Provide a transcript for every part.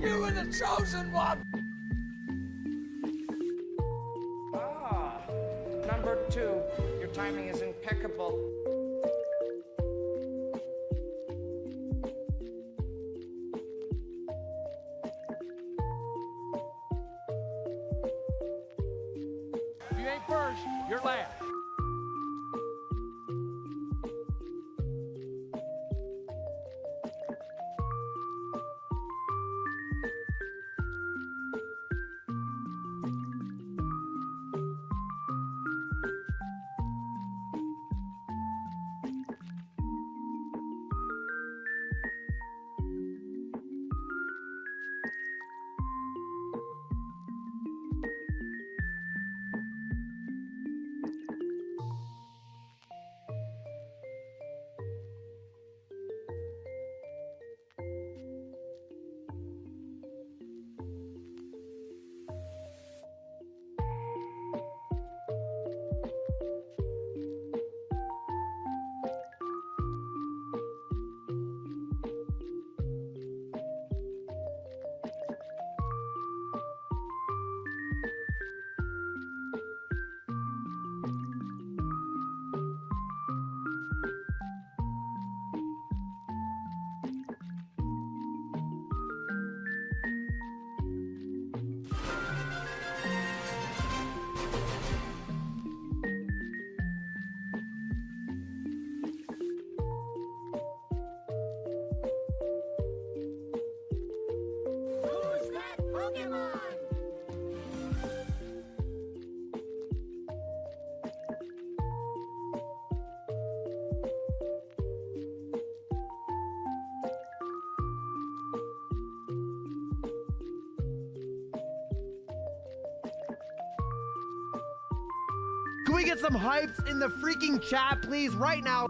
You were the chosen one! Ah, number 2. Your timing is impeccable. If you ain't first, you're last. Who's that Pokemon? Can we get some hypes in the freaking chat, please, right now?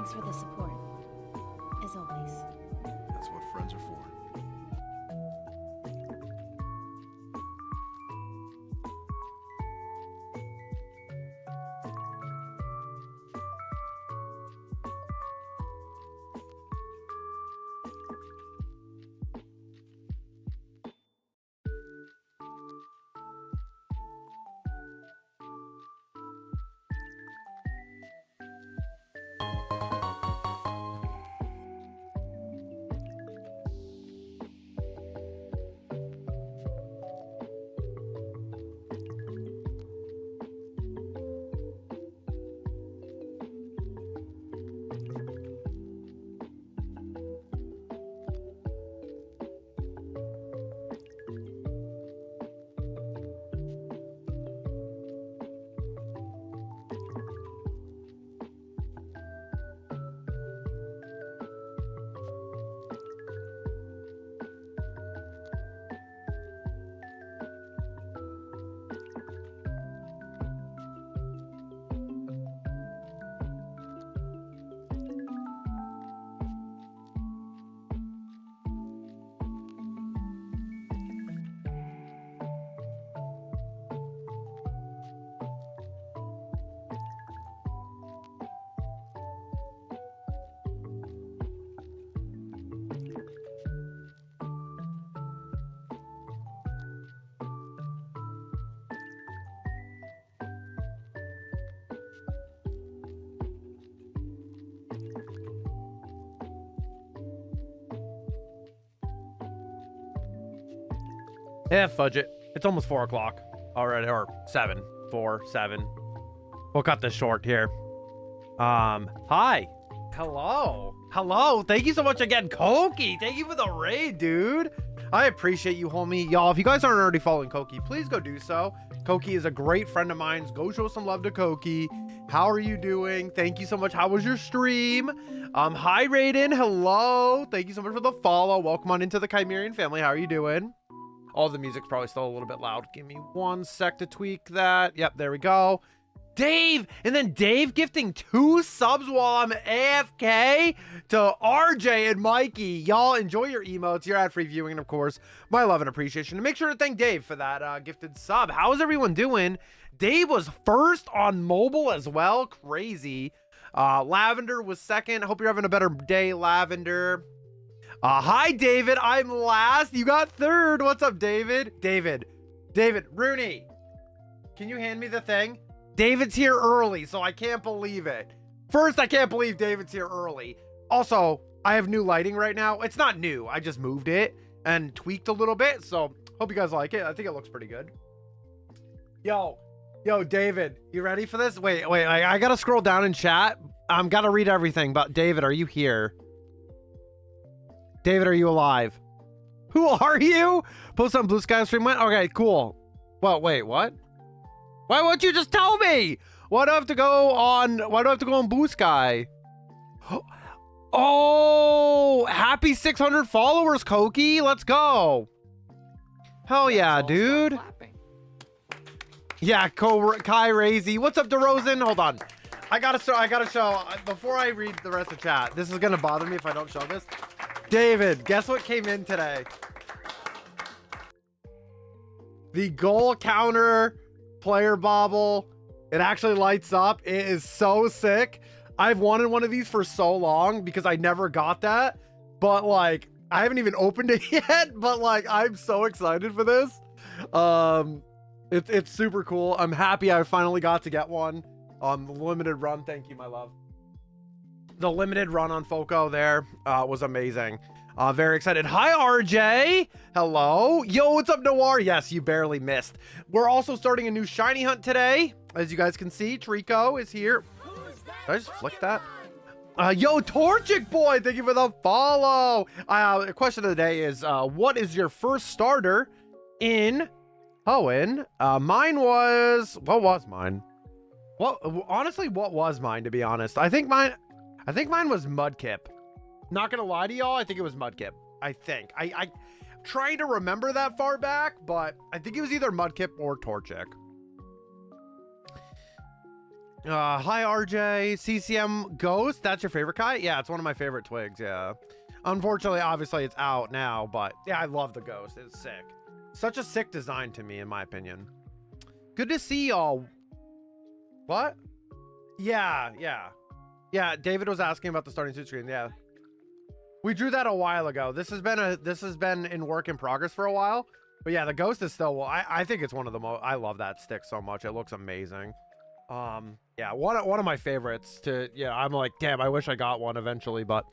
Thanks for the support, as always. That's what friends are for. Yeah, fudge it. It's almost 4 o'clock already, or 7, 4, 7. We'll cut this short here. Hi. Hello. Hello. Thank you so much again, Koki. Thank you for the raid, dude. I appreciate you, homie. Y'all, if you guys aren't already following Koki, please go do so. Koki is a great friend of mine. Go show some love to Koki. How are you doing? Thank you so much. How was your stream? Hi, Raiden. Hello. Thank you so much for the follow. Welcome on into the Chimerian family. How are you doing? All the music's probably still a little bit loud. Give me 1 sec to tweak that. Yep, there we go. Dave, and then Dave gifting 2 subs while I'm AFK to RJ and Mikey. Y'all enjoy your emotes, your ad-free viewing, and of course, my love and appreciation. And make sure to thank Dave for that gifted sub. How is everyone doing? Dave was first on mobile as well. Crazy. Lavender was second. Hope you're having a better day, Lavender. Hi, David. I'm last. You got third. What's up, David? David, Rooney, can you hand me the thing? David's here early, so I can't believe it. First, I can't believe David's here early. Also, I have new lighting right now. It's not new. I just moved it and tweaked a little bit, so hope you guys like it. I think it looks pretty good. Yo, David, you ready for this? Wait, I gotta scroll down in chat. I'm gotta read everything, but David, are you here? David, are you alive? Who are you? Post on Blue Sky stream went? Okay, cool. Well, wait, what? Why won't you just tell me? Why do I have to go on Blue Sky? Oh, happy 600 followers, Koki. Let's go. Hell yeah, dude. Yeah, Kai Razy. What's up, DeRozan? Hold on. I gotta show, before I read the rest of the chat, this is gonna bother me if I don't show this. David, guess what came in today? The goal counter player bauble. It actually lights up. It is so sick. I've wanted one of these for so long because I never got that, but like I haven't even opened it yet, but like I'm so excited for this. It's super cool. I'm happy I finally got to get one on the limited run. Thank you, my love. The limited run on Foco there was amazing. Very excited. Hi, RJ. Hello. Yo, what's up, Noir? Yes, you barely missed. We're also starting a new shiny hunt today. As you guys can see, Treecko is here. Did I just flick that? Yo, Torchic Boy, thank you for the follow. The question of the day is, what is your first starter in Hoenn? Mine was, what was mine? Well, honestly, what was mine, to be honest? I think mine was Mudkip. Not gonna lie to y'all, I think it was Mudkip. I think. I trying to remember that far back, but I think it was either Mudkip or Torchic. Hi, RJ. CCM Ghost. That's your favorite kite? Yeah, it's one of my favorite twigs. Yeah. Unfortunately, obviously, it's out now, but yeah, I love the Ghost. It's sick. Such a sick design to me, in my opinion. Good to see y'all. What? Yeah. Yeah, David was asking about the starting suit screen. Yeah. We drew that a while ago. This has been in work in progress for a while. But yeah, the Ghost is still, I think it's one of the most, I love that stick so much. It looks amazing. Yeah, one of my favorites to, yeah, I'm like, damn, I wish I got one eventually, but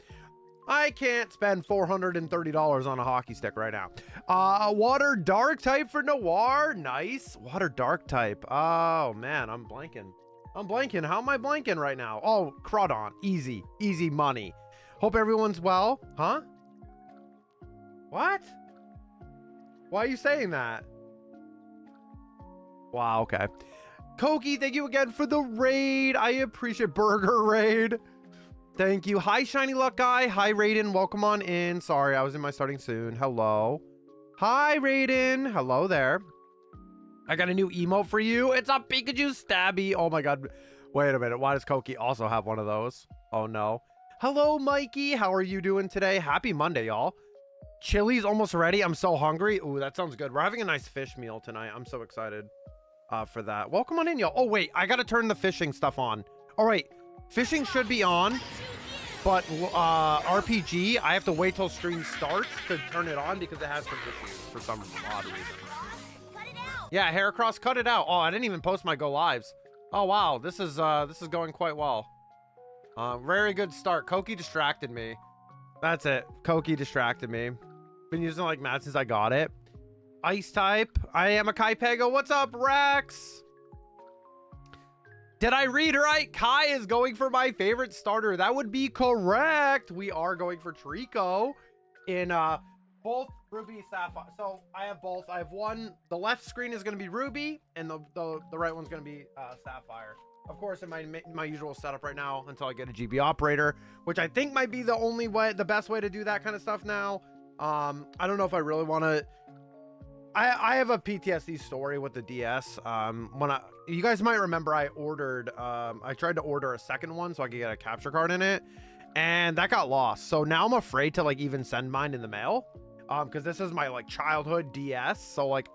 I can't spend $430 on a hockey stick right now. Water dark type for Noir. Nice. Water dark type. Oh man, I'm blanking. How am I blanking right now? Oh, Crawdon. Easy money. Hope everyone's well. Huh? What? Why are you saying that? Wow, okay. Koki, thank you again for the raid. I appreciate Burger Raid. Thank you. Hi, Shiny Luck Guy. Hi, Raiden. Welcome on in. Sorry, I was in my starting soon. Hello. Hi, Raiden. Hello there. I got a new emote for you. It's a Pikachu Stabby. Oh my god. Wait a minute. Why does Koki also have one of those? Oh no. Hello, Mikey. How are you doing today? Happy Monday, y'all. Chili's almost ready. I'm so hungry. Ooh, that sounds good. We're having a nice fish meal tonight. I'm so excited for that. Welcome on in, y'all. Oh, wait. I got to turn the fishing stuff on. All right. Fishing should be on, but RPG, I have to wait till stream starts to turn it on because it has some issues for some odd reason. Yeah, Heracross, cut it out. Oh, I didn't even post my go lives. Oh wow, this is going quite well. Very good start. Koki distracted me. That's it. Koki distracted me. Been using it like mad since I got it. Ice type. I am a Kai Pego. What's up, Rex? Did I read right? Kai is going for my favorite starter. That would be correct. We are going for Treecko in both Ruby, Sapphire. So I have both. I have one. The left screen is going to be Ruby, and the right one's going to be Sapphire. Of course, in my usual setup right now until I get a GB operator, which I think might be the only way, the best way to do that kind of stuff now. I don't know if I really want to. I have a PTSD story with the DS. You guys might remember I tried to order a second one so I could get a capture card in it, and that got lost. So now I'm afraid to like even send mine in the mail, because this is my like childhood DS. So like,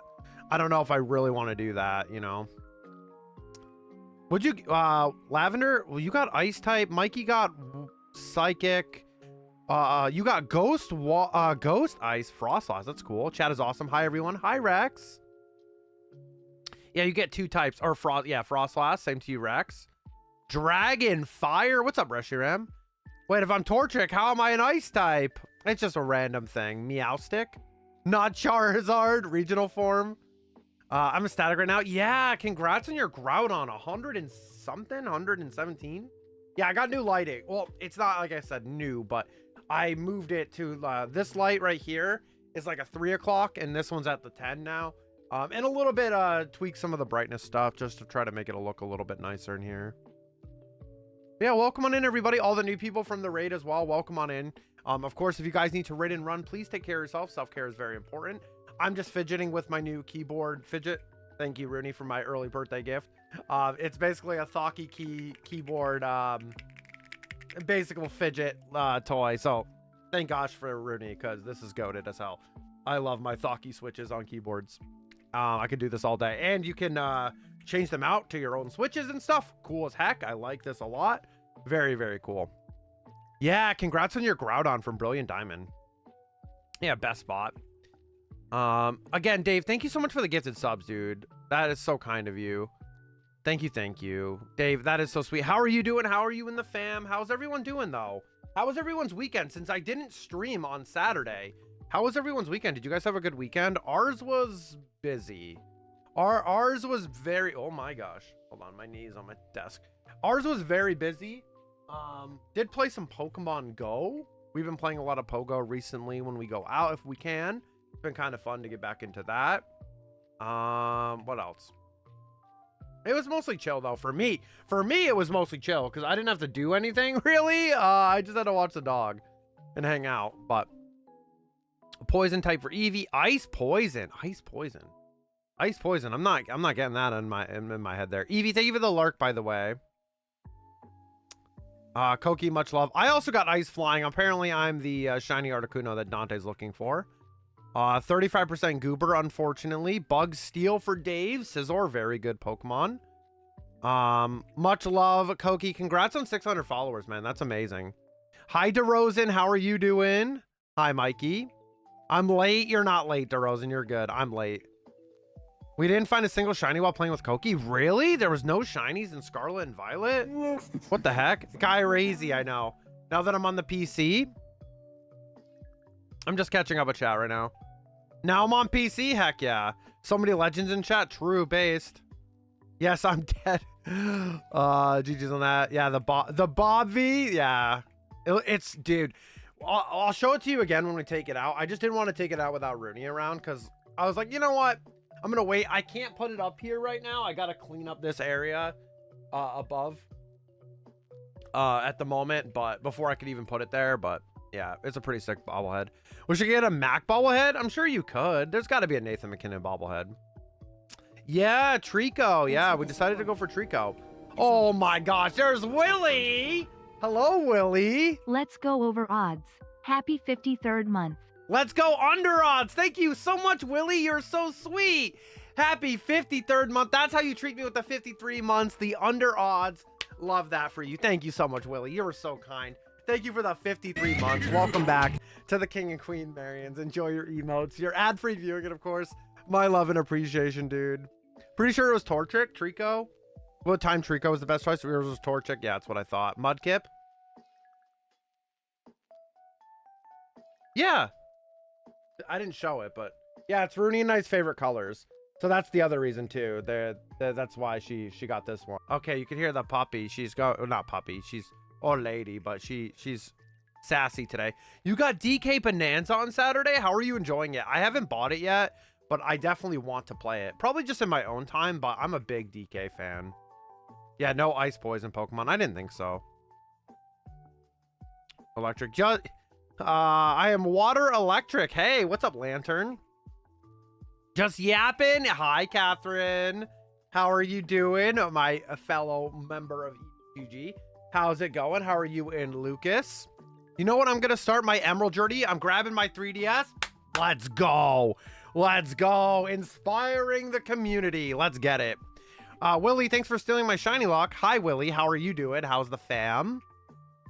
I don't know if I really want to do that, you know. Would you, Lavender? Well, you got Ice type. Mikey got Psychic. You got Ghost Ice Frostlass. That's cool. Chat is awesome. Hi everyone. Hi Rex. Yeah, you get two types or Frostlass. Same to you, Rex. Dragon Fire. What's up, Reshiram? Wait, if I'm Torchic, how am I an Ice type? It's just a random thing. Meowstick. Not Charizard. Regional form. I'm ecstatic right now. Yeah, congrats on your Groudon. 100 and something. 117. Yeah, I got new lighting. Well, it's not like I said new, but I moved it to this light right here is like a 3 o'clock, and this one's at the 10 now. And a little bit tweak some of the brightness stuff just to try to make it look a little bit nicer in here. Yeah, welcome on in, everybody. All the new people from the raid as well. Welcome on in. Of course, if you guys need to raid and run, please take care of yourself. Self-care is very important. I'm just fidgeting with my new keyboard fidget. Thank you, Rooney, for my early birthday gift. It's basically a Thocky keyboard, basic fidget toy. So thank gosh for Rooney, because this is goated as hell. I love my Thocky switches on keyboards. I could do this all day, and you can change them out to your own switches and stuff. Cool as heck. I like this a lot. Very, very cool. Yeah, congrats on your Groudon from Brilliant Diamond. Yeah, best spot. Again, Dave, thank you so much for the gifted subs, dude. That is so kind of you. Thank you, Dave. That is so sweet. How are you doing? How are you in the fam? How's everyone doing though? How was everyone's weekend? Since I didn't stream on Saturday, how was everyone's weekend? Did you guys have a good weekend? Ours was busy. Ours was very, oh my gosh, hold on, my knees on my desk. Ours was very busy. Did play some Pokemon Go. We've been playing a lot of Pogo recently when we go out if we can. It's been kind of fun to get back into that. What else? It was mostly chill though for me. For me, it was mostly chill because I didn't have to do anything really. I just had to watch the dog and hang out. But poison type for Eevee. Ice poison. I'm not getting that in my head there. Eevee, thank you for the lurk, by the way. Koki, much love. I also got ice flying. Apparently, I'm the shiny Articuno that Dante's looking for. 35% Goober, unfortunately. Bug Steel for Dave. Scizor, very good Pokemon. Much love, Koki. Congrats on 600 followers, man. That's amazing. Hi, DeRozan. How are you doing? Hi, Mikey. I'm late. You're not late, DeRozan. You're good. I'm late. We didn't find a single shiny while playing with Koki. Really? There was no shinies in Scarlet and Violet? What the heck? Guy Razy, I know. Now that I'm on the PC, I'm just catching up with chat right now. Now I'm on PC? Heck yeah. So many legends in chat. True based. Yes, I'm dead. GG's on that. Yeah, the Bob V. Yeah. It's, dude, I'll show it to you again when we take it out. I just didn't want to take it out without Rooney around because I was like, you know what? I'm going to wait. I can't put it up here right now. I got to clean up this area above at the moment, but before I could even put it there. But yeah, it's a pretty sick bobblehead. We should get a Mac bobblehead. I'm sure you could. There's got to be a Nathan McKinnon bobblehead. Yeah, Treecko. Yeah, we decided to go for Treecko. Oh my gosh, there's Willie. Hello, Willie. Let's go over odds. Happy 53rd month. Let's go under odds. Thank you so much, Willie. You're so sweet. Happy 53rd month. That's how you treat me with the 53 months, the under odds. Love that for you. Thank you so much, Willie. You were so kind. Thank you for the 53 months. Welcome back to the King and Queen Marians. Enjoy your emotes, your ad-free viewing, and of course, my love and appreciation, dude. Pretty sure it was Torchic, Treecko. What time Treecko was the best choice? Yours was Torchic. Yeah, that's what I thought. Mudkip. Yeah. I didn't show it, but yeah, it's Rooney and I's favorite colors. So that's the other reason too. That's why she got this one. Okay, you can hear the puppy. She's not puppy. She's old lady, but she's sassy today. You got DK Bonanza on Saturday. How are you enjoying it? I haven't bought it yet, but I definitely want to play it. Probably just in my own time, but I'm a big DK fan. Yeah, no ice poison Pokemon. I didn't think so. Electric. I am water electric. Hey, what's up, Lantern? Just yapping. Hi, Catherine. How are you doing? My fellow member of EGG. How's it going? How are you and Lucas? You know what? I'm going to start my Emerald journey. I'm grabbing my 3DS. Let's go. Let's go. Inspiring the community. Let's get it. Willie, thanks for stealing my shiny lock. Hi, Willie. How are you doing? How's the fam?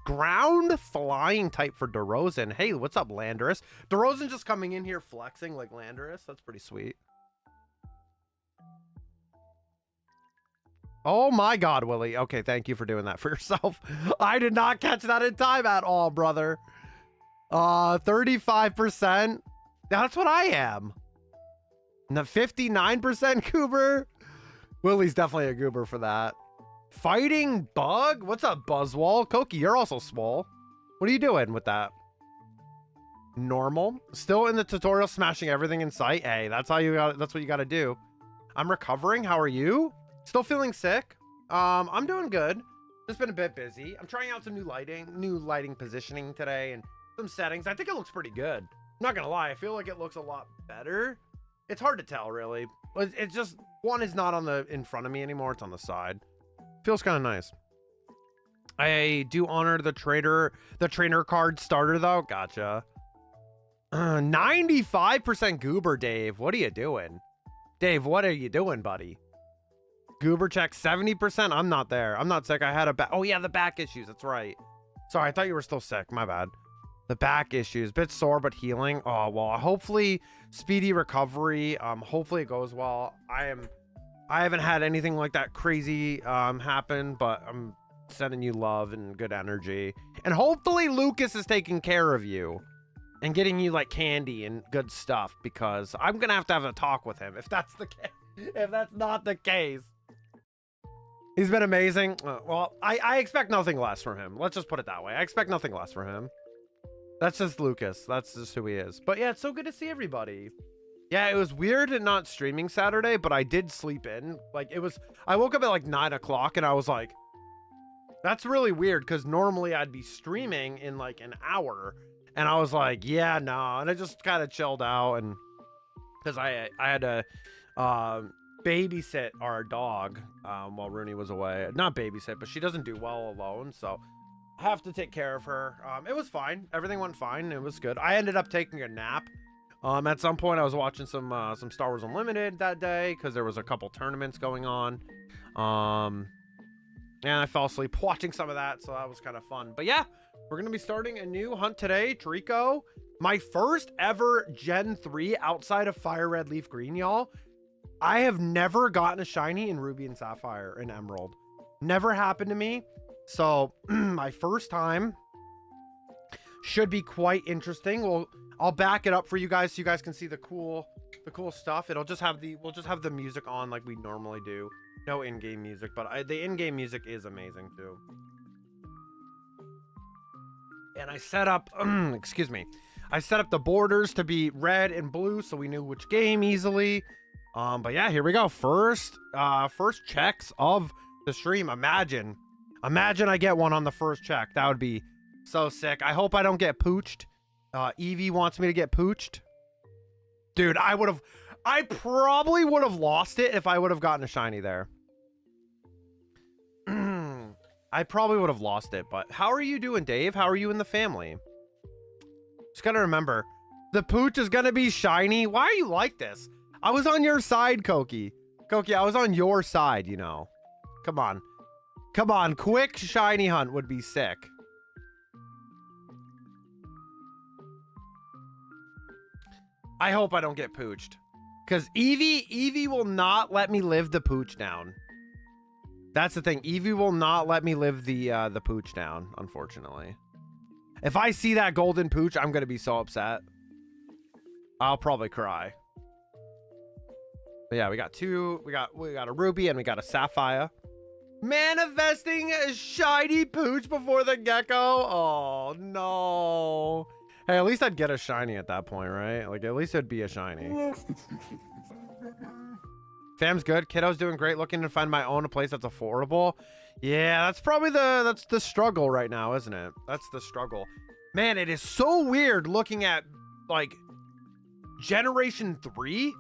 Ground flying type for DeRozan. Hey, what's up, Landorus? DeRozan just coming in here flexing like Landorus. That's pretty sweet. Oh my God, Willie. Okay, thank you for doing that for yourself. I did not catch that in time at all, brother. 35%. That's what I am. And the 59% goober. Willie's definitely a goober for that. Fighting bug? What's up, Buzzwall? Koki, you're also small. What are you doing with that? Normal. Still in the tutorial, smashing everything in sight. Hey, that's how you got. That's what you got to do. I'm recovering. How are you? Still feeling sick. I'm doing good. Just been a bit busy. I'm trying out some new lighting positioning today, and some settings. I think it looks pretty good. I'm not gonna lie. I feel like it looks a lot better. It's hard to tell, really. It's just one is not on in front of me anymore. It's on the side. Feels kind of nice. I do honor the trainer card starter though. Gotcha. 95% goober, Dave. What are you doing? Dave, what are you doing, buddy? Goober check 70%. I'm not there. I'm not sick. I had oh yeah, the back issues. That's right. Sorry, I thought you were still sick. My bad. The back issues. Bit sore, but healing. Oh, well, hopefully speedy recovery. Hopefully it goes well. I haven't had anything like that crazy happen, but I'm sending you love and good energy. And hopefully Lucas is taking care of you and getting you like candy and good stuff, because I'm going to have a talk with him if that's the case. If that's not the case. He's been amazing. Well, I expect nothing less from him. Let's just put it that way. I expect nothing less from him. That's just Lucas. That's just who he is. But yeah, it's so good to see everybody. Yeah, it was weird not streaming Saturday, but I did sleep in. Like, I woke up at like 9 o'clock and I was like, that's really weird, because normally I'd be streaming in like an hour. And I was like, yeah, no. And I just kind of chilled out, and because I had to babysit our dog while Rooney was away. Not babysit, but she doesn't do well alone. So have to take care of her. It was fine. Everything went fine. It was good. I ended up taking a nap. At some point I was watching some Star Wars Unlimited that day because there was a couple tournaments going on. And I fell asleep watching some of that, so that was kind of fun. But yeah, we're gonna be starting a new hunt today, Treecko. My first ever Gen 3 outside of Fire Red Leaf Green, y'all. I have never gotten a shiny in Ruby and Sapphire and Emerald. Never happened to me. So my first time should be quite interesting. I'll back it up for you guys so you guys can see the cool stuff. We'll just have the music on like we normally do. No in-game music, but the in-game music is amazing too. And I set up, excuse me, I set up the borders to be red and blue so we knew which game easily. But yeah, here we go. First checks of the stream. Imagine I get one on the first check. That would be so sick. I hope I don't get pooched. Evie wants me to get pooched. Dude, I probably would have lost it if I would have gotten a shiny there. I probably would have lost it, but how are you doing, Dave? How are you in the family? Just gotta remember, the pooch is gonna be shiny. Why are you like this? I was on your side, Koki. Koki, I was on your side, you know. Come on. Come on, quick shiny hunt would be sick. I hope I don't get pooched. Because Evie will not let me live the pooch down. That's the thing. Evie will not let me live the pooch down, unfortunately. If I see that golden pooch, I'm gonna be so upset. I'll probably cry. But yeah, we got two. We got a ruby and we got a sapphire. Manifesting a shiny pooch before the gecko. Oh no. Hey, at least I'd get a shiny at that point, right? Like at least it'd be a shiny. Fam's good. Kiddo's doing great. Looking to find my own a place that's affordable. Yeah, that's probably that's the struggle right now, isn't it? That's the struggle. Man, it is so weird looking at like Generation 3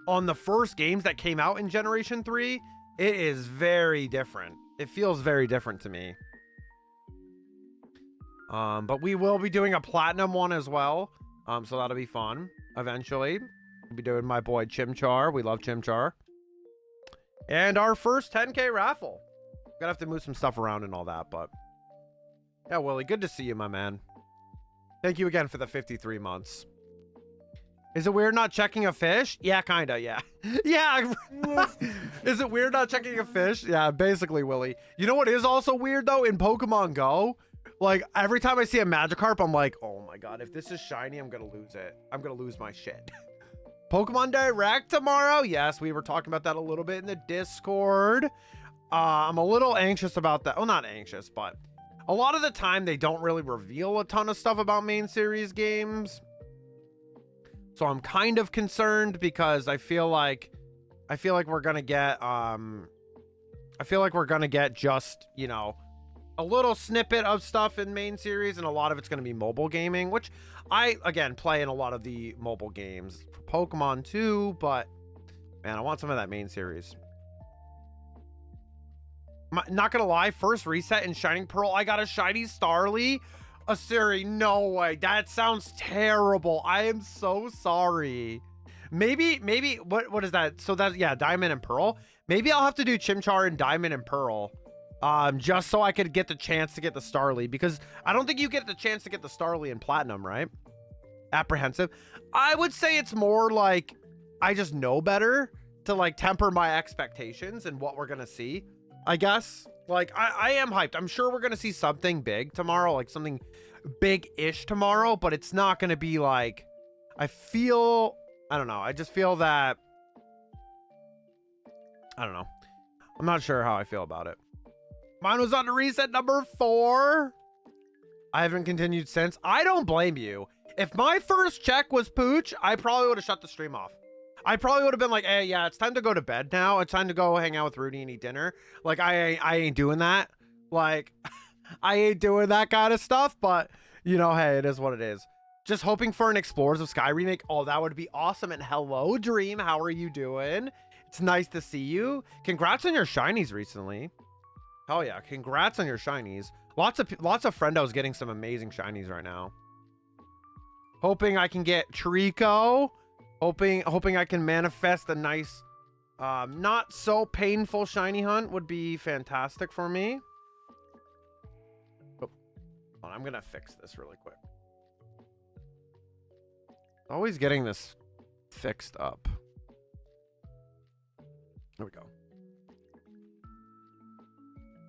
on the first games that came out in Generation 3. It is very different. It feels very different to me. But we will be doing a platinum one as well. So that'll be fun eventually. We'll be doing my boy Chimchar. We love Chimchar. And our first 10K raffle. Gonna have to move some stuff around and all that, but yeah, Willie, good to see you, my man. Thank you again for the 53 months. Is it weird not checking a fish? Yeah, kinda, yeah. Yeah. Is it weird not checking a fish? Yeah, basically, Willie. You know what is also weird, though? In Pokemon Go, like, every time I see a Magikarp, I'm like, oh my god, if this is shiny, I'm gonna lose it. I'm gonna lose my shit. Pokemon Direct tomorrow? Yes, we were talking about that a little bit in the Discord. I'm a little anxious about that. Well, not anxious, but a lot of the time, they don't really reveal a ton of stuff about main series games. So I'm kind of concerned because I feel like we're gonna get just, you know, a little snippet of stuff in main series, and a lot of it's gonna be mobile gaming, which I again play in a lot of the mobile games for Pokemon too, but man, I want some of that main series. Not gonna lie, first reset in Shining Pearl, I got a shiny Starly. A Siri, no way. That sounds terrible. I am so sorry. Maybe what is that? So that, yeah, Diamond and Pearl. Maybe I'll have to do Chimchar and Diamond and Pearl. Just so I could get the chance to get the Starly, because I don't think you get the chance to get the Starly in Platinum, right? Apprehensive. I would say it's more like I just know better to like temper my expectations and what we're gonna see, I guess. Like, I am hyped. I'm sure we're going to see something big tomorrow, like something big-ish tomorrow, but it's not going to be like, I don't know. I just feel that, I don't know. I'm not sure how I feel about it. Mine was on the reset number 4. I haven't continued since. I don't blame you. If my first check was Pooch, I probably would have shut the stream off. I probably would have been like, hey, yeah, it's time to go to bed now. It's time to go hang out with Rudy and eat dinner. Like, I ain't doing that. Like, I ain't doing that kind of stuff. But, you know, hey, it is what it is. Just hoping for an Explorers of Sky remake. Oh, that would be awesome. And hello, Dream. How are you doing? It's nice to see you. Congrats on your shinies recently. Hell yeah. Congrats on your shinies. Lots of friendos getting some amazing shinies right now. Hoping I can get Treecko. Hoping I can manifest a nice, not so painful shiny hunt would be fantastic for me. Oh, I'm gonna fix this really quick. Always getting this fixed up. There we go.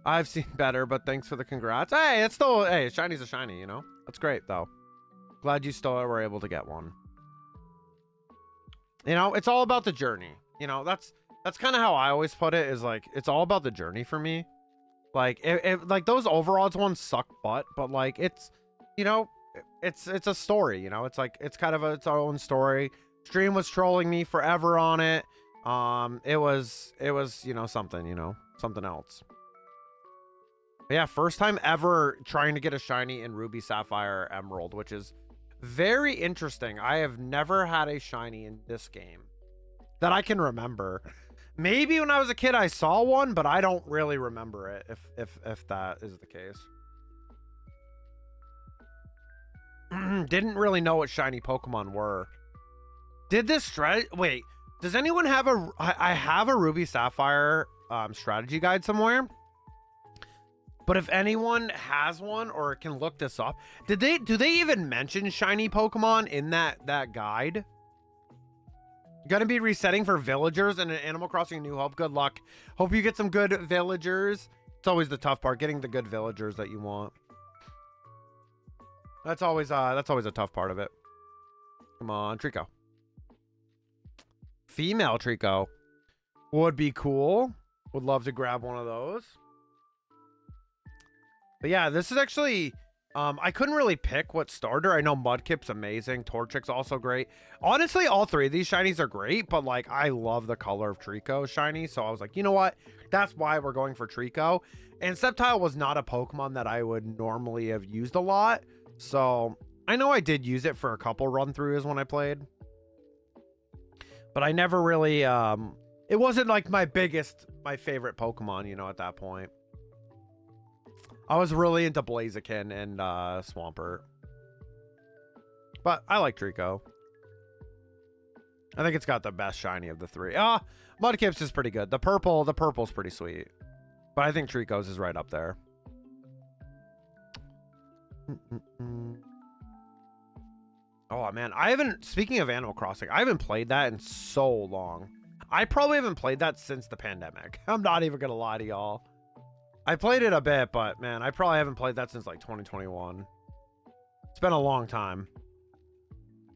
I've seen better, but thanks for the congrats. Hey, it's still, hey, shiny's a shiny, you know? That's great, though. Glad you still were able to get one. You know, it's all about the journey. You know, that's kind of how I always put it, is like, it's all about the journey for me. Like, like those overalls ones suck butt, but like, it's, you know, it's a story, you know? It's like, it's kind of its own story. Stream was trolling me forever on it. It was, you know, something else. But yeah, first time ever trying to get a shiny in Ruby, Sapphire, Emerald, which is very interesting. I have never had a shiny in this game that I can remember. Maybe when I was a kid I saw one, but I don't really remember it, if that is the case. Didn't really know what shiny Pokemon were. Did this strategy... Wait, does anyone have a... I have a Ruby Sapphire strategy guide somewhere. But if anyone has one or can look this up, do they even mention shiny Pokemon in that guide? Gonna be resetting for villagers and an Animal Crossing New Hope. Good luck. Hope you get some good villagers. It's always the tough part, getting the good villagers that you want. That's always a tough part of it. Come on, Treecko. Female Treecko would be cool. Would love to grab one of those. But yeah, this is actually, I couldn't really pick what starter. I know Mudkip's amazing. Torchic's also great. Honestly, all three of these shinies are great, but like, I love the color of Treecko shiny. So I was like, you know what? That's why we're going for Treecko. And Sceptile was not a Pokemon that I would normally have used a lot. So I know I did use it for a couple run-throughs when I played. But I never really, it wasn't like my favorite Pokemon, you know, at that point. I was really into Blaziken and Swampert. But I like Treecko. I think it's got the best shiny of the three. Mudkip's is pretty good. The purple's pretty sweet. But I think Treecko's is right up there. Oh man, speaking of Animal Crossing, I haven't played that in so long. I probably haven't played that since the pandemic. I'm not even gonna lie to y'all. I played it a bit, but man, I probably haven't played that since like 2021. It's been a long time.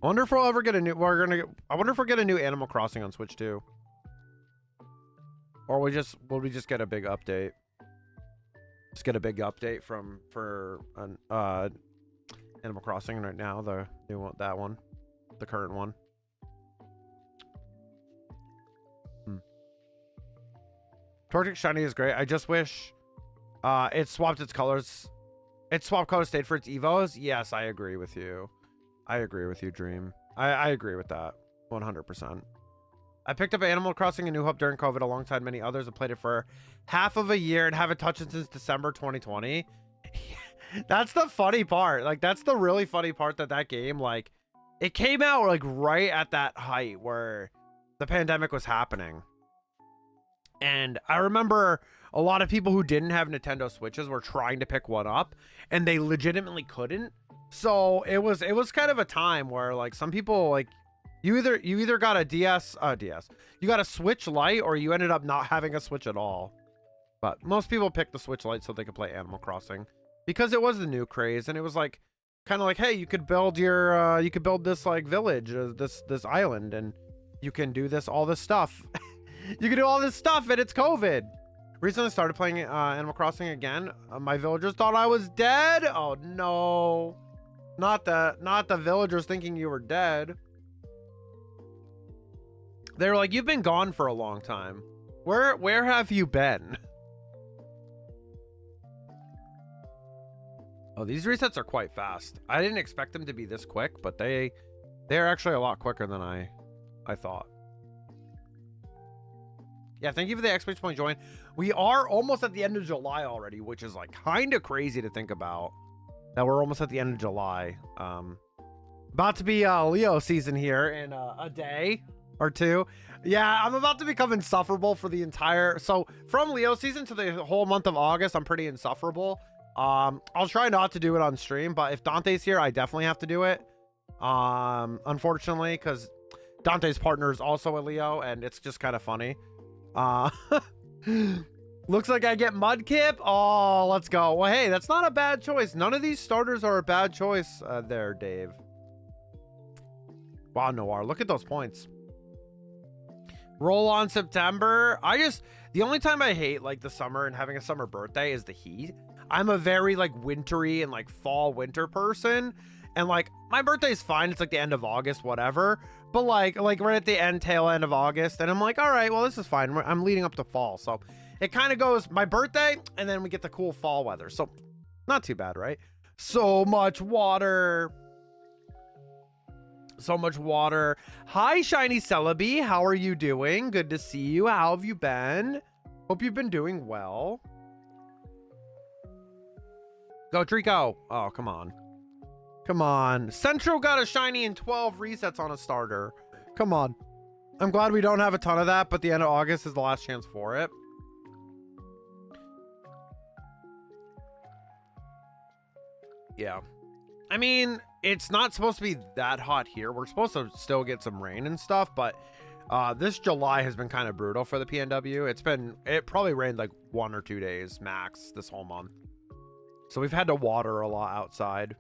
I wonder if we'll ever get a new, I wonder if we'll get a new Animal Crossing on Switch too. Or will we just get a big update? Just get a big update for Animal Crossing right now, the new one, that one, the current one. Torchic shiny is great. I just wish it swapped its colors. It swapped color state for its evos. Yes, I agree with you. I agree with you, Dream. I agree with that 100%. I picked up Animal Crossing: A New Hope during COVID alongside many others. I played it for half of a year and haven't touched it since December 2020. That's the funny part. Like, that's the really funny part, that game, like, it came out like right at that height where the pandemic was happening. And I remember a lot of people who didn't have Nintendo Switches were trying to pick one up and they legitimately couldn't. So it was kind of a time where like some people, like, you either got a you got a Switch Lite or you ended up not having a Switch at all. But most people picked the Switch Lite so they could play Animal Crossing because it was the new craze, and it was like kind of like, hey, you could build your you could build this like village, this island, and you can do all this stuff. You can do all this stuff, and it's COVID. Recently started playing Animal Crossing again. My villagers thought I was dead. Oh no, not the villagers thinking you were dead. They were like, you've been gone for a long time. Where have you been? Oh, these resets are quite fast. I didn't expect them to be this quick, but they're actually a lot quicker than I thought. Yeah, thank you for the exclamation point join. We are almost at the end of July already, which is like kind of crazy to think about. That we're almost at the end of July. About to be Leo season here in a day or two. Yeah, I'm about to become insufferable for the entire... So from Leo season to the whole month of August, I'm pretty insufferable. I'll try not to do it on stream, but if Dante's here, I definitely have to do it. Unfortunately, because Dante's partner is also a Leo, and it's just kind of funny. Looks like I get Mudkip. Oh, let's go. Well, hey, that's not a bad choice. None of these starters are a bad choice there, Dave. Wow, Noir, look at those points. Roll on September. The only time I hate like the summer and having a summer birthday is the heat. I'm a very like wintry and like fall winter person. And like my birthday is fine. It's like the end of August, whatever. But like right at the tail end of August. And I'm like, all right, well, this is fine. I'm leading up to fall. So it kind of goes my birthday and then we get the cool fall weather. So not too bad, right? So much water. So much water. Hi, Shiny Celebi. How are you doing? Good to see you. How have you been? Hope you've been doing well. Go, Treecko. Oh, come on. Come on. Central got a shiny and 12 resets on a starter. Come on. I'm glad we don't have a ton of that, but the end of August is the last chance for it. Yeah. I mean, it's not supposed to be that hot here. We're supposed to still get some rain and stuff, but this July has been kind of brutal for the PNW. It probably rained like 1 or 2 days max this whole month. So we've had to water a lot outside,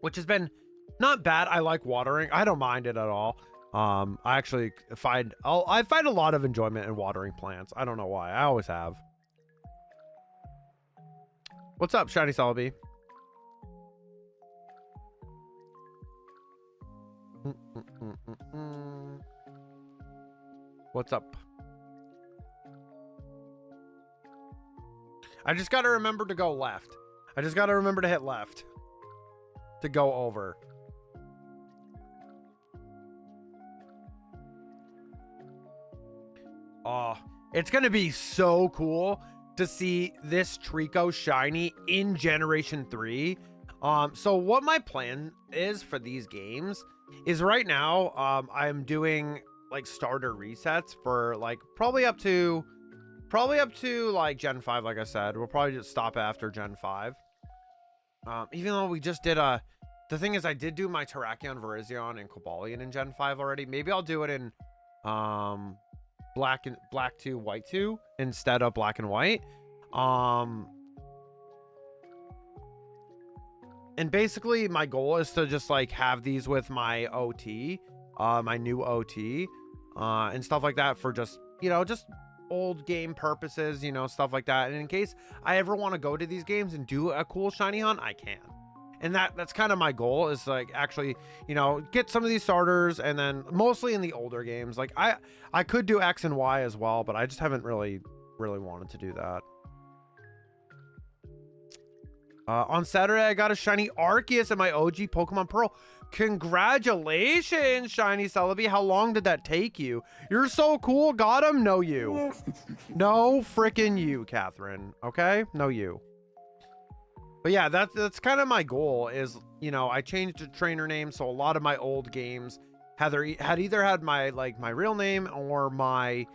which has been not bad. I like watering. I don't mind it at all. I actually find a lot of enjoyment in watering plants. I don't know why. I always have. What's up, Shiny Celebi? What's up? I just got to remember to go left. I just got to remember to hit left to go over. Oh, it's going to be so cool to see this Treecko shiny in Generation 3. So what my plan is for these games is right now, I'm doing like starter resets for like probably up to like Gen 5. Like I said, we'll probably just stop after Gen 5. Even though we just did the thing is I did do my Terrakion, Virizion, and Cobalion in Gen 5 already. Maybe I'll do it in black 2, white 2 instead of black and white. And basically my goal is to just like have these with my OT, my new OT, and stuff like that for just, you know, just old game purposes, you know, stuff like that. And in case I ever want to go to these games and do a cool shiny hunt, I can. And that's kind of my goal, is like actually, you know, get some of these starters, and then mostly in the older games. Like I could do X and Y as well, but I just haven't really wanted to do that. On Saturday, I got a shiny Arceus in my OG Pokemon Pearl. Congratulations, Shiny Celebi. How long did that take you? You're so cool. Got him? No, you. No freaking you, Catherine. Okay? No, you. But yeah, that's kind of my goal is, you know, I changed the trainer name. So a lot of my old games had either had my real name or my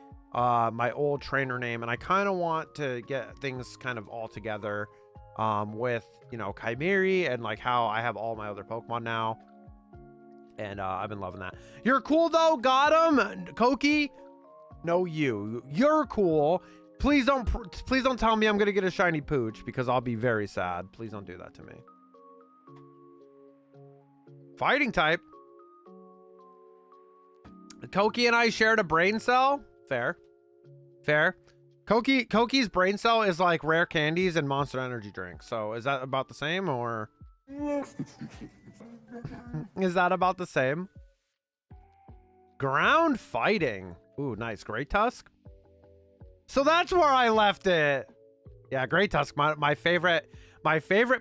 old trainer name. And I kind of want to get things kind of all together. With, you know, Chimeri and like how I have all my other Pokemon now. And I've been loving that. You're cool though. Got him. Koki. No, you're cool. Please don't tell me I'm gonna get a shiny Pooch, because I'll be very sad. Please don't do that to me. Fighting type. Koki and I shared a brain cell. Fair. Koki's brain cell is like rare candies and Monster Energy drinks. So is that about the same, or is that about the same? Ground fighting. Ooh, nice. Great Tusk. So that's where I left it. Yeah, Great Tusk. My favorite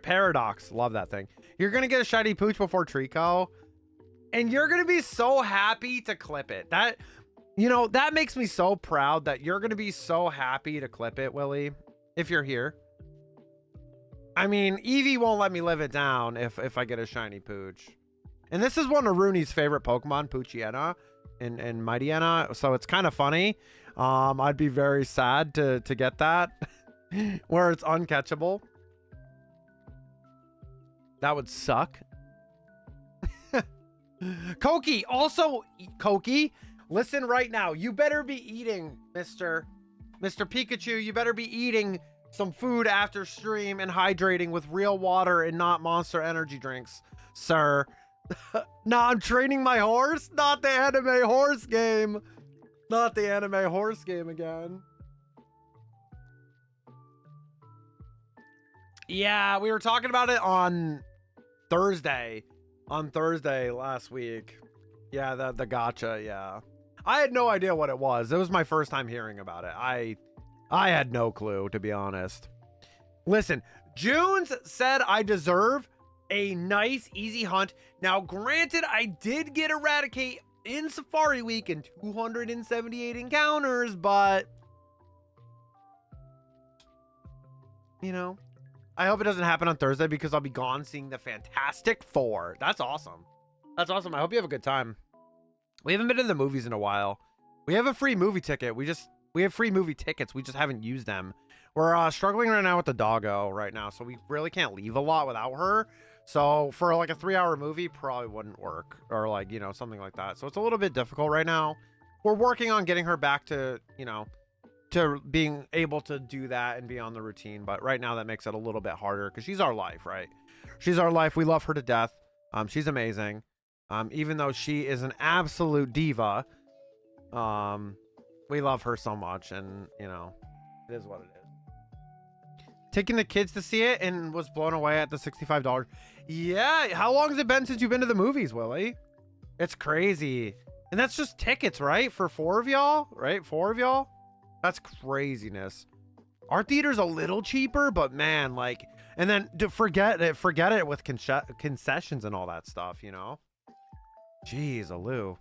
paradox. Love that thing. You're gonna get a shiny Pooch before Treecko, and you're gonna be so happy to clip it. You know, that makes me so proud that you're going to be so happy to clip it, Willie, if you're here. I mean, Eevee won't let me live it down if I get a shiny Pooch. And this is one of Rooney's favorite Pokemon, Poochiena and Mightyena, so it's kind of funny. I'd be very sad to get that where it's uncatchable. That would suck. Koki, also, Koki, listen right now. You better be eating, Mr. Pikachu. You better be eating some food after stream and hydrating with real water and not Monster energy drinks, sir. Nah, I'm training my horse, not the anime horse game. Not the anime horse game again. Yeah, we were talking about it on Thursday. On Thursday last week. Yeah, the gacha, yeah. I had no idea what it was. It was my first time hearing about it. I had no clue, to be honest. Listen, Junes said I deserve a nice, easy hunt. Now, granted, I did get Eradicate in Safari Week in 278 encounters, but, you know, I hope it doesn't happen on Thursday because I'll be gone seeing the Fantastic Four. That's awesome. That's awesome. I hope you have a good time. We haven't been to the movies in a while. We have a free movie ticket. We have free movie tickets. We just haven't used them. We're struggling right now with the doggo right now, so we really can't leave a lot without her. So for like a 3-hour movie, probably wouldn't work, or like, you know, something like that. So it's a little bit difficult right now. We're working on getting her back to, you know, to being able to do that and be on the routine. But right now that makes it a little bit harder because she's our life, right? She's our life. We love her to death. She's amazing. Even though she is an absolute diva, we love her so much, and you know, it is what it is. Taking the kids to see it and was blown away at the $65. Yeah, how long has it been since you've been to the movies, Willie? It's crazy. And that's just tickets, right? For 4 of y'all, right? 4 of y'all? That's craziness. Our theater's a little cheaper, but man, like, and then to forget it with concessions and all that stuff, you know? Jeez, Aloo.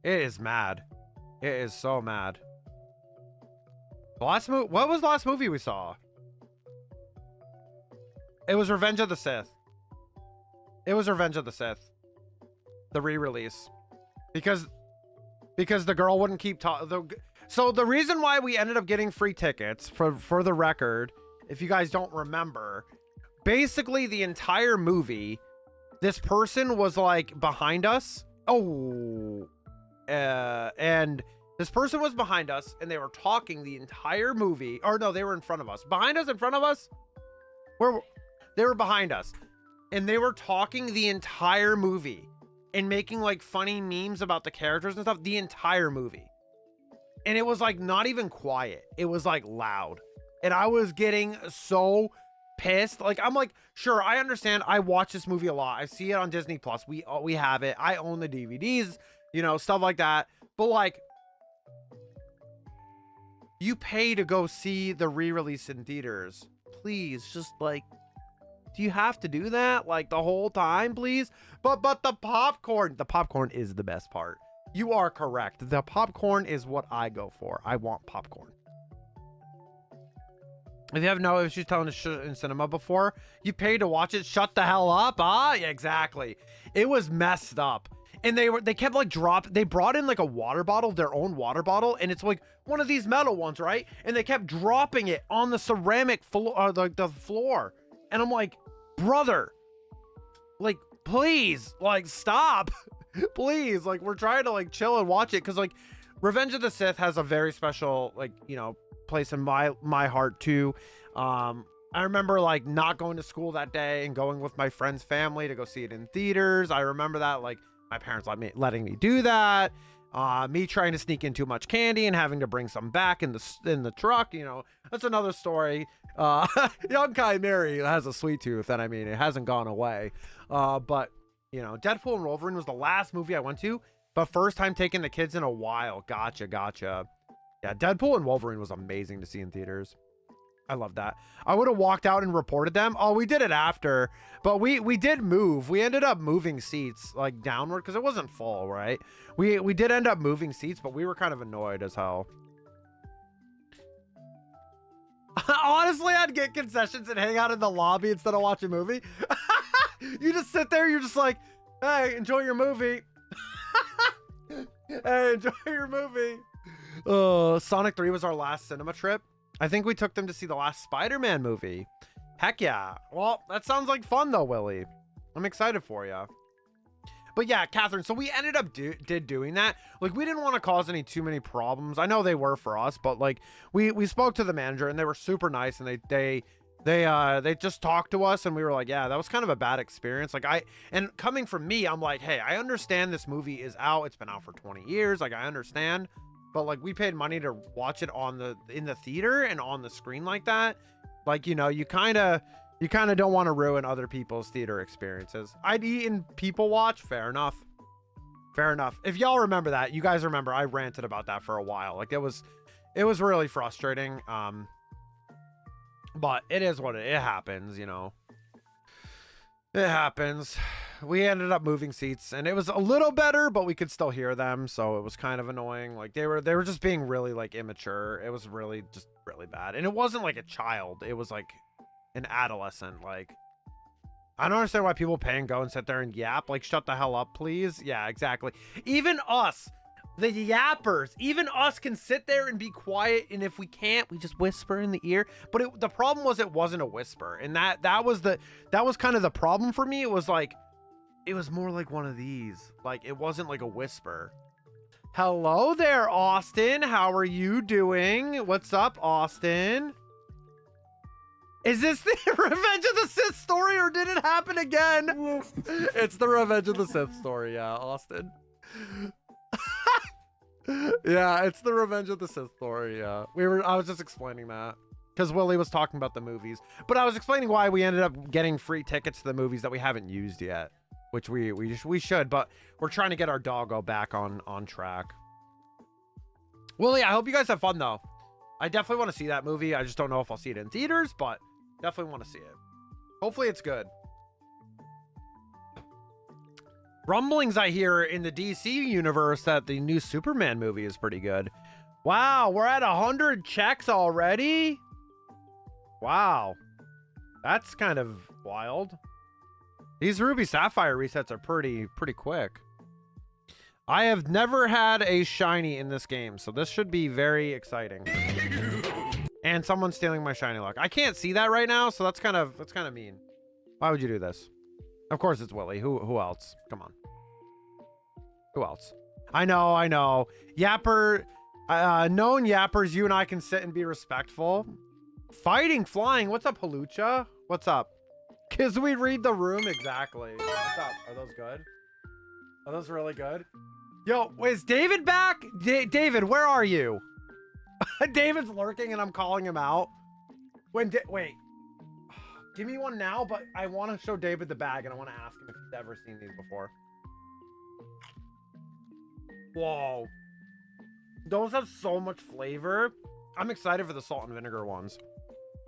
It is mad. It is so mad. What was the last movie we saw? It was Revenge of the Sith. It was Revenge of the Sith. The re-release. Because the girl wouldn't keep talking. So the reason why we ended up getting free tickets, for the record, if you guys don't remember, basically the entire movie, this person was like behind us. And this person was behind us and they were talking the entire movie. Or no, they were in front of us. Behind us, in front of us? They were behind us. And they were talking the entire movie and making like funny memes about the characters and stuff the entire movie. And it was like not even quiet. It was like loud. And I was getting so pissed. Like, I'm like, sure, I understand. I watch this movie a lot. I see it on Disney Plus. We have it. I own the DVDs, you know, stuff like that. But like, you pay to go see the re-release in theaters. Please, just like, do you have to do that like the whole time, please? But the popcorn is the best part. You are correct. The popcorn is what I go for. I want popcorn. If you have no issues telling us in cinema before, you paid to watch it. Shut the hell up. Yeah, exactly. It was messed up. And they kept like they brought in like a water bottle, their own water bottle, and it's like one of these metal ones, right? And they kept dropping it on the ceramic floor, like the floor. And I'm like, brother, like, please, like, stop. Please, like, we're trying to like chill and watch it because like Revenge of the Sith has a very special, like, you know, place in my heart too. I remember like not going to school that day and going with my friend's family to go see it in theaters. I remember that, like, my parents letting me do that. Me trying to sneak in too much candy and having to bring some back in the truck. You know, that's another story. Young Kai Mary has a sweet tooth, and I mean, it hasn't gone away. But you know, Deadpool and Wolverine was the last movie I went to, but first time taking the kids in a while. Gotcha. Yeah, Deadpool and Wolverine was amazing to see in theaters. I love that. I would have walked out and reported them. Oh, we did it after, but we did move. We ended up moving seats like downward because it wasn't full, right? We did end up moving seats, but we were kind of annoyed as hell. Honestly, I'd get concessions and hang out in the lobby instead of watching a movie. You just sit there, you're just like, hey, enjoy your movie. Hey, enjoy your movie. Sonic 3 was our last cinema trip. I think we took them to see the last Spider-Man movie. Heck yeah. Well, that sounds like fun though, Willie. I'm excited for you. But yeah, Catherine, so we ended up doing that. Like, we didn't want to cause any too many problems. I know they were for us, but like we spoke to the manager and they were super nice, and they just talked to us, and we were like, yeah, that was kind of a bad experience. Like, and coming from me, I'm like, hey, I understand this movie is out. It's been out for 20 years. Like, I understand. But like, we paid money to watch it in the theater and on the screen like that. Like, you know, you kind of don't want to ruin other people's theater experiences. I'd eat and people watch. Fair enough. Fair enough. If y'all remember that, you guys remember I ranted about that for a while. Like, it was really frustrating. But it is what it happens, you know. It happens. We ended up moving seats, and it was a little better, but we could still hear them, so it was kind of annoying. Like, they were just being really like immature. It was really just really bad. And it wasn't like a child. It was like an adolescent. Like, I don't understand why people pay and go and sit there and yap. Like, shut the hell up, please. Yeah, exactly. Even us, the yappers, even us can sit there and be quiet, and if we can't, we just whisper in the ear. But the problem was it wasn't a whisper, and that was kind of the problem for me. It was like, it was more like one of these. Like, it wasn't like a whisper. Hello there, Austin. How are you doing? What's up, Austin? Is this the Revenge of the Sith story, or did it happen again? It's the Revenge of the Sith story, yeah, Austin. Yeah, it's the Revenge of the Sith story, yeah. I was just explaining that because Willie was talking about the movies, but I was explaining why we ended up getting free tickets to the movies that we haven't used yet, which we should, but we're trying to get our doggo back on track. Willie, I hope you guys have fun though. I definitely want to see that movie. I just don't know if I'll see it in theaters, but definitely want to see it. Hopefully it's good. Rumblings I hear in the DC universe that the new Superman movie is pretty good. Wow, we're at 100 checks already? Wow. That's kind of wild. These Ruby Sapphire resets are pretty quick. I have never had a shiny in this game, so this should be very exciting. And someone's stealing my shiny luck. I can't see that right now, so that's kind of mean. Why would you do this? Of course it's Willie. Who else? Come on. Who else? I know. Yapper, known yappers, you and I can sit and be respectful. Fighting flying. What's up, Halucha? What's up? Cause we read the room exactly. What's up? Are those good? Are those really good? Yo, is David back? David, where are you? David's lurking and I'm calling him out. Wait. Give me one now, but I want to show David the bag and I want to ask him if he's ever seen these before. Whoa. Those have so much flavor. I'm excited for the salt and vinegar ones.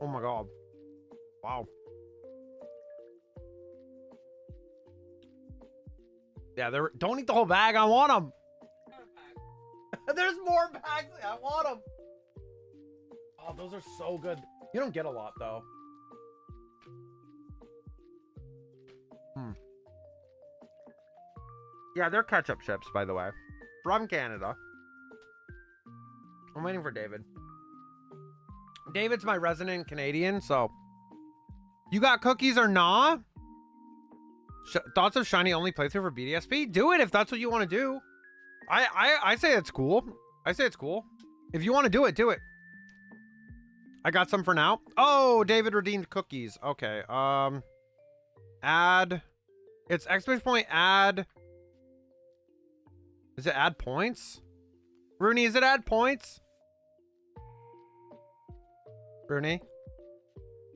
Oh my god. Wow. Yeah, don't eat the whole bag. I want them. There's more bags. I want them. Oh, those are so good. You don't get a lot though. Yeah, they're ketchup chips, by the way. From Canada. I'm waiting for David. David's my resident Canadian, so... You got cookies or nah? Thoughts of shiny only playthrough for BDSP? Do it if that's what you want to do. I say it's cool. I say it's cool. If you want to do it, do it. I got some for now. Oh, David redeemed cookies. Okay. Add. It's exclamation point add. Is it add points? Rooney, is it add points? Rooney?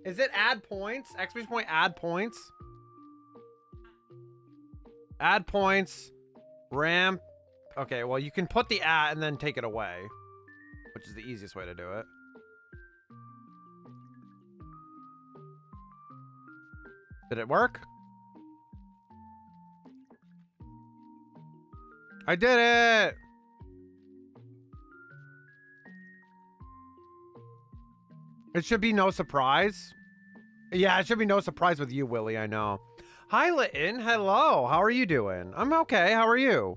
Is it add points? Exclamation point add points. Add points. Ramp. Okay, well, you can put the at and then take it away, which is the easiest way to do it. Did it work? I did it! It should be no surprise. Yeah, it should be no surprise with you, Willie, I know. Hi, Litton. Hello. How are you doing? I'm okay. How are you?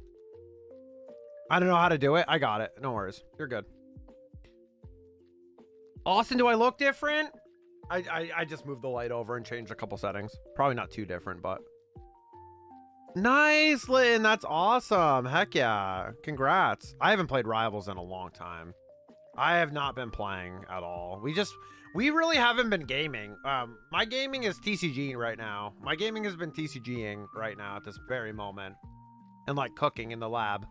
I don't know how to do it. I got it. No worries. You're good. Austin, do I look different? I just moved the light over and changed a couple settings. Probably not too different, but... Nice, Litton. That's awesome. Heck yeah. Congrats. I haven't played Rivals in a long time. I have not been playing at all. We really haven't been gaming. My gaming is TCG right now. My gaming has been TCGing right now at this very moment. And like cooking in the lab.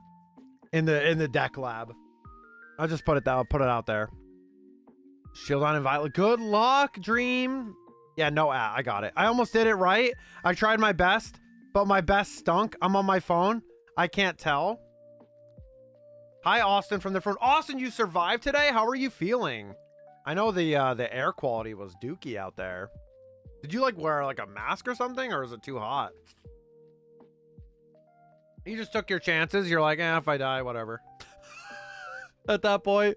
In the deck lab. I'll just put it out there. Shield on and Violet. Good luck, Dream. Yeah, no, I got it. I almost did it right. I tried my best, but my best stunk. I'm on my phone. I can't tell. Hi, Austin from the front. Austin, you survived today? How are you feeling? I know the air quality was dookie out there. Did you like wear like a mask or something, or is it too hot? You just took your chances. You're like, if I die, whatever. At that point.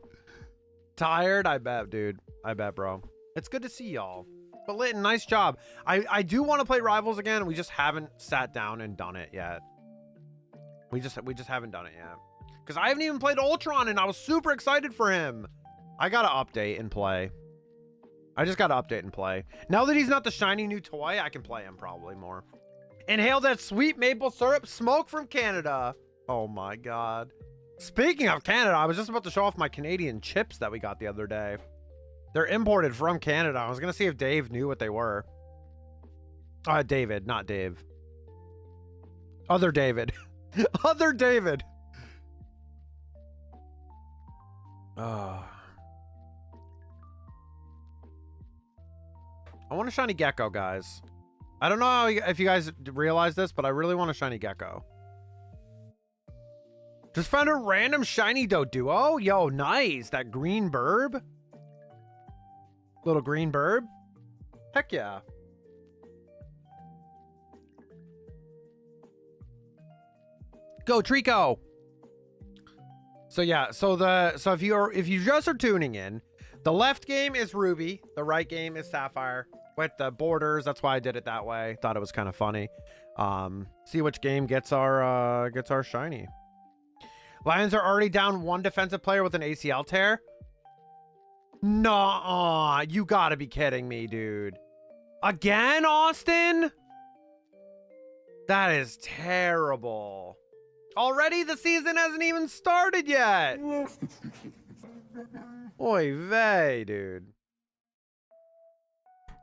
Tired? I bet, dude. I bet, bro. It's good to see y'all. But Litton, nice job. I do want to play Rivals again. We just haven't sat down and done it yet. We just haven't done it yet. Because I haven't even played Ultron, and I was super excited for him. I gotta update and play. I just gotta update and play. Now that he's not the shiny new toy, I can play him probably more. Inhale that sweet maple syrup smoke from Canada. Oh my god. Speaking of Canada, I was just about to show off my Canadian chips that we got the other day. They're imported from Canada. I was gonna see if Dave knew what they were. David, not Dave. Other David. Other David. I want a shiny gecko, guys. I don't know if you guys realize this, but I really want a shiny gecko. Just found a random shiny Doduo. Yo, nice. That green burb. Little green burb. Heck yeah. Go, Treecko. So yeah, so if you just are tuning in, the left game is Ruby, the right game is Sapphire with the borders. That's why I did it that way. Thought it was kind of funny. See which game gets our shiny. Lions are already down one defensive player with an ACL tear. Nuh-uh. You gotta be kidding me, dude. Again, Austin? That is terrible. Already the season hasn't even started yet. Oy vey, dude.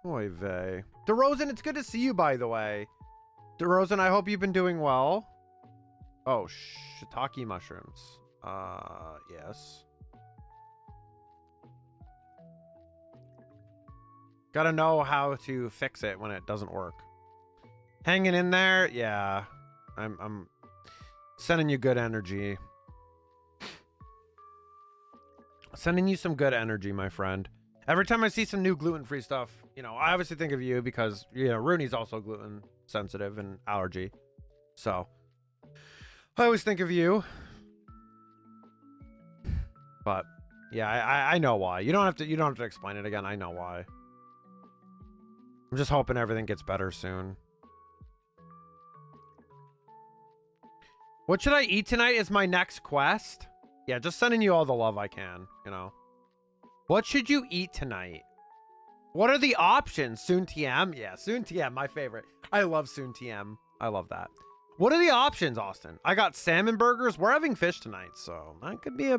Oy vey. DeRozan, it's good to see you, by the way. DeRozan, I hope you've been doing well. Oh, shiitake mushrooms. Yes. Gotta know how to fix it when it doesn't work. Hanging in there? Yeah. I'm sending you good energy. Sending you some good energy, my friend. Every time I see some new gluten-free stuff, you know, I obviously think of you because, you know, Rooney's also gluten sensitive and allergy. So I always think of you. But yeah, I know why. You don't have to explain it again. I know why. I'm just hoping everything gets better soon. What should I eat tonight is my next quest. Yeah, just sending you all the love I can, you know. What should you eat tonight? What are the options? Soon TM? Yeah, Soon TM, my favorite. I love Soon TM. I love that. What are the options, Austin? I got salmon burgers. We're having fish tonight, so that could be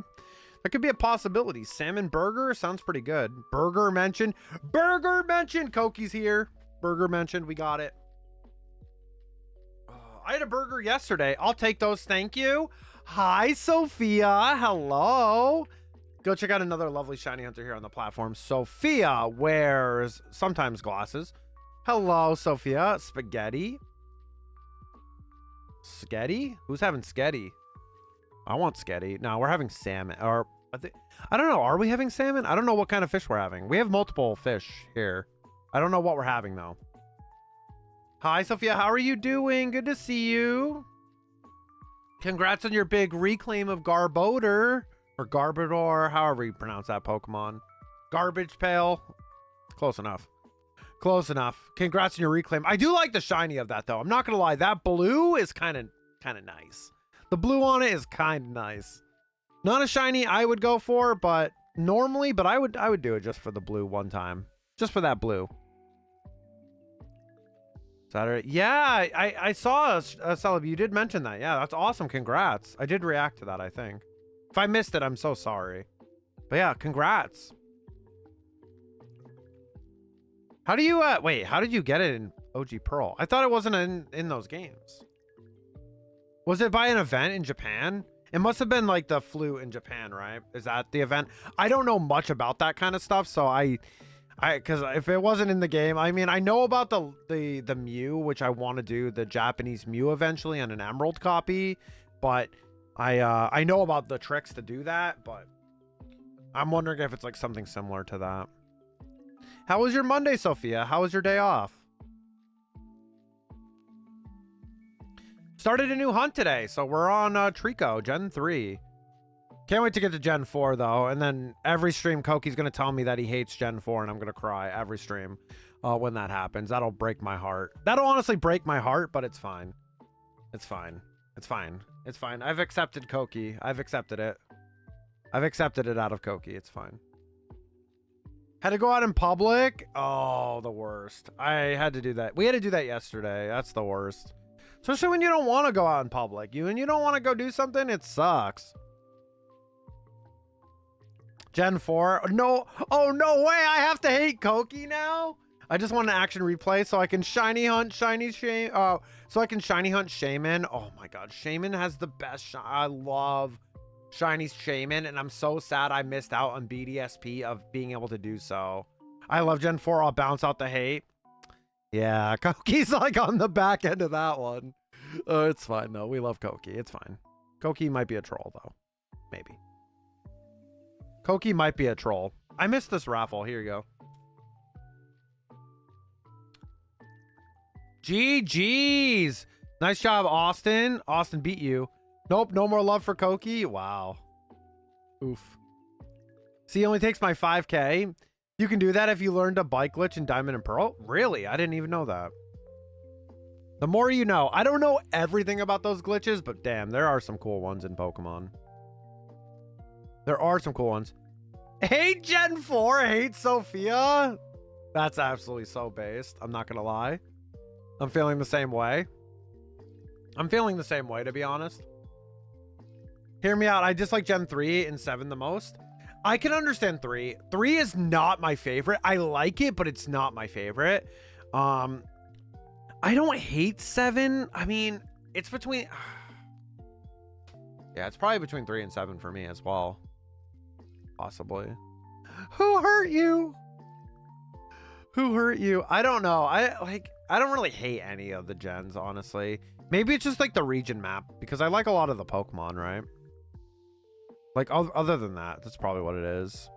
a possibility. Salmon burger sounds pretty good. Burger mentioned. Burger mentioned. Koki's here. Burger mentioned. We got it. I had a burger yesterday. I'll take those. Thank you. Hi, Sophia. Hello. Go check out another lovely shiny hunter here on the platform. Sophia wears sometimes glasses. Hello, Sophia. Spaghetti. Sketty? Who's having sketty? I want sketty. No, we're having salmon. Or I don't know. Are we having salmon? I don't know what kind of fish we're having. We have multiple fish here. I don't know what we're having though. Hi, Sophia. How are you doing? Good to see you. Congrats on your big reclaim of Garbodor. Or Garbodor, however you pronounce that Pokemon. Garbage Pail. Close enough. Close enough. Congrats on your reclaim. I do like the shiny of that, though. I'm not going to lie. That blue is kind of nice. The blue on it is kind of nice. Not a shiny I would go for, but normally, but I would do it just for the blue one time. Just for that blue. Saturday. Yeah, I saw a Celeb. You did mention that. Yeah, that's awesome. Congrats. I did react to that, I think. If I missed it, I'm so sorry. But yeah, congrats. How do you, wait, how did you get it in OG Pearl? I thought it wasn't in those games. Was it by an event in Japan? It must have been like the flu in Japan, right? Is that the event? I don't know much about that kind of stuff, so because if it wasn't in the game, I mean, I know about the Mew, which I want to do the Japanese Mew eventually on an Emerald copy, but I know about the tricks to do that, but I'm wondering if it's like something similar to that. How was your Monday, Sophia? How was your day off? Started a new hunt today, so we're on Treecko, Gen 3. Can't wait to get to Gen 4, though, and then every stream, Koki's going to tell me that he hates Gen 4, and I'm going to cry every stream when that happens. That'll break my heart. That'll honestly break my heart, but it's fine. It's fine. It's fine. It's fine. I've accepted Koki. I've accepted it. I've accepted it out of Koki. It's fine. Had to go out in public. Oh, the worst. I had to do that. We had to do that yesterday. That's the worst. Especially when you don't want to go out in public. When you don't want to go do something, it sucks. Gen 4. No. Oh, no way. I have to hate Koki now. I just want an action replay so I can shiny hunt so I can shiny hunt Shaman. Oh my god. Shaman has the best I love shiny Shaman, and I'm so sad I missed out on BDSP of being able to do so. I love Gen 4. I'll bounce out the hate. Yeah, Koki's like on the back end of that one. It's fine though. We love Koki. It's fine. Koki might be a troll though. Maybe. Koki might be a troll. I missed this raffle. Here you go. GG's. Nice job, Austin. Austin beat you. Nope, no more love for Koki. Wow. Oof. See, he only takes my 5K. You can do that if you learned a bike glitch in Diamond and Pearl? Really? I didn't even know that. The more you know. I don't know everything about those glitches, but damn, there are some cool ones in Pokemon. There are some cool ones. Hate Gen 4, hate Sophia. That's absolutely so based. I'm not going to lie. I'm feeling the same way. I'm feeling the same way, to be honest. Hear me out. I dislike Gen 3 and 7 the most. I can understand 3. 3 is not my favorite. I like it, but it's not my favorite. I don't hate 7. I mean, it's between... Yeah, it's probably between 3 and 7 for me as well. Possibly. Who hurt you? Who hurt you? I don't know. I don't really hate any of the gens, honestly. Maybe it's just like the region map, because I like a lot of the Pokemon, right? Like, other than that, that's probably what it is.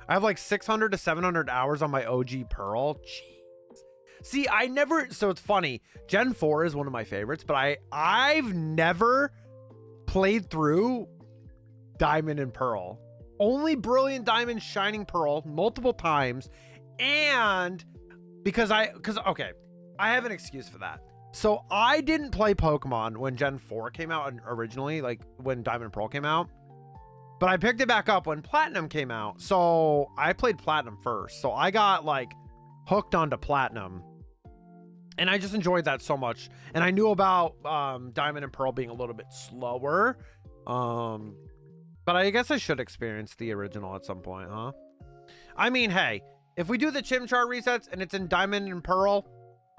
I have like 600 to 700 hours on my OG Pearl. Jeez. See, I never... So it's funny. Gen 4 is one of my favorites, but I've never played through Diamond and Pearl. Only Brilliant Diamond, Shining Pearl multiple times. And because okay, I have an excuse for that. So I didn't play Pokemon when Gen 4 came out originally, like when Diamond and Pearl came out. But I picked it back up when Platinum came out. So I played Platinum first. So I got like hooked onto Platinum. And I just enjoyed that so much. And I knew about Diamond and Pearl being a little bit slower. But I guess I should experience the original at some point, huh? I mean, hey, if we do the Chimchar resets and it's in Diamond and Pearl,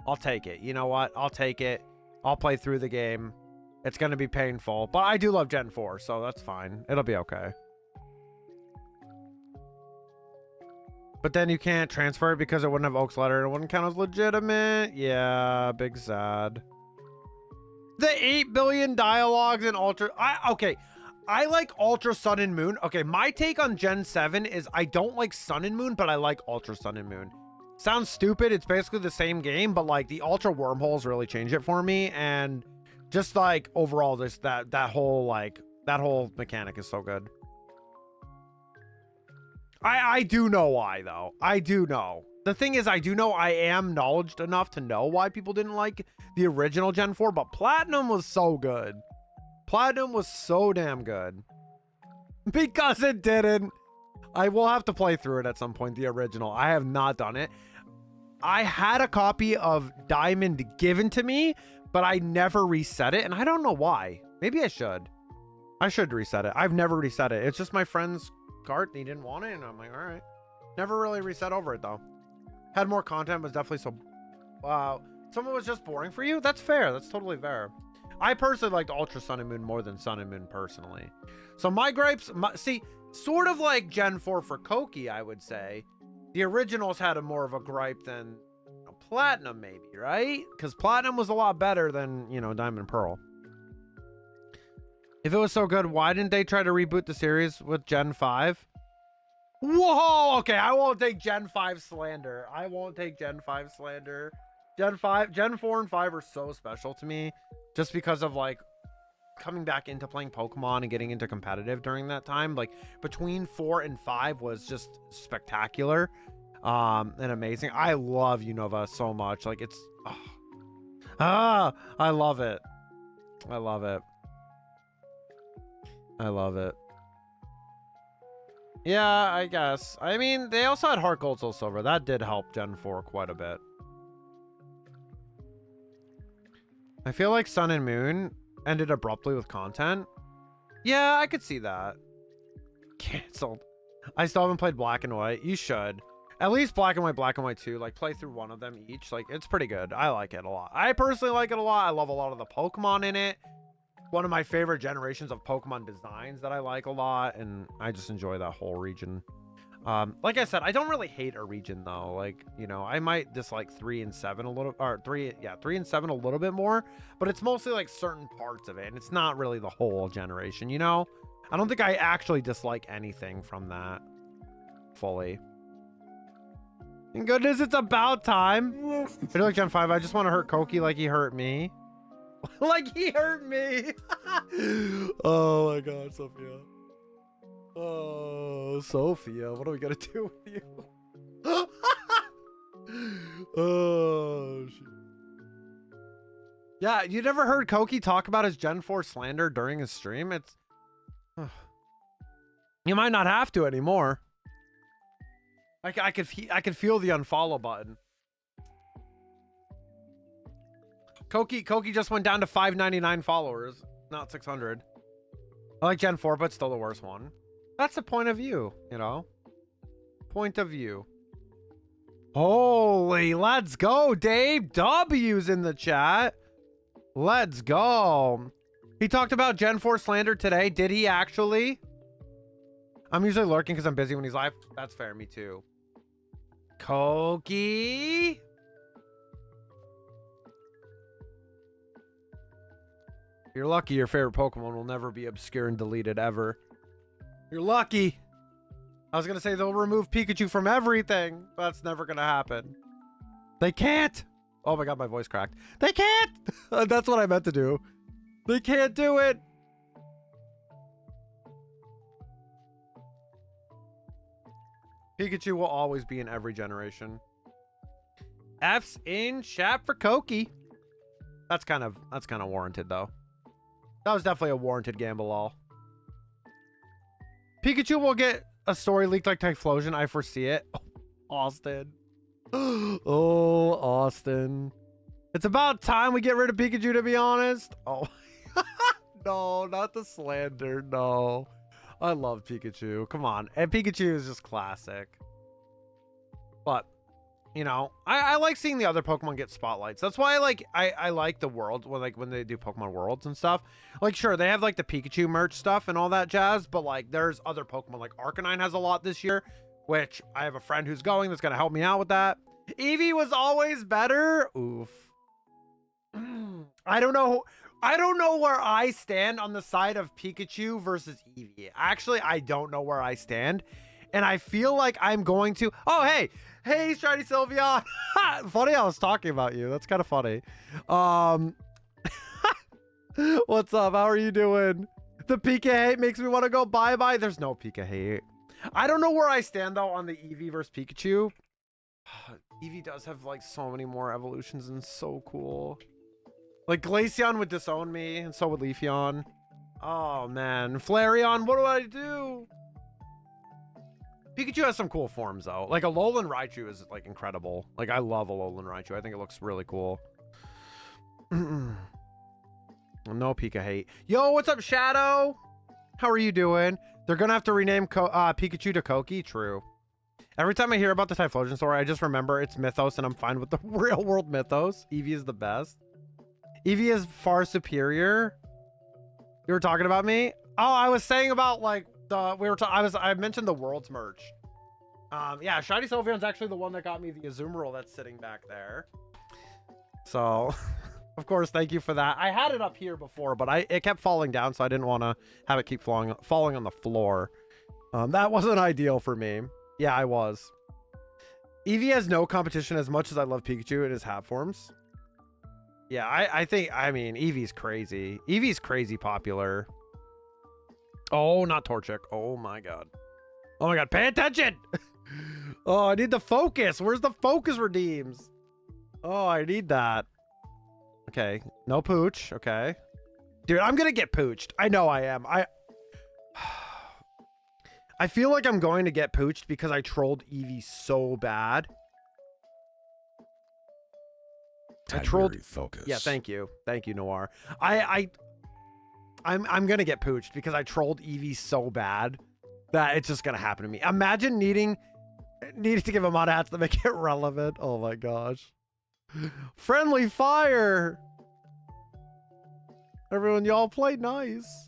I'll take it. You know what? I'll take it. I'll play through the game. It's going to be painful, but I do love Gen 4, so that's fine. It'll be okay. But then you can't transfer it because it wouldn't have Oak's letter and it wouldn't count as legitimate. Yeah, big sad. The 8 billion dialogues in Ultra... Okay, I like Ultra Sun and Moon. Okay, my take on Gen 7 is I don't like Sun and Moon, but I like Ultra Sun and Moon. Sounds stupid. It's basically the same game, but like the ultra wormholes really change it for me. And just like overall, this that whole mechanic is so good. I do know why though. I do know. The thing is, I do know I am knowledgeable enough to know why people didn't like the original Gen 4, but Platinum was so good. Platinum was so damn good. Because it didn't. I will have to play through it at some point, the original. I have not done it. I had a copy of Diamond given to me, but I never reset it, and I don't know why. Maybe I should. I should reset it. I've never reset it. It's just my friend's cart, and he didn't want it, and I'm like, all right. Never really reset over it, though. Had more content, was definitely so... Wow. Someone was just boring for you? That's fair. That's totally fair. I personally liked Ultra Sun and Moon more than Sun and Moon personally. So my gripes... see, sort of like Gen 4 for Koki, I would say. The originals had a more of a gripe than Platinum, maybe, right? Because Platinum was a lot better than, you know, Diamond and Pearl. If it was so good, why didn't they try to reboot the series with Gen 5? Whoa! Okay, I won't take Gen 5 slander. I won't take Gen 5 slander. Gen 4 and 5 are so special to me just because of like coming back into playing Pokemon and getting into competitive during that time. Like between 4 and 5 was just spectacular and amazing. I love Unova so much. Like it's I love it. I love it. I love it. Yeah, I guess. I mean, they also had Heart Gold, Soul Silver. That did help Gen 4 quite a bit. I feel like Sun and Moon ended abruptly with content. Yeah, I could see that. Cancelled. I still haven't played Black and White. You should. At least Black and White 2. Like, play through one of them each. Like, it's pretty good. I like it a lot. I personally like it a lot. I love a lot of the Pokemon in it. One of my favorite generations of Pokemon designs that I like a lot, and I just enjoy that whole region. Like I said, I don't really hate a region though. Like, you know, I might dislike 3 and 7 a little, or 3 and 7 a little bit more, but it's mostly like certain parts of it, and it's not really the whole generation, you know? I don't think I actually dislike anything from that fully. Thank goodness it's about time. I feel like Gen 5, I just want to hurt Koki like he hurt me. Like he hurt me. Oh my god, Sophia. Oh, Sophia, what are we gonna do with you? Oh, shit. Yeah, you never heard Koki talk about his Gen 4 slander during his stream? It's... You might not have to anymore. I could feel the unfollow button. Koki just went down to 599 followers, not 600. I like Gen 4, but still the worst one. That's the point of view, you know? Point of view. Holy, let's go, Dave. W's in the chat. Let's go. He talked about Gen 4 slander today. Did he actually? I'm usually lurking because I'm busy when he's live. That's fair, me too. Koki. You're lucky your favorite Pokemon will never be obscure and deleted ever. You're lucky. I was going to say they'll remove Pikachu from everything. That's never going to happen. They can't. Oh my god, my voice cracked. They can't. That's what I meant to do. They can't do it. Pikachu will always be in every generation. F's in chat for Koki. That's kind of warranted though. That was definitely a warranted gamble all. Pikachu will get a story leaked like Typhlosion. I foresee it. Oh, Austin. Oh, Austin. It's about time we get rid of Pikachu, to be honest. Oh, no, not the slander. No. I love Pikachu. Come on. And Pikachu is just classic. But, you know, I like seeing the other Pokemon get spotlights. That's why I like the world when they do Pokemon Worlds and stuff. Like, sure, they have like the Pikachu merch stuff and all that jazz, but like there's other Pokemon. Like Arcanine has a lot this year, which I have a friend who's going that's gonna help me out with that. Eevee was always better. Oof. I don't know where I stand on the side of Pikachu versus Eevee. Actually, I don't know where I stand. And I feel like I'm going to... Oh, hey. Hey, Shiny Sylveon. Funny I was talking about you. That's kind of funny. What's up? How are you doing? The Pika hate makes me want to go bye-bye. There's no Pika hate. I don't know where I stand, though, on the Eevee versus Pikachu. Eevee does have, like, so many more evolutions and so cool. Like, Glaceon would disown me, and so would Leafeon. Oh, man. Flareon, what do I do? Pikachu has some cool forms, though. Like, Alolan Raichu is, like, incredible. Like, I love Alolan Raichu. I think it looks really cool. No Pika hate. Yo, what's up, Shadow? How are you doing? They're gonna have to rename Pikachu to Koki? True. Every time I hear about the Typhlosion story, I just remember it's Mythos, and I'm fine with the real-world Mythos. Eevee is the best. Eevee is far superior. You were talking about me? Oh, I was saying about, like, I mentioned the Worlds merch. Yeah, Shiny Sylveon's actually the one that got me the Azumarill that's sitting back there. So, of course, thank you for that. I had it up here before, but it kept falling down, so I didn't want to have it keep falling on the floor. That wasn't ideal for me. Yeah, I was. Eevee has no competition as much as I love Pikachu in his hat forms. Yeah, I mean, Eevee's crazy. Eevee's crazy popular. Oh, not Torchic. Oh my god. Oh my god, pay attention! Oh, I need the focus. Where's the focus redeems? Oh, I need that. Okay, no pooch. Okay. Dude, I'm gonna get pooched. I know I am. I feel like I'm going to get pooched because I trolled Eevee so bad. I trolled focus. Yeah, thank you. Thank you, Noir. I'm gonna get pooched because I trolled Eevee so bad that it's just gonna happen to me. Imagine needing to give him mod hats to make it relevant. Oh my gosh. Friendly fire. Everyone, y'all play nice.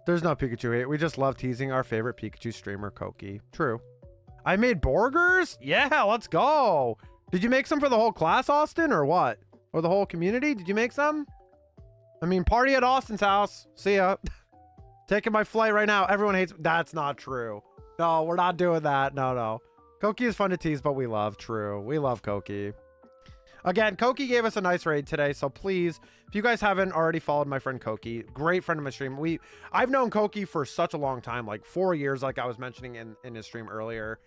There's no Pikachu hate. We just love teasing our favorite Pikachu streamer, Koki. True. I made burgers? Yeah, let's go. Did you make some for the whole class, Austin, or what? Or the whole community? Did you make some? I mean, party at Austin's house. See ya. Taking my flight right now. Everyone hates... That's not true. No, we're not doing that. No. Koki is fun to tease, but we love. True. We love Koki. Again, Koki gave us a nice raid today, so please, if you guys haven't already followed my friend Koki, great friend of my stream. I've known Koki for such a long time, like 4 years, like I was mentioning in his stream earlier.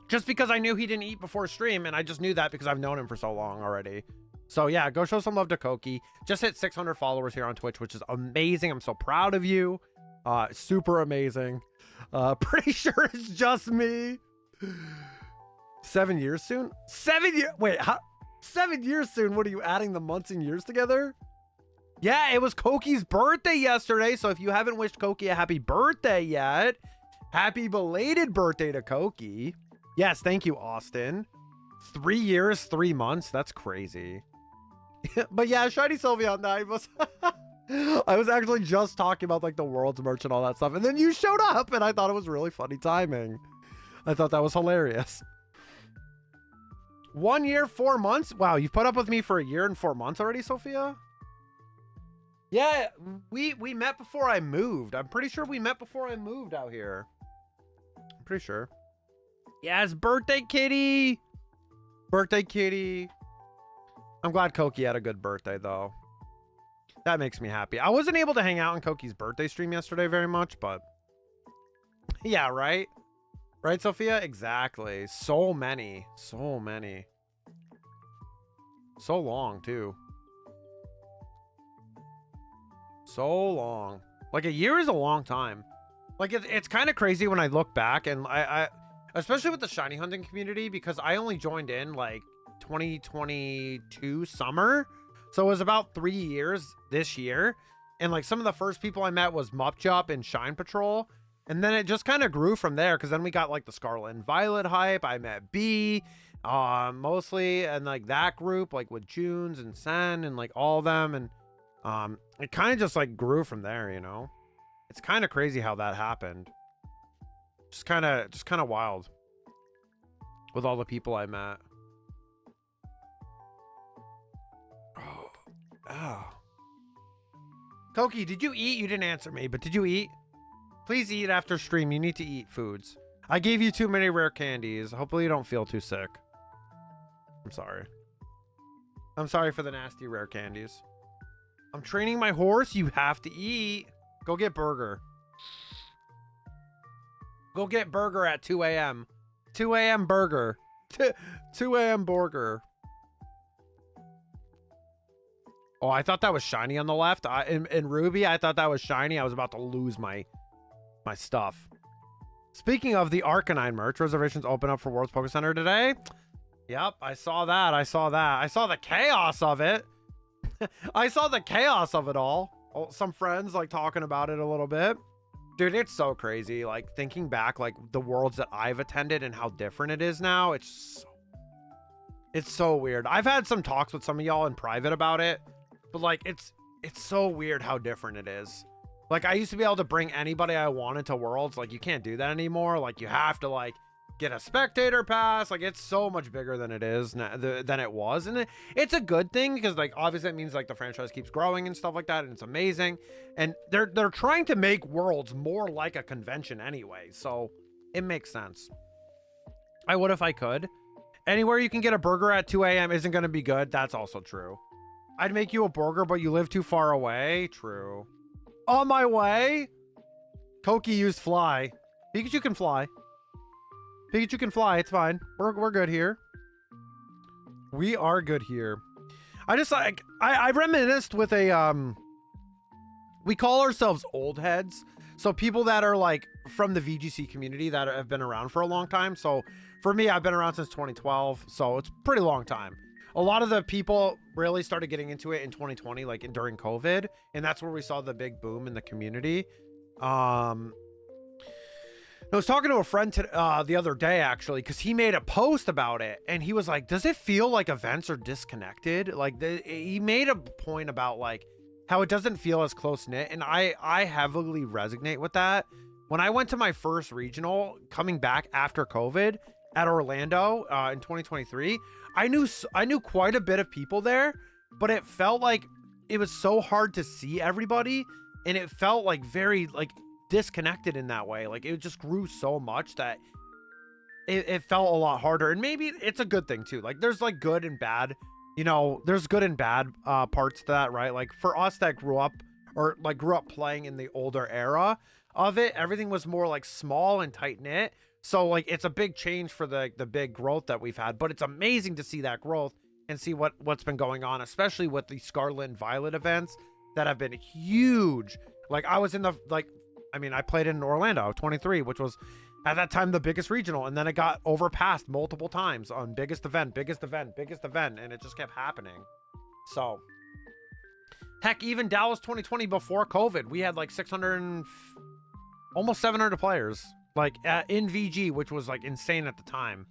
Just because I knew he didn't eat before stream, and I just knew that because I've known him for so long already. So yeah, go show some love to Koki. Just hit 600 followers here on Twitch, which is amazing. I'm so proud of you. Super amazing. Pretty sure it's just me. 7 years soon? 7 years? Wait, how? 7 years soon? What are you adding the months and years together? Yeah, it was Koki's birthday yesterday. So if you haven't wished Koki a happy birthday yet, happy belated birthday to Koki. Yes, thank you, Austin. 3 years, 3 months. That's crazy. But yeah, Shiny Sylveon, I was actually just talking about like the World's merch and all that stuff. And then you showed up and I thought it was really funny timing. I thought that was hilarious. 1 year, 4 months. Wow, you've put up with me for 1 year and 4 months already, Sophia? Yeah, we met before I moved. I'm pretty sure we met before I moved out here. I'm pretty sure. Yes, birthday kitty. Birthday kitty. I'm glad Koki had a good birthday, though. That makes me happy. I wasn't able to hang out on Koki's birthday stream yesterday very much, but... Yeah, right? Right, Sophia? Exactly. So many. So many. So long, too. So long. Like, a year is a long time. Like, it's kind of crazy when I look back, and I especially with the shiny hunting community, because I only joined in, like, 2022 summer. So it was about 3 years this year. And, like, some of the first people I met was Mupchup and Shine Patrol. And then it just kind of grew from there, because then we got, like, the Scarlet and Violet hype. I met B, mostly, and, like, that group, like, with Junes and Sen and, like, all of them. And it kind of just, like, grew from there, you know? It's kind of crazy how that happened. Just kind of wild with all the people I met. Oh. Koki, did you eat? You didn't answer me, but did you eat? Please eat after stream. You need to eat foods. I gave you too many rare candies. Hopefully you don't feel too sick. I'm sorry. I'm sorry for the nasty rare candies. I'm training my horse. You have to eat. Go get burger. Go get burger at 2 a.m. 2 a.m. burger. 2 a.m. burger. Oh, I thought that was shiny on the left. In Ruby, I thought that was shiny. I was about to lose my stuff. Speaking of the Arcanine merch, reservations open up for World's Poké Center today. Yep, I saw that. I saw that. I saw the chaos of it. I saw the chaos of it all. Oh, some friends like talking about it a little bit. Dude, it's so crazy. Like thinking back, like the worlds that I've attended and how different it is now. It's so weird. I've had some talks with some of y'all in private about it, but like it's so weird how different it is. Like I used to be able to bring anybody I wanted to worlds. Like you can't do that anymore. Like you have to like get a spectator pass. Like it's so much bigger than it is than it was, and it's a good thing because like obviously it means like the franchise keeps growing and stuff like that, and it's amazing. And they're trying to make worlds more like a convention anyway, so it makes sense. I would if I could. Anywhere you can get a burger at 2 a.m. isn't going to be good. That's also true. I'd make you a burger, but you live too far away. True. On my way. Koki used fly. Pikachu can fly. Pikachu can fly. It's fine. We're good here. We are good here. I just like I reminisced with a we call ourselves old heads. So people that are like from the VGC community that have been around for a long time. So for me, I've been around since 2012. So it's a pretty long time. A lot of the people really started getting into it in 2020, like during COVID. And that's where we saw the big boom in the community. I was talking to a friend the other day, actually, because he made a post about it. And he was like, does it feel like events are disconnected? Like he made a point about like how it doesn't feel as close knit. And I heavily resonate with that. When I went to my first regional coming back after COVID at Orlando in 2023, I knew quite a bit of people there, but it felt like it was so hard to see everybody. And it felt like very like disconnected in that way. Like it just grew so much that it felt a lot harder. And maybe it's a good thing too. Like there's like good and bad, you know, there's good and bad parts to that, right? Like for us that grew up playing in the older era of it, everything was more like small and tight knit. So like it's a big change for the big growth that we've had, but it's amazing to see that growth and see what's been going on, especially with the Scarlet and Violet events that have been huge. Like I was in the I played in Orlando 23, which was at that time the biggest regional, and then it got overpassed multiple times on biggest event, and it just kept happening. So heck, even Dallas 2020 before COVID, we had like 600 almost 700 players like in VG, which was like insane at the time,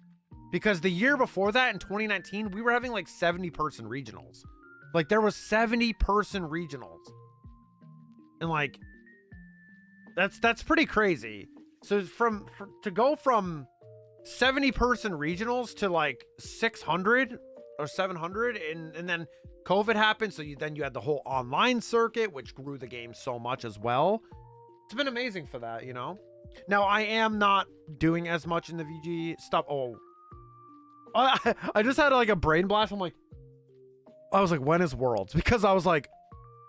because the year before that in 2019 we were having like 70-person regionals. Like there was 70-person regionals, and like that's pretty crazy. So to go from 70-person regionals to like 600 or 700, and then COVID happened, so then you had the whole online circuit, which grew the game so much as well. It's been amazing for that, you know. Now I am not doing as much in the VG stuff. Oh, I just had like a brain blast. I was like, when is Worlds? Because I was like,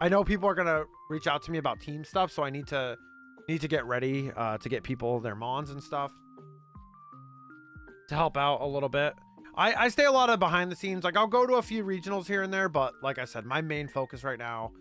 I know people are gonna reach out to me about team stuff, so I need to get ready to get people their mons and stuff to help out a little bit. I stay a lot of behind the scenes. Like I'll go to a few regionals here and there, but like I said, my main focus right now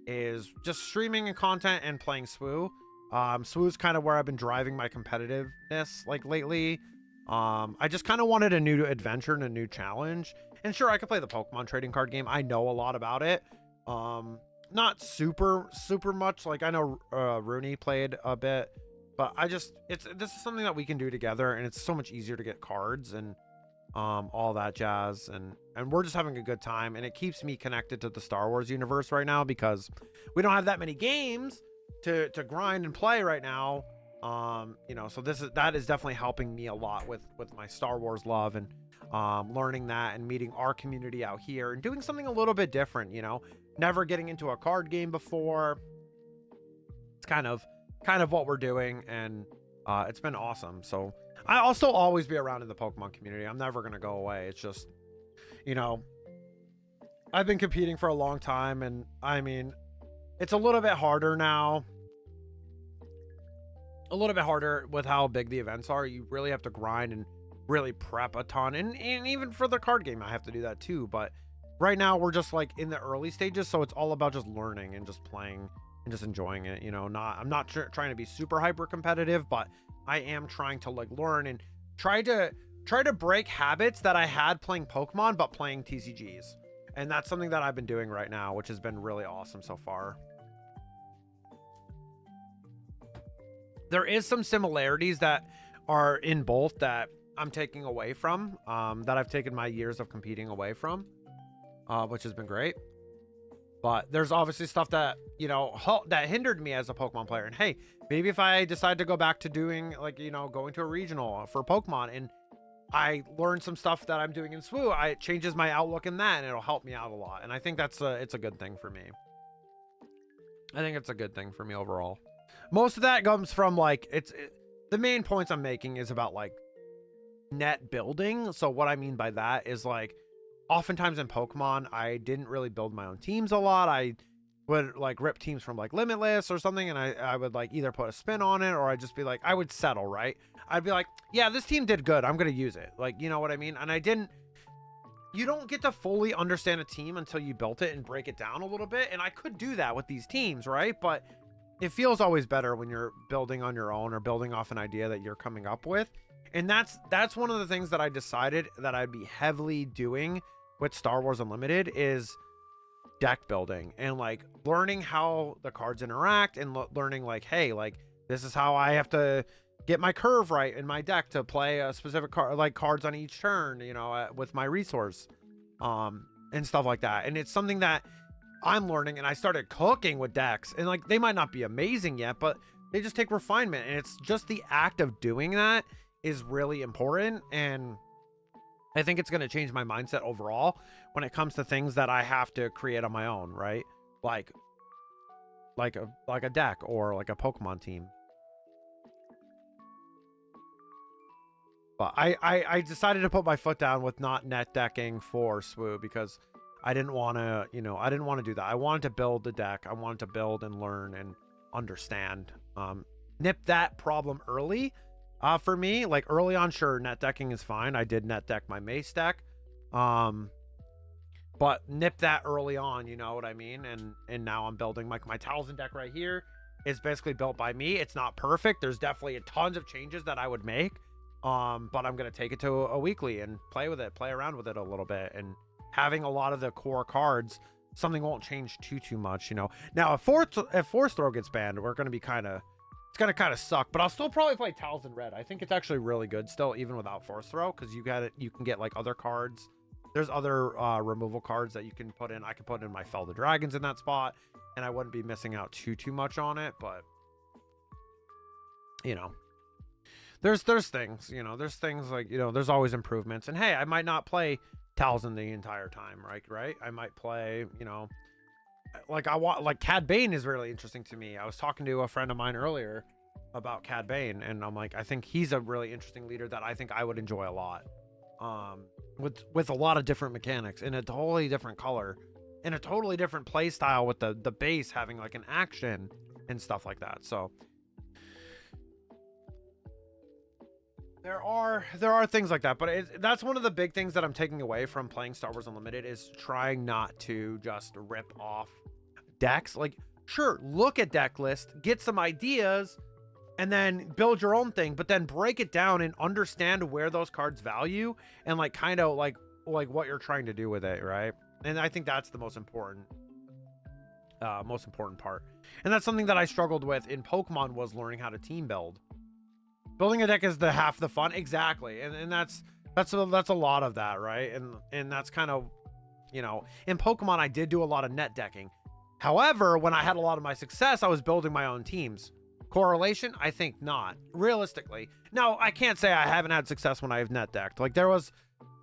is just streaming and content and playing SWU. SWU's kind of where I've been driving my competitiveness like lately. I just kind of wanted a new adventure and a new challenge. And sure, I could play the Pokemon trading card game. I know a lot about it. Not super much. Like I know Rooney played a bit, but this is something that we can do together, and it's so much easier to get cards and all that jazz, and we're just having a good time, and it keeps me connected to the Star Wars universe right now because we don't have that many games to grind and play right now. You know, so that is definitely helping me a lot with my Star Wars love, and learning that and meeting our community out here and doing something a little bit different, you know. Never getting into a card game before. It's kind of kind of what we're doing, and it's been awesome. So I'll still always be around in the Pokemon community. I'm never going to go away. It's just, you know, I've been competing for a long time, and I mean, it's a little bit harder now. A little bit harder with how big the events are. You really have to grind and really prep a ton. And even for the card game, I have to do that too. But right now, we're just like in the early stages. So it's all about just learning and just playing and just enjoying it. You know, I'm not trying to be super hyper competitive, but I am trying to like learn and try to break habits that I had playing Pokemon, but playing TCGs. And that's something that I've been doing right now, which has been really awesome so far. There is some similarities that are in both that I'm taking away from, that I've taken my years of competing away from, which has been great. But there's obviously stuff that, you know, that hindered me as a Pokemon player. And hey, maybe if I decide to go back to doing, like, you know, going to a regional for Pokemon, and I learn some stuff that I'm doing in SWU, it changes my outlook in that, and it'll help me out a lot. And I think it's a good thing for me. I think it's a good thing for me overall. Most of that comes from like, the main points I'm making is about like net building. So what I mean by that is like, oftentimes in Pokemon, I didn't really build my own teams a lot. I would like rip teams from like Limitless or something, and I would like either put a spin on it, or I'd just be like, I would settle, right? I'd be like, yeah, this team did good, I'm gonna use it. Like, you know what I mean? And you don't get to fully understand a team until you built it and break it down a little bit. And I could do that with these teams, right? But it feels always better when you're building on your own or building off an idea that you're coming up with. And that's one of the things that I decided that I'd be heavily doing with Star Wars Unlimited is deck building and like learning how the cards interact, and learning like, hey, like this is how I have to get my curve right in my deck to play a specific card, like cards on each turn, you know, with my resource, and stuff like that. And it's something that I'm learning, and I started cooking with decks, and like they might not be amazing yet, but they just take refinement, and it's just the act of doing that is really important. And I think it's going to change my mindset overall when it comes to things that I have to create on my own, right? Like a deck or like a Pokemon team. But I decided to put my foot down with not net decking for SWU because I didn't want to, you know, I didn't want to do that. I wanted to build the deck. I wanted to build and learn and understand. Nip that problem early. For me, like early on, sure, net decking is fine. I did net deck my Mace deck. But nip that early on, you know what I mean? And now I'm building my Talzin deck right here. It's basically built by me. It's not perfect. There's definitely tons of changes that I would make. But I'm going to take it to a weekly and play with it, play around with it a little bit. And having a lot of the core cards, something won't change too much, you know? Now, if Force Throw gets banned, we're going to be it's going to kind of suck, but I'll still probably play Talzin Red. I think it's actually really good still, even without Force Throw, because you can get like other cards. There's other removal cards that you can put in. I can put in my Fel the Dragons in that spot, and I wouldn't be missing out too much on it, but you know, there's things, you know, there's things like, you know, there's always improvements. And hey, I might not play Talzin the entire time, right? I might play, you know, like Cad Bane is really interesting to me. I was talking to a friend of mine earlier about Cad Bane, and I'm like, I think he's a really interesting leader that I think I would enjoy a lot. With a lot of different mechanics in a totally different color, in a totally different play style, with the base having like an action and stuff like that. So there are things like that, but that's one of the big things that I'm taking away from playing Star Wars Unlimited is trying not to just rip off decks. Like, sure, look at deck list, get some ideas, and then build your own thing, but then break it down and understand where those cards value and like kind of like what you're trying to do with it, right? And I think that's the most important part. And that's something that I struggled with in Pokemon, was learning how to team build. Building a deck is half the fun, exactly, and that's a lot of that, right? And that's kind of, you know, in Pokemon I did do a lot of net decking. However, when I had a lot of my success, I was building my own teams. Correlation? I think not, realistically. Now, I can't say I haven't had success when I've net decked. Like there was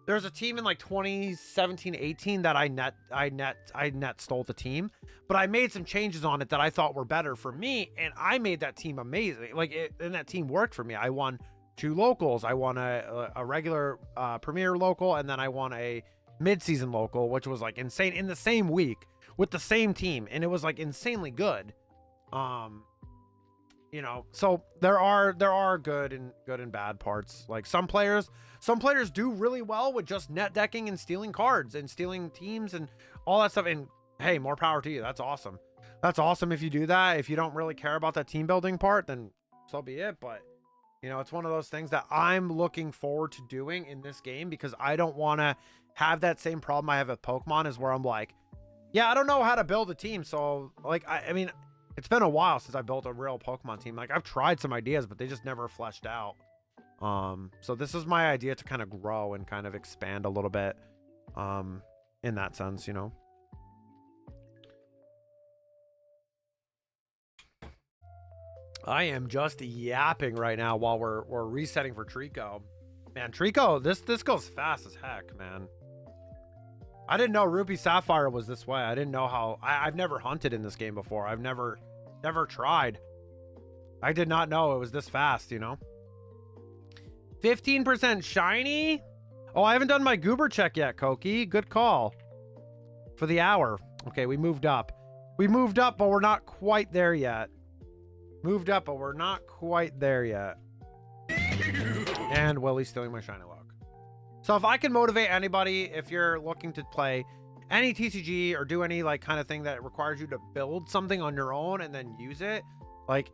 There's a team in like 2017, 18 that I net stole the team, but I made some changes on it that I thought were better for me, and I made that team amazing. And that team worked for me. I won 2 locals. I won a regular premier local, and then I won a mid-season local, which was like insane in the same week with the same team, and it was like insanely good. You know, so there are good and bad parts. Like some players do really well with just net decking and stealing cards and stealing teams and all that stuff. And hey, more power to you. That's awesome. That's awesome if you do that. If you don't really care about that team building part, then so be it. But you know, it's one of those things that I'm looking forward to doing in this game, because I don't want to have that same problem I have with Pokemon, is where I'm like, yeah, I don't know how to build a team. So like, I mean, it's been a while since I built a real Pokemon team. Like, I've tried some ideas, but they just never fleshed out. So this is my idea to kind of grow and kind of expand a little bit, in that sense, you know. I am just yapping right now while we're resetting for Treecko. Man, Treecko, this goes fast as heck, man. I didn't know Ruby Sapphire was this way. I didn't know how. I've never hunted in this game before. I've never tried. I did not know it was this fast, you know. 15% shiny. Oh, I haven't done my goober check yet, Koki. Good call. For the hour. Okay, we moved up. We moved up, but we're not quite there yet. Moved up, but we're not quite there yet. And Willie's stealing my shiny lock. So if I can motivate anybody, if you're looking to play any TCG or do any like kind of thing that requires you to build something on your own and then use it, like,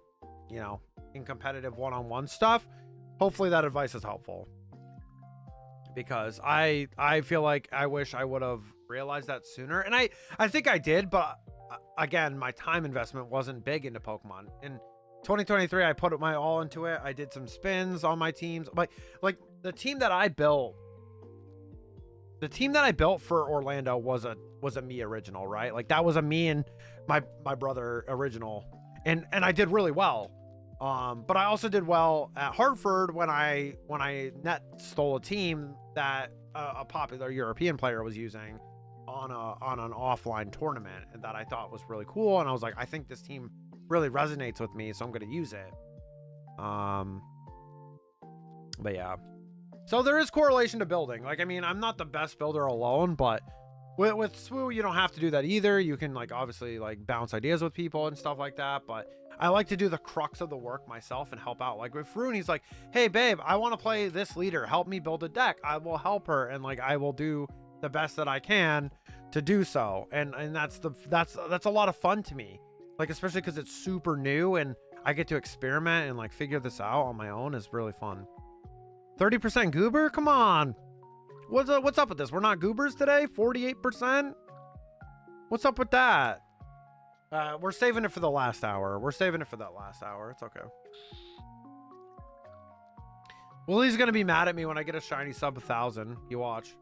you know, in competitive one-on-one stuff, hopefully that advice is helpful. Because I feel like I wish I would have realized that sooner. And I think I did, but again, my time investment wasn't big into Pokemon. In 2023, I put my all into it. I did some spins on my teams. Like the team that I built, for Orlando was a me original, right? Like that was a me and my brother original, and I did really well. But I also did well at Hartford when I net stole a team that a popular European player was using on an offline tournament, and that I thought was really cool. And I was like, I think this team really resonates with me, so I'm going to use it. But yeah. So there is correlation to building. Like, I mean, I'm not the best builder alone, but with Swoo, you don't have to do that either. You can like obviously like bounce ideas with people and stuff like that. But I like to do the crux of the work myself and help out. Like with Froon, he's like, hey babe, I want to play this leader. Help me build a deck. I will help her, and like I will do the best that I can to do so. And that's a lot of fun to me. Like especially because it's super new and I get to experiment and like figure this out on my own is really fun. 30% goober? Come on. What's up with this? We're not goobers today? 48%? What's up with that? We're saving it for the last hour. We're saving it for that last hour. It's okay. Willie's gonna be mad at me when I get a shiny sub 1,000. You watch.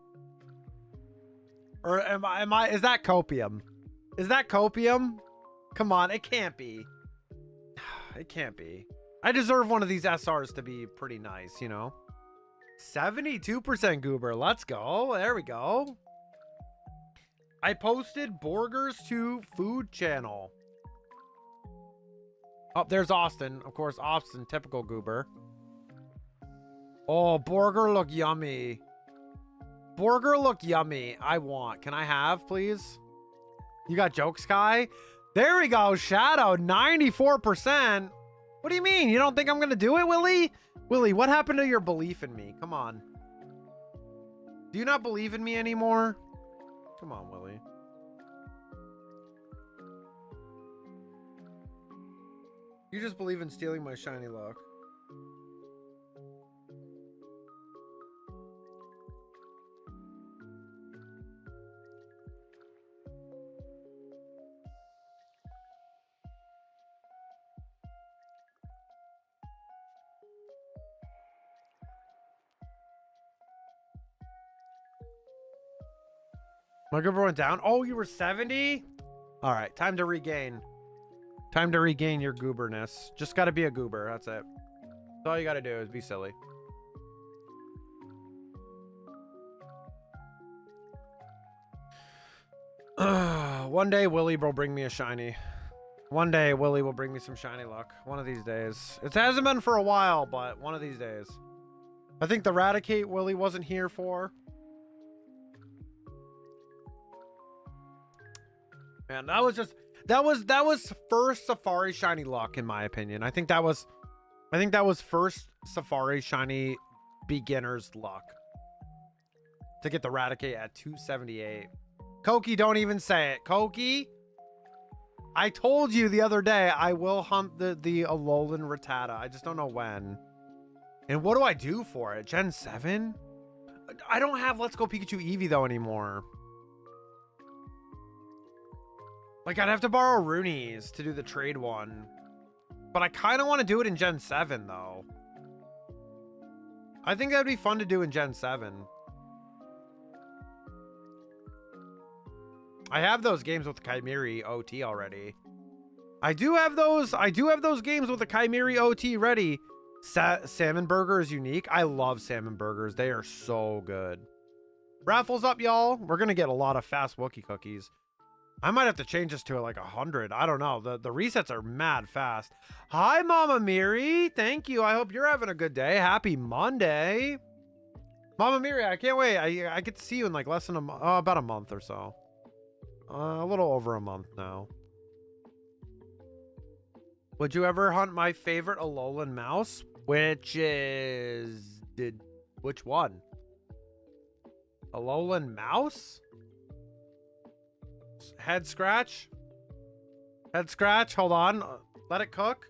Or am I is that copium? Is that copium? Come on, it can't be. It can't be. I deserve one of these SRs to be pretty nice, you know? 72% goober. Let's go. There we go. I posted burgers to food channel. Oh, there's Austin. Of course, Austin, typical goober. Oh, burger look yummy. Burger look yummy. I want. Can I have, please? You got Joke Sky? There we go. Shadow, 94%. What do you mean? You don't think I'm going to do it, Willie? Willie, what happened to your belief in me? Come on. Do you not believe in me anymore? Come on, Willie. You just believe in stealing my shiny luck. My goober went down. Oh, you were 70? All right, time to regain. Time to regain your gooberness. Just got to be a goober. That's it. That's all you got to do is be silly. One day Willie will bring me a shiny. One day Willie will bring me some shiny luck. One of these days. It hasn't been for a while, but one of these days. I think the Raticate Willie wasn't here for. Man, that was first Safari shiny luck in my opinion. I think that was first Safari shiny beginner's luck. To get the Raticate at 278. Koki, don't even say it. Koki, I told you the other day I will hunt the Alolan Rattata. I just don't know when. And what do I do for it? Gen 7? I don't have Let's Go Pikachu Eevee though anymore. Like, I'd have to borrow Rooney's to do the trade one. But I kind of want to do it in Gen 7, though. I think that'd be fun to do in Gen 7. I have those games with the Chimeri OT already. I do have those games with the Chimeri OT ready. Salmon Burger is unique. I love salmon burgers. They are so good. Raffles up, y'all. We're going to get a lot of fast Wookiee cookies. I might have to change this to like 100. I don't know. The resets are mad fast. Hi, Mama Miri. Thank you. I hope you're having a good day. Happy Monday. Mama Miri, I can't wait. I get to see you in like less than about a month or so. A little over a month now. Would you ever hunt my favorite Alolan mouse? Which one? Alolan mouse? Head scratch? Head scratch? Hold on. Let it cook.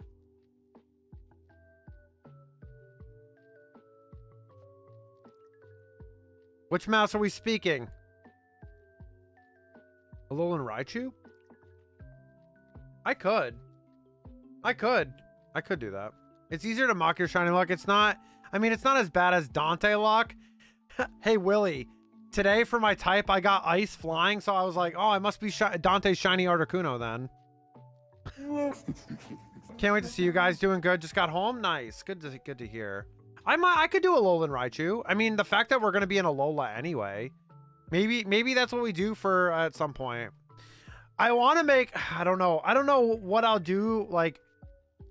Which mouse are we speaking? Alolan Raichu? I could do that. It's easier to mock your shiny luck. It's not as bad as Dante luck. Hey, Willie. Today for my type, I got ice flying, so I was like, oh, I must be Dante's shiny Articuno then. Can't wait to see you guys doing good. Just got home. Nice. Good to hear. I could do a Alolan Raichu. I mean, the fact that we're going to be in Alola anyway. Maybe that's what we do for at some point. I want to make, I don't know what I'll do. Like,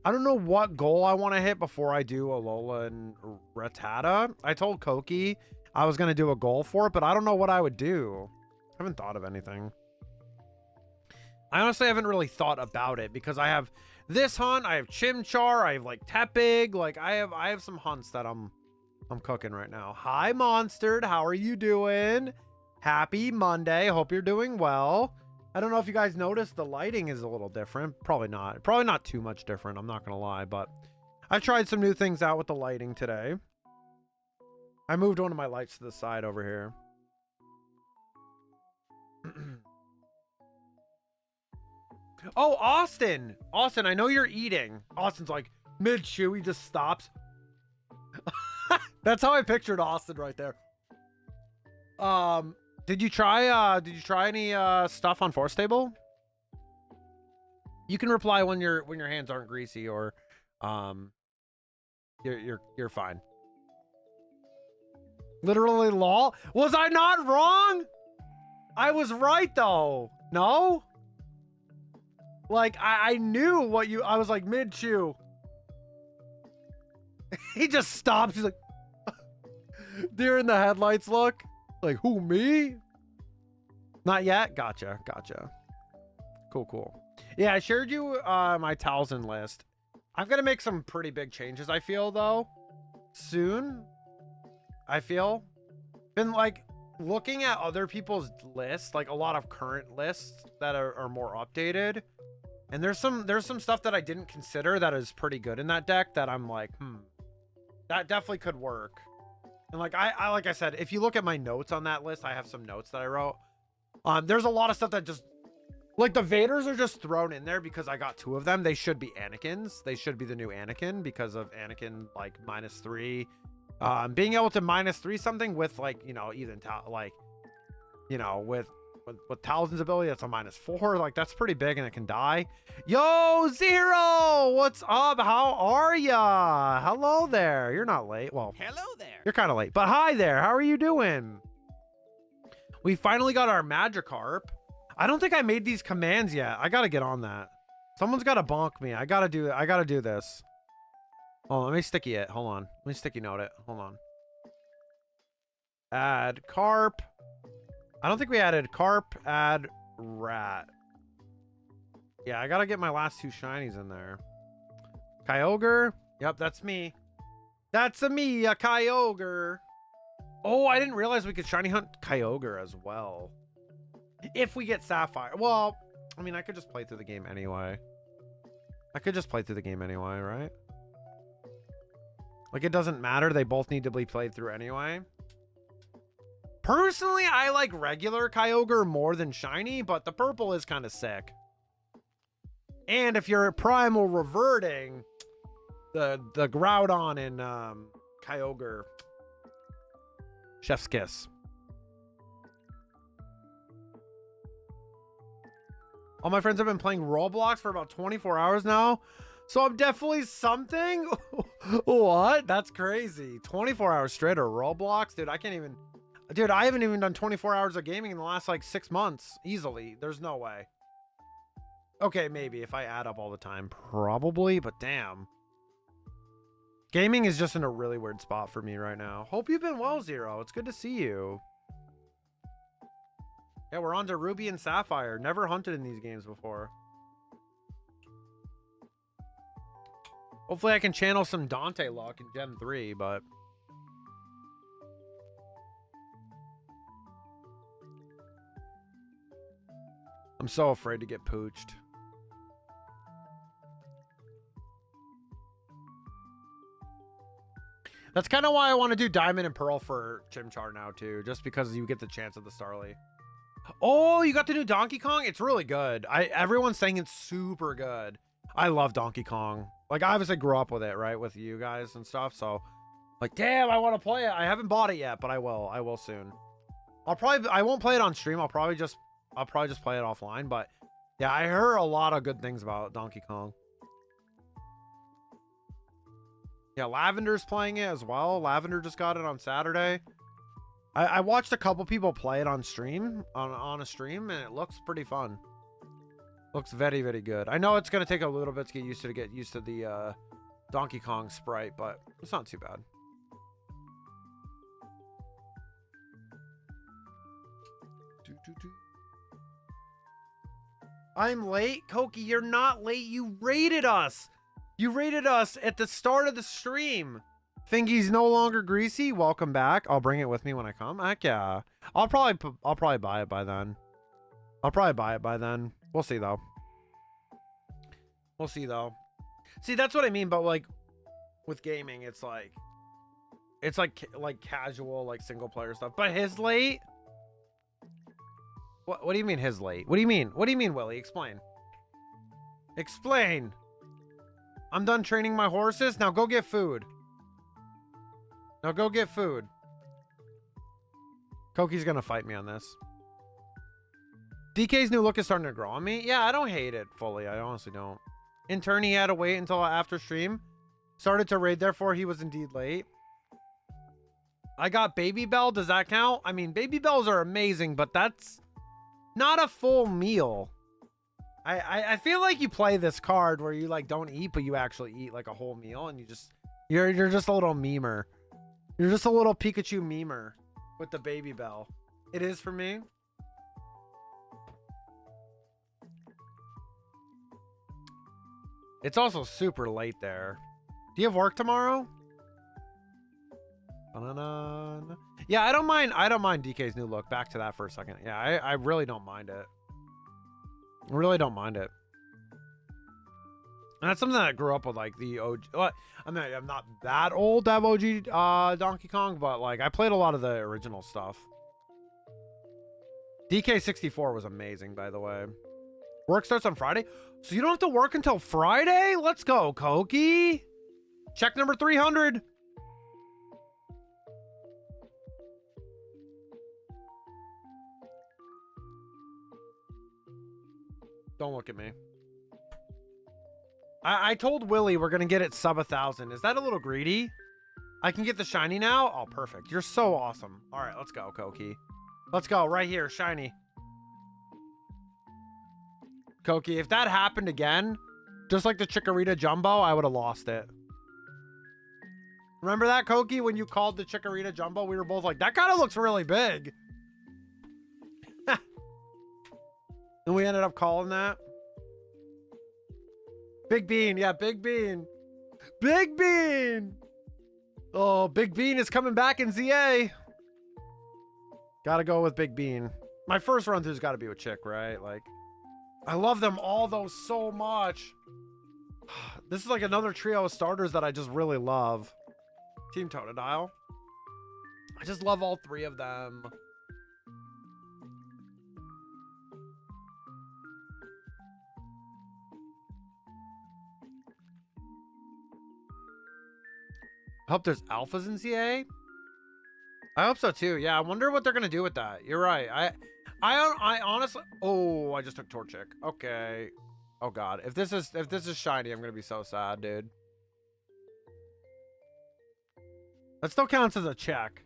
I don't know what goal I want to hit before I do Alola and Rattata. I told Koki I was going to do a goal for it, but I don't know what I would do. I haven't thought of anything. I honestly haven't really thought about it because I have this hunt, I have Chimchar, I have like Tepig, like I have some hunts that I'm cooking right now. Hi Monstered, how are you doing? Happy Monday. Hope you're doing well. I don't know if you guys noticed the lighting is a little different. Probably not too much different, I'm not gonna lie, but I tried some new things out with the lighting today. I moved one of my lights to the side over here. Oh, Austin, I know you're eating. Austin's like mid-chew, he just stops. That's how I pictured Austin right there. Did you try any stuff on Force Stable? You can reply when your hands aren't greasy, or you're fine. Literally lol. Was I not wrong? I was right though. No? Like I knew what you, I was like mid-chew. He just stops. He's like deer in the headlights look. Like, who, me? Not yet? Gotcha. Cool. Yeah, I shared you my Talzin list. I'm gonna make some pretty big changes, I feel, though. Soon. I feel. Been, like, looking at other people's lists, like a lot of current lists that are more updated. And there's some stuff that I didn't consider that is pretty good in that deck that I'm like, that definitely could work. And like like I said, if you look at my notes on that list, I have some notes that I wrote. There's a lot of stuff that just, like, the Vaders are just thrown in there because I got 2 of them. They should be Anakins. They should be the new Anakin because of Anakin, like, -3. Being able to -3 something with, like, you know, even like, you know, with Talzin's ability, that's a -4. Like, that's pretty big and it can die. Yo, Zero, what's up? How are ya? Hello there. You're not late. Well, Hello there. you're kind of late, but hi there. How are you doing? We finally got our Magikarp. I don't think I made these commands yet. I gotta get on that. Someone's gotta bonk me. I gotta do this. Oh, let me sticky it. Hold on. Let me sticky note it. Hold on. Add carp. I don't think we added carp. Add rat. Yeah, I gotta get my last 2 shinies in there. Kyogre. Yep, that's me. That's a me, a Kyogre. Oh, I didn't realize we could shiny hunt Kyogre as well. If we get Sapphire. Well, I mean, I could just play through the game anyway. Right? Like, it doesn't matter. They both need to be played through anyway. Personally, I like regular Kyogre more than shiny, but the purple is kind of sick. And if you're primal reverting, the Groudon and Kyogre, chef's kiss. All my friends have been playing Roblox for about 24 hours now, so I'm definitely something. What? That's crazy. 24 hours straight of Roblox? Dude, I can't even... Dude, I haven't even done 24 hours of gaming in the last, like, 6 months. Easily. There's no way. Okay, maybe if I add up all the time. Probably, but damn. Gaming is just in a really weird spot for me right now. Hope you've been well, Zero. It's good to see you. Yeah, we're on to Ruby and Sapphire. Never hunted in these games before. Hopefully I can channel some Dante luck in Gen 3, but... I'm so afraid to get pooched. That's kind of why I want to do Diamond and Pearl for Chimchar now, too. Just because you get the chance of the Starly. Oh, you got the new Donkey Kong? It's really good. Everyone's saying it's super good. I love Donkey Kong. Like, I obviously grew up with it, right? With you guys and stuff. So, like, damn, I want to play it. I haven't bought it yet, but I will. I will soon. I won't play it on stream. I'll probably just play it offline. But, yeah, I heard a lot of good things about Donkey Kong. Yeah, Lavender's playing it as well. Lavender just got it on Saturday. I watched a couple people play it on stream, on a stream, and it looks pretty fun. Looks very, very good. I know it's going to take a little bit to get used to the Donkey Kong sprite, but it's not too bad. I'm late? Koki, you're not late. You rated us. You rated us at the start of the stream. Think he's no longer greasy? Welcome back. I'll bring it with me when I come. Heck yeah. I'll probably buy it by then. We'll see though. See, that's what I mean. But like with gaming, it's like casual, like single player stuff. But his late. What do you mean his late? What do you mean? What do you mean, Willie? Explain. Explain. I'm done training my horses. Now go get food. Koki's gonna fight me on this. DK's new look is starting to grow on me. Yeah, I don't hate it fully. I honestly don't. In turn, he had to wait until after stream. Started to raid, therefore he was indeed late. I got Baby Bell. Does that count? I mean, Baby Bells are amazing, but that's not a full meal. I feel like you play this card where you like don't eat, but you actually eat like a whole meal, and you're just a little memer. You're just a little Pikachu memer with the Baby Bell. It is for me. It's also super late there. Do you have work tomorrow? Yeah, I don't mind DK's new look. Back to that for a second. Yeah, I really don't mind it. And that's something that I grew up with, like the OG. Well, I'm not that old to have OG Donkey Kong, but like I played a lot of the original stuff. DK64 was amazing, by the way. Work starts on Friday, so you don't have to work until Friday. Let's go, Koki. Check number 300. Don't look at me. I told Willie we're going to get it sub 1,000. Is that a little greedy? I can get the shiny now? Oh, perfect. You're so awesome. All right, let's go, Koki. Let's go right here, shiny. Koki, if that happened again, just like the Chikorita Jumbo, I would have lost it. Remember that, Koki, when you called the Chikorita Jumbo? We were both like, that kind of looks really big. And we ended up calling that. Big Bean. Yeah, Big Bean. Big Bean. Oh, Big Bean is coming back in ZA. Gotta go with Big Bean. My first run through's gotta be with Chick, right? Like, I love them all, though, so much. This is like another trio of starters that I just really love. Team Totodile. I just love all three of them. I hope there's alphas in CA. I hope so too. Yeah, I wonder what they're gonna do with that. You're right. I honestly. Oh, I just took Torchic. Okay. Oh god. If this is shiny, I'm gonna be so sad, dude. That still counts as a check.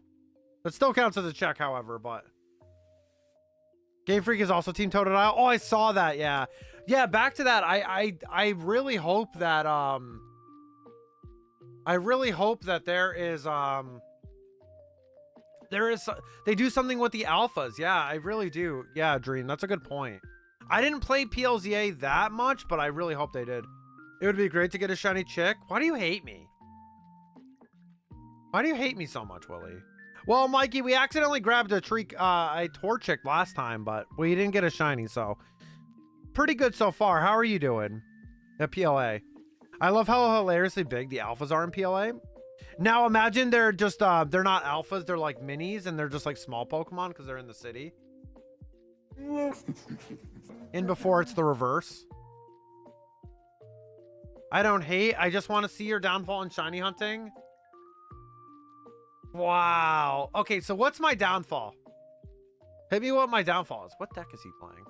That still counts as a check, however. But Game Freak is also Team Totodile. Oh, I saw that. Yeah. Yeah. Back to that. I really hope that I really hope that they do something with the alphas. Yeah, I really do. Yeah, Dream, that's a good point. I didn't play PLZA that much, but I really hope they did. It would be great to get a shiny Chick. Why do you hate me? Why do you hate me so much, Willie? Well, Mikey, we accidentally grabbed a Torchic last time, but we didn't get a shiny, so pretty good so far. How are you doing at PLA? I love how hilariously big the alphas are in PLA. Now imagine they're just they're not alphas, they're like minis, and they're just like small Pokemon because they're in the city. And before it's the reverse. I don't hate, I just want to see your downfall in shiny hunting. Wow. Okay, so what's my downfall? Hit me what my downfall is. What deck is he playing?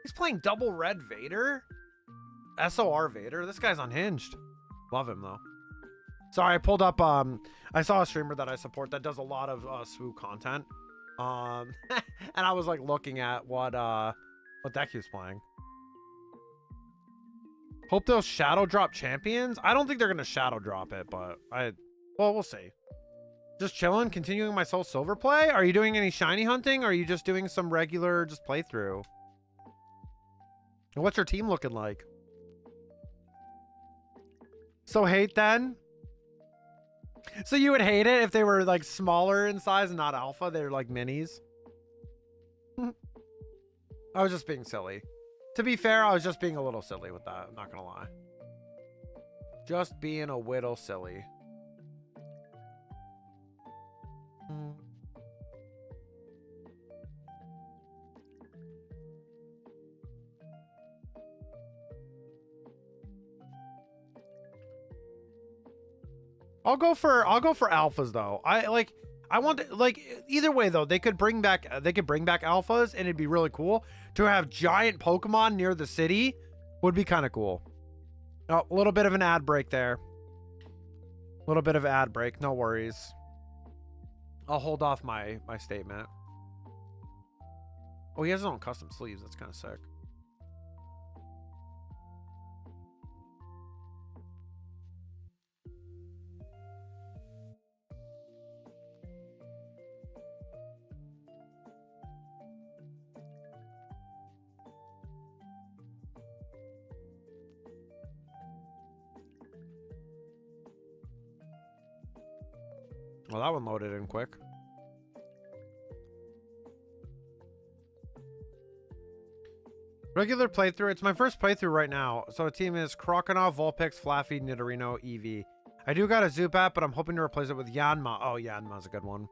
He's playing double red Vader? SOR Vader? This guy's unhinged. Love him though. Sorry, I pulled up I saw a streamer that I support that does a lot of SWU content. And I was like looking at what deck he was playing. Hope they'll shadow drop champions. I don't think they're gonna shadow drop it, but well, we'll see. Just chilling, continuing my Soul Silver play. Are you doing any shiny hunting? Or are you just doing some regular just playthrough? And what's your team looking like? So hate then? So you would hate it if they were like smaller in size and not alpha? They're like minis? I was just being silly. To be fair, I was just being a little silly with that. I'm not gonna lie. Just being a whittle silly. I'll go for alphas though. I want like either way though, they could bring back alphas and it'd be really cool to have giant Pokemon near the city. Would be kind of cool. Oh, a little bit of an ad break there. A little bit of ad break, no worries. I'll hold off my statement. Oh, he has his own custom sleeves. That's kind of sick. Well, that one loaded in quick. Regular playthrough. It's my first playthrough right now. So the team is Croconaw, Vulpix, Flaffy, Nidorino, Eevee. I do got a Zubat, but I'm hoping to replace it with Yanma. Oh, Yanma's a good one.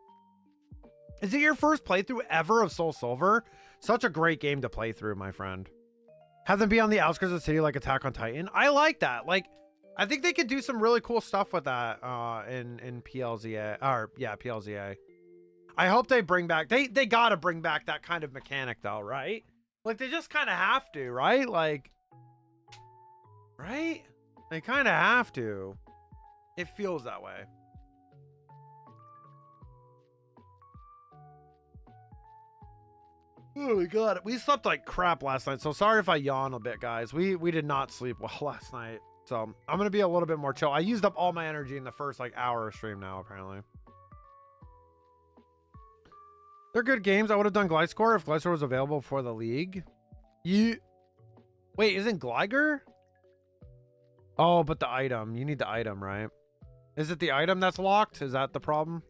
Is it your first playthrough ever of Soul Silver? Such a great game to play through, my friend. Have them be on the outskirts of the city like Attack on Titan. I like that. Like, I think they could do some really cool stuff with that in PLZA. Or, yeah, PLZA. I hope they bring back... They gotta bring back that kind of mechanic, though, right? Like, they just kind of have to, right? Like... Right? They kind of have to. It feels that way. Oh my god, we slept like crap last night, so sorry if I yawn a bit, guys. We did not sleep well last night, so I'm gonna be a little bit more chill. I used up all my energy in the first like hour of stream now, apparently. They're good games. I would have done Gliscor if Gliscor was available for the league. You wait, isn't Gligar? Oh, but the item. You need the item, right? Is it the item that's locked? Is that the problem?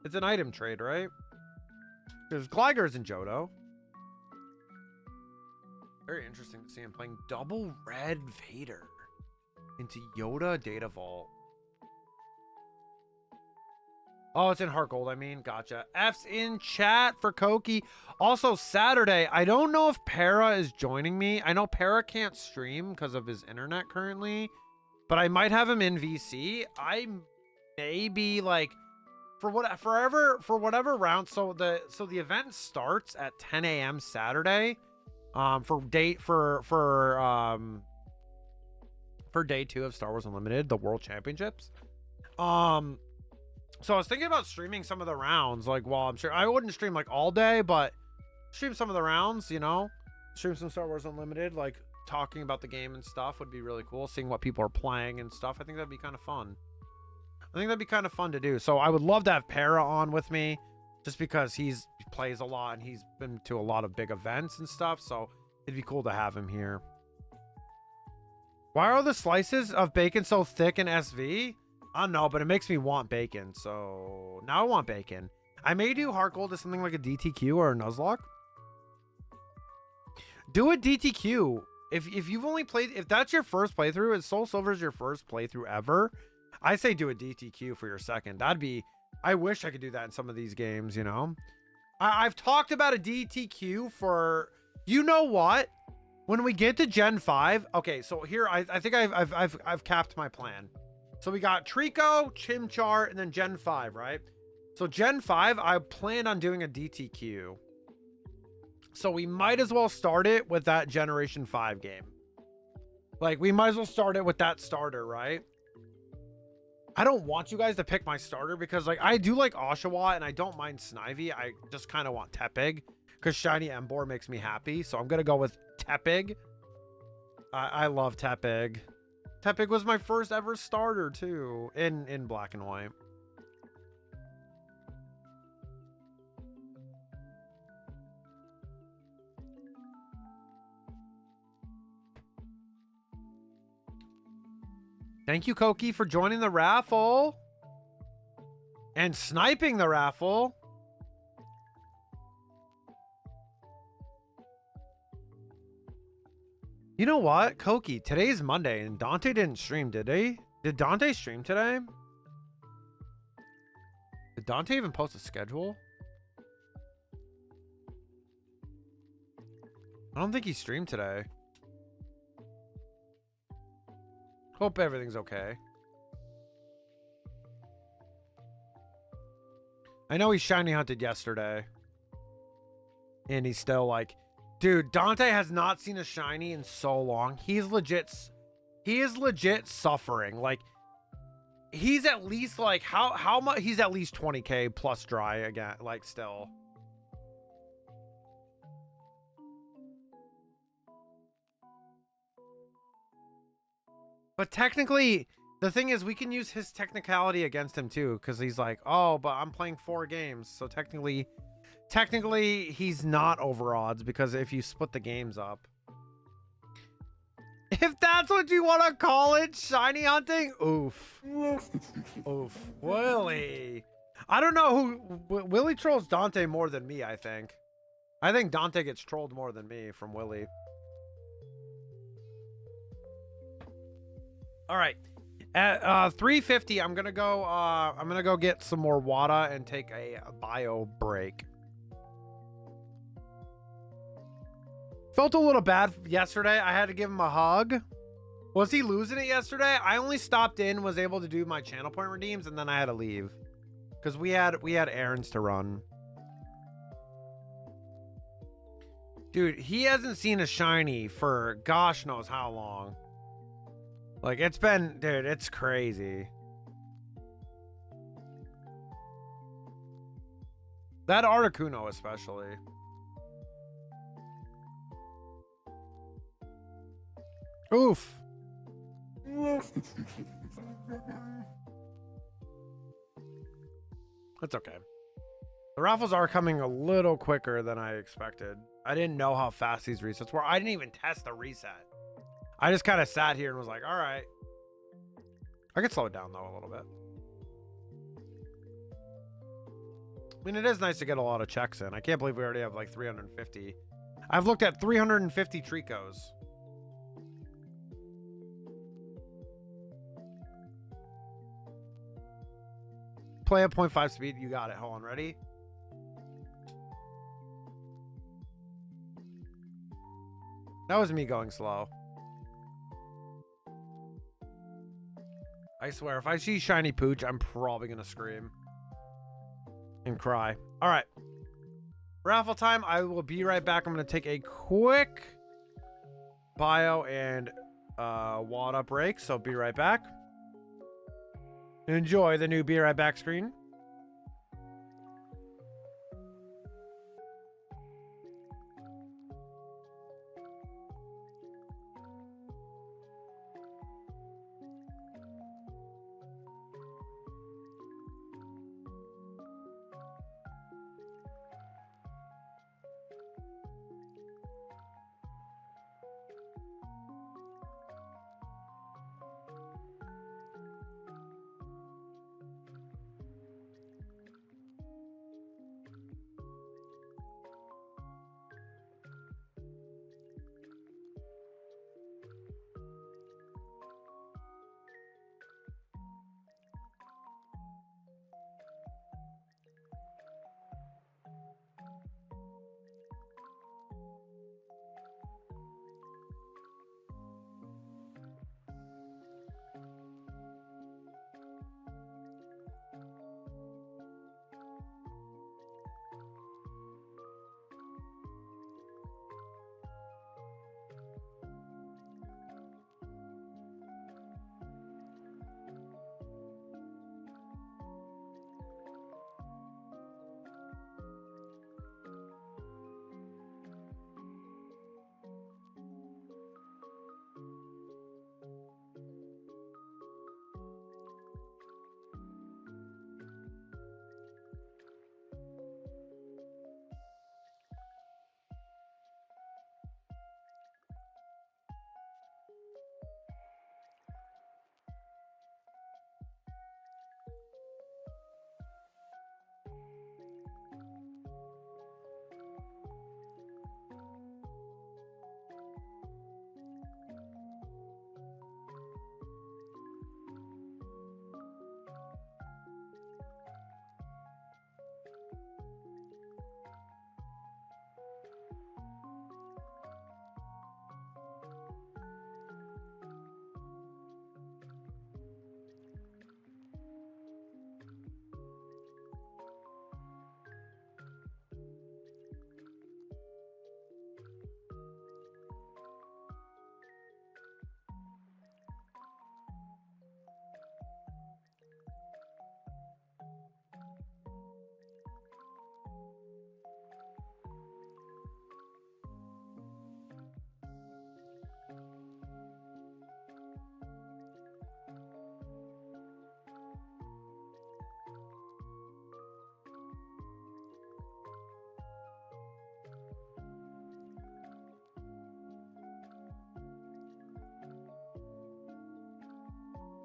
It's an item trade, right? Because Gligar's in Johto. Very interesting to see him playing double red Vader into Yoda Data Vault. Oh, it's in Heart Gold, I mean. Gotcha. F's in chat for Koki. Also, Saturday, I don't know if Para is joining me. I know Para can't stream because of his internet currently, but I might have him in VC. I may be like, for whatever round. So the event starts at 10 a.m. Saturday, for day 2 of Star Wars Unlimited, the World Championships. So I was thinking about streaming some of the rounds, like while I'm sure I wouldn't stream like all day, but stream some of the rounds, you know, stream some Star Wars Unlimited, like talking about the game and stuff would be really cool. Seeing what people are playing and stuff. I think that'd be kind of fun. I think that'd be kind of fun to do. So I would love to have Para on with me just because he plays a lot and he's been to a lot of big events and stuff. So it'd be cool to have him here. Why are the slices of bacon so thick in SV? I don't know, but it makes me want bacon. So now I want bacon. I may do Heart Gold to something like a DTQ or a Nuzlocke. Do a DTQ. If you've only played, if that's your first playthrough, if Soul Silver is your first playthrough ever, I say do a DTQ for your second. That'd be, I wish I could do that in some of these games, you know? I've talked about a DTQ for, you know what? When we get to Gen 5, okay, so here, I think I've capped my plan. So we got Treecko, Chimchar, and then Gen 5, right? So Gen 5, I plan on doing a DTQ. So we might as well start it with that Generation 5 game. Like, we might as well start it with that starter, right? I don't want you guys to pick my starter because, like, I do like Oshawott and I don't mind Snivy. I just kind of want Tepig because Shiny Emboar makes me happy. So I'm going to go with Tepig. I love Tepig. Tepig was my first ever starter too in black and white. Thank you, Koki, for joining the raffle and sniping the raffle. You know what, Koki, today's Monday and Dante didn't stream, did he? Did Dante stream today? Did Dante even post a schedule? I don't think he streamed today. Hope everything's okay. I know he shiny hunted yesterday. And he's still like, dude, Dante has not seen a shiny in so long. He is legit suffering. Like, he's at least like, how much? He's at least 20K plus dry again, like still. But technically, the thing is, we can use his technicality against him too, because he's like, oh, but I'm playing 4 games. So technically, he's not over odds because if you split the games up. If that's what you want to call it, shiny hunting? Oof. Oof. Willie. I don't know who... Willie trolls Dante more than me, I think. I think Dante gets trolled more than me from Willie. All right. At 3:50, I'm gonna go get some more water and take a bio break. Felt a little bad yesterday. I had to give him a hug. Was he losing it yesterday? I only stopped in, was able to do my channel point redeems, and then I had to leave because we had errands to run. Dude, he hasn't seen a shiny for gosh knows how long. Like, it's been, dude, it's crazy. That Articuno especially. Oof. That's okay. The raffles are coming a little quicker than I expected. I didn't know how fast these resets were. I didn't even test the reset. I just kind of sat here and was like, all right. I could slow it down, though, a little bit. I mean, it is nice to get a lot of checks in. I can't believe we already have like 350. I've looked at 350 Treeckos. Play at 0.5 speed. You got it. Hold on. Ready? That was me going slow. I swear, if I see shiny pooch, I'm probably going to scream and cry. All right. Raffle time. I will be right back. I'm going to take a quick bio and WADA break. So be right back. Enjoy the new Be Right Back screen.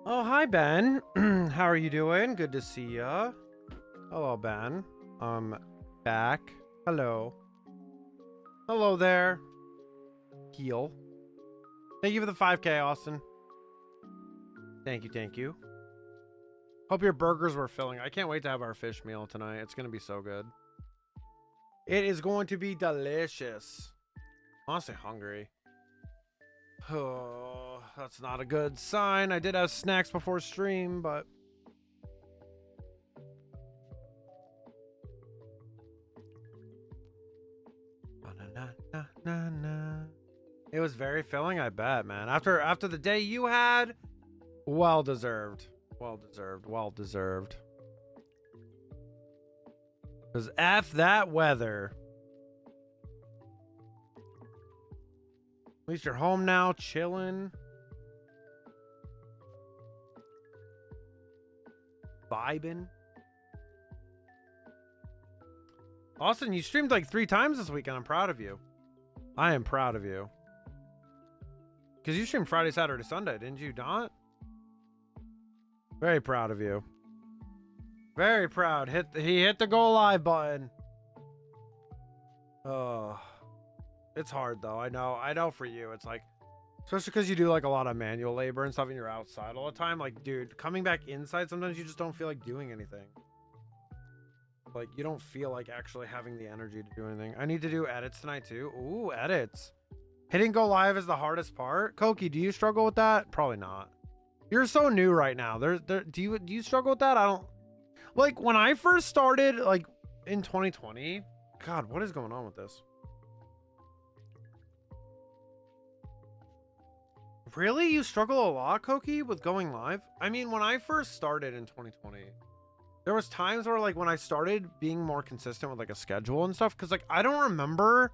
Oh, hi, Ben. How are you doing? Good to see ya. Hello, Ben. Back. Hello. Hello there. Heal. Thank you for the 5K, Austin. Thank you, thank you. Hope your burgers were filling. I can't wait to have our fish meal tonight. It's going to be so good. It is going to be delicious. I'm honestly hungry. Oh, that's not a good sign. I did have snacks before stream, but... It was very filling, I bet, man. After the day you had, well deserved. Well deserved. Well deserved. Because F that weather. At least you're home now, chilling. Vibing. Austin, you streamed like 3 times this weekend. I'm proud of you. I am proud of you. Because you streamed Friday, Saturday, Sunday, didn't you, Don? Very proud of you. Very proud. He hit the go live button. Oh, it's hard though. I know for you. It's like, especially because you do like a lot of manual labor and stuff and you're outside all the time. Like, dude, coming back inside, sometimes you just don't feel like doing anything. Like, you don't feel like actually having the energy to do anything. I need to do edits tonight too. Ooh, edits. Hitting go live is the hardest part. Koki, do you struggle with that? Probably not. You're so new right now. Do you struggle with that? I don't. Like, when I first started, like, in 2020, God, what is going on with this? Really? You struggle a lot, Koki, with going live? I mean, when I first started in 2020, there was times where, like, when I started being more consistent with, like, a schedule and stuff, because, like, I don't remember.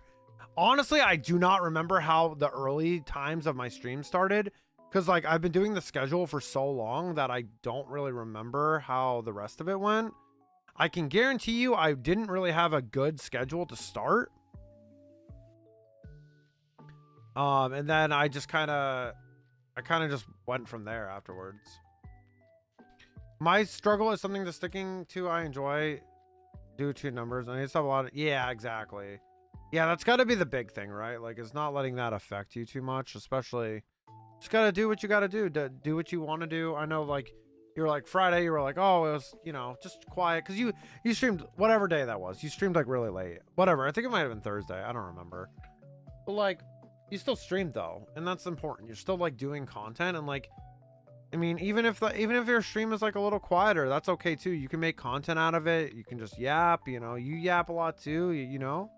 Honestly, I do not remember how the early times of my stream started, because, like, I've been doing the schedule for so long that I don't really remember how the rest of it went. I can guarantee you I didn't really have a good schedule to start. And then I kind of just went from there afterwards. My struggle is something to sticking to. I enjoy due to numbers. I need to stop a lot of, yeah, exactly. Yeah, that's got to be the big thing, right? Like, it's not letting that affect you too much, especially just got to do what you got to do what you want to do. I know, like, you were like Friday, you were like, oh, it was, you know, just quiet. Because you streamed whatever day that was. You streamed like really late. Whatever. I think it might have been Thursday. I don't remember. But like, you still streamed though. And that's important. You're still like doing content. And like, I mean, even if your stream is like a little quieter, that's okay too. You can make content out of it. You can just yap, you know, you yap a lot too. You know,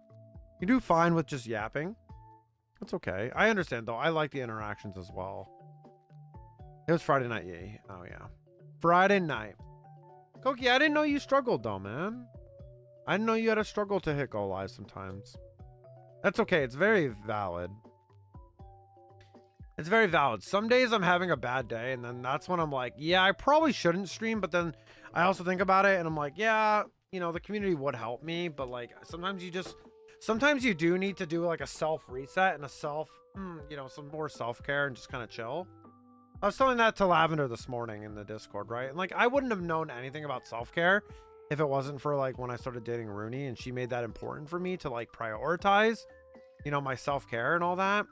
you do fine with just yapping. That's okay. I understand though. I like the interactions as well. It was Friday night. Yay. Oh yeah. Friday night. Koki, I didn't know you struggled though, man. I didn't know you had a struggle to hit go live sometimes. That's okay. It's very valid. It's very valid. Some days I'm having a bad day, and then that's when I'm like, yeah, I probably shouldn't stream, but then I also think about it and I'm like, yeah, you know, the community would help me, but like sometimes you do need to do like a self reset and a self, you know, some more self-care and just kind of chill. I was telling that to Lavender this morning in the Discord, right? And like, I wouldn't have known anything about self-care if it wasn't for like when I started dating Rooney, and she made that important for me to like prioritize, you know, my self-care and all that.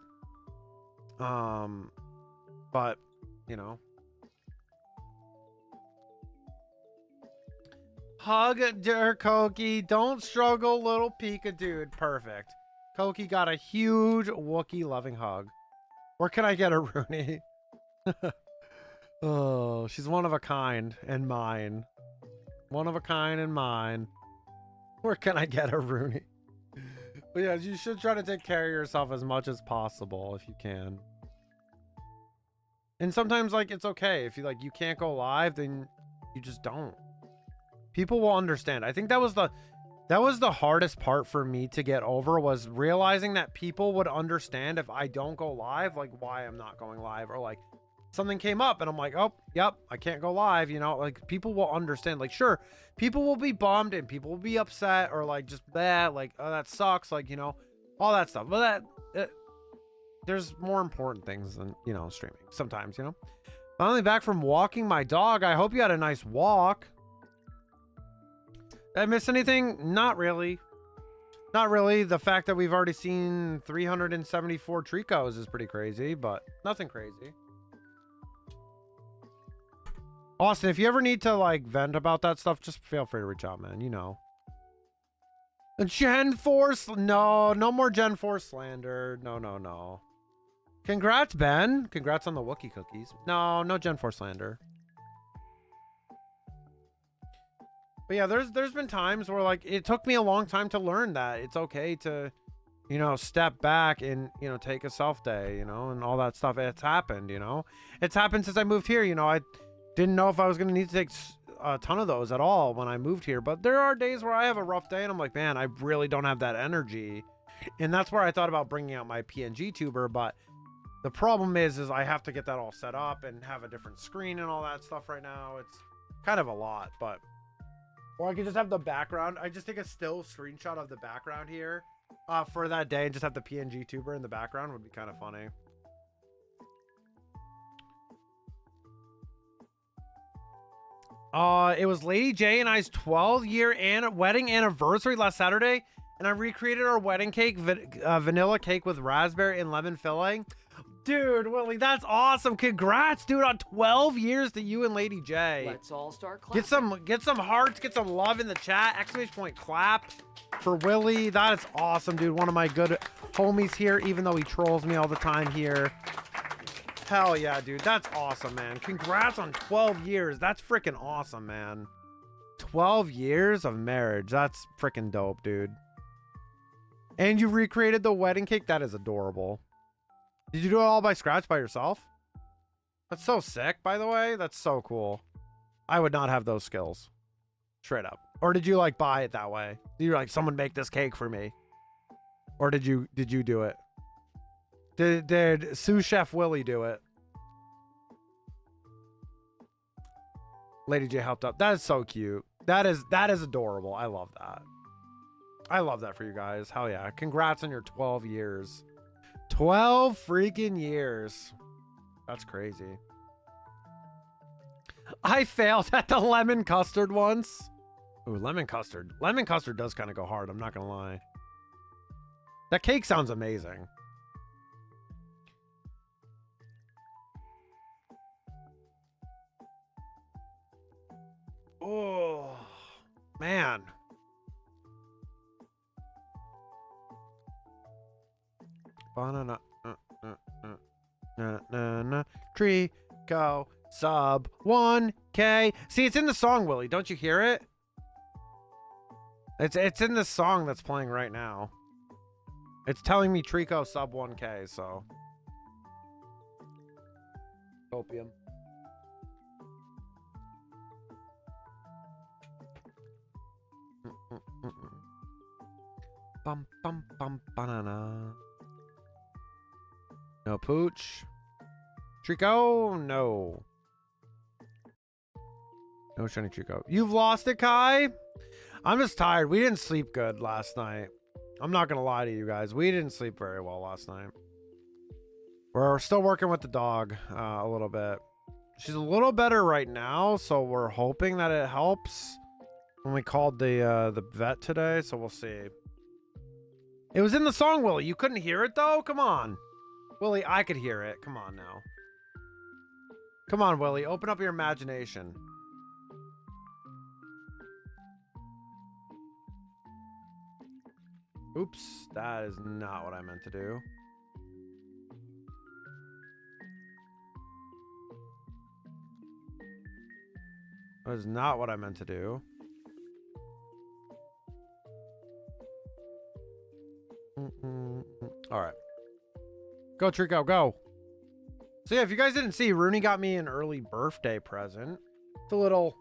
But you know, hug dear Koki, don't struggle, little Pika dude. Perfect. Koki got a huge Wookiee loving hug. Where can I get a Rooney? Oh, she's one of a kind and mine. One of a kind and mine. Where can I get a Rooney? But yeah, you should try to take care of yourself as much as possible if you can. And sometimes like it's okay if you can't go live, then you just don't. People will understand. I think that was the hardest part for me to get over, was realizing that people would understand if I don't go live, like why I'm not going live, or like something came up and I'm like, oh, yep, I can't go live, you know, like people will understand. Like, sure, people will be bummed and people will be upset, or like just bad, like, oh, that sucks, like, you know, all that stuff. But there's more important things than, you know, streaming sometimes, you know. Finally back from walking my dog. I hope you had a nice walk. Did I miss anything? Not really. Not really. The fact that we've already seen 374 Treeckos is pretty crazy, but nothing crazy. Austin, if you ever need to like vent about that stuff, just feel free to reach out, man. You know. Gen 4, no more Gen 4 slander. No. Congrats, Ben. Congrats on the Wookiee cookies. No Gen 4 slander. But yeah, there's been times where like it took me a long time to learn that it's okay to, you know, step back and, you know, take a self day, you know, and all that stuff. It's happened, you know. It's happened since I moved here, you know. I didn't know if I was going to need to take a ton of those at all when I moved here, but there are days where I have a rough day and I'm like, man, I really don't have that energy. And that's where I thought about bringing out my PNG tuber, but The problem is I have to get that all set up and have a different screen and all that stuff right now. It's kind of a lot, but... Or I could just have the background. I just take a still screenshot of the background here for that day and just have the PNG tuber in the background would be kind of funny. It was Lady J and I's 12-year wedding anniversary last Saturday, and I recreated our wedding cake, vanilla cake with raspberry and lemon filling. Dude, Willie, that's awesome. Congrats, dude, on 12 years to you and Lady J. Let's all start clapping. Get some hearts, get some love in the chat. Exclamation point clap for Willie. That is awesome, dude. One of my good homies here, even though he trolls me all the time here. Hell yeah, dude. That's awesome, man. Congrats on 12 years. That's freaking awesome, man. 12 years of marriage. That's freaking dope, dude. And you recreated the wedding cake? That is adorable. Did you do it all by scratch by yourself? That's so sick, by the way. That's so cool. I would not have those skills. Straight up. Or did you like buy it that way? Did you like someone make this cake for me? Or did you do it? Did sous chef Willie do it? Lady J helped out. That is so cute. That is adorable. I love that. I love that for you guys. Hell yeah. Congrats on your 12 years. 12 freaking years. That's crazy. I failed at the lemon custard once. Ooh, lemon custard. Lemon custard does kind of go hard. I'm not going to lie. That cake sounds amazing. Oh, man. Banana. Treecko sub 1K. See, it's in the song, Willie. Don't you hear it? It's in the song that's playing right now. It's telling me Treecko sub 1K, so. Opium. Bum bum bum banana. No pooch. Treecko, no. No shiny Treecko. You've lost it, Kai? I'm just tired. We didn't sleep good last night. I'm not gonna lie to you guys. We didn't sleep very well last night. We're still working with the dog a little bit. She's a little better right now, so we're hoping that it helps. When we called the vet today, so we'll see. It was in the song, Willie. You couldn't hear it though? Come on. Willie, I could hear it. Come on now. Come on, Willie. Open up your imagination. Oops. That is not what I meant to do. That is not what I meant to do. All right. Go, Treecko, go. So yeah, if you guys didn't see, Rooney got me an early birthday present. It's a little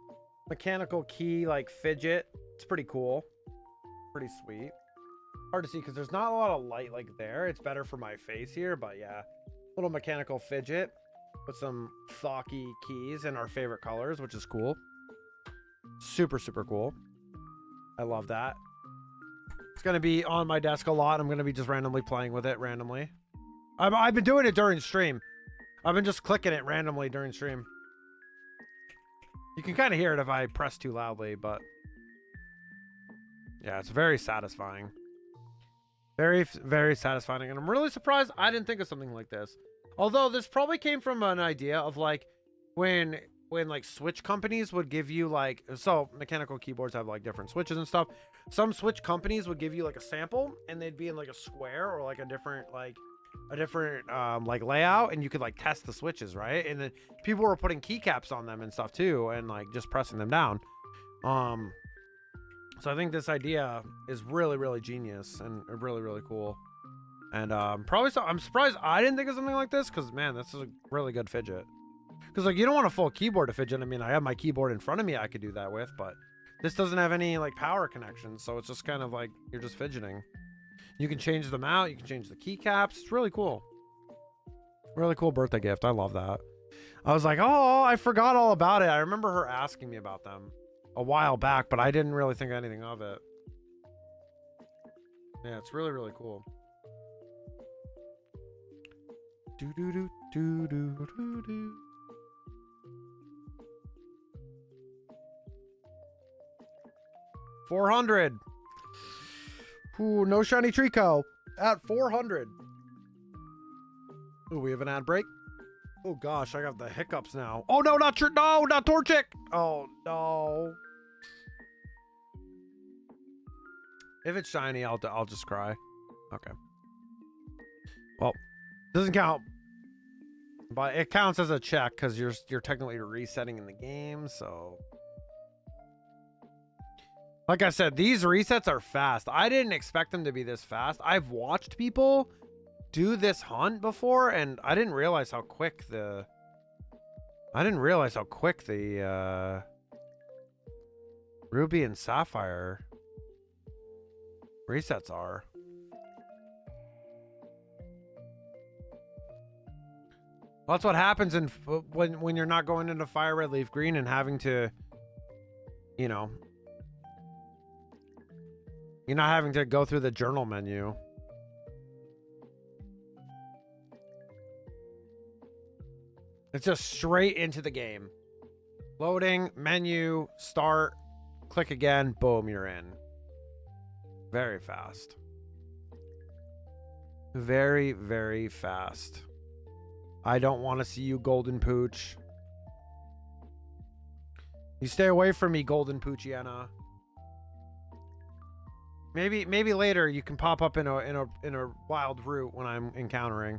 mechanical key, like fidget. It's pretty cool. Pretty sweet. Hard to see because there's not a lot of light like there. It's better for my face here, but yeah. Little mechanical fidget with some thocky keys in our favorite colors, which is cool. Super, super cool. I love that. It's going to be on my desk a lot. I'm going to be just randomly playing with it randomly. I've been doing it during stream. I've been just clicking it randomly during stream. You can kind of hear it if I press too loudly, but yeah, it's very satisfying. Very, very satisfying. And I'm really surprised I didn't think of something like this. Although this probably came from an idea of like when like switch companies would give you like, so mechanical keyboards have like different switches and stuff. Some switch companies would give you like a sample and they'd be in like a square or like a different like layout, and you could like test the switches, right? And then people were putting keycaps on them and stuff too, and like just pressing them down. So I think this idea is really, really genius and really, really cool. And I'm surprised I didn't think of something like this, because man, this is a really good fidget. Because like you don't want a full keyboard to fidget. I mean, I have my keyboard in front of me I could do that with, but this doesn't have any like power connections, so it's just kind of like you're just fidgeting. You can change them out, you can change the keycaps. It's really cool. Really cool birthday gift. I love that. I was like, oh, I forgot all about it. I remember her asking me about them a while back, but I didn't really think anything of it. Yeah, it's really, really cool. Do do do do do do do. $400. Ooh, no shiny Treecko at 400. Ooh, we have an ad break. Oh gosh, I got the hiccups now. Oh no, not Torchic. Oh no. If it's shiny, I'll just cry. Okay. Well, doesn't count, but it counts as a check because you're technically resetting in the game. So, like I said, these resets are fast. I didn't expect them to be this fast. I've watched people do this hunt before, and I didn't realize how quick the Ruby and Sapphire resets are. Well, that's what happens when you're not going into fire red leaf green and having to, you know, you're not having to go through the journal menu. It's just straight into the game. Loading, menu, start, click again, boom, you're in. Very fast. Very, very fast. I don't want to see you, Golden Pooch. You stay away from me, Golden Poochiana. Maybe later you can pop up in a wild route when I'm encountering.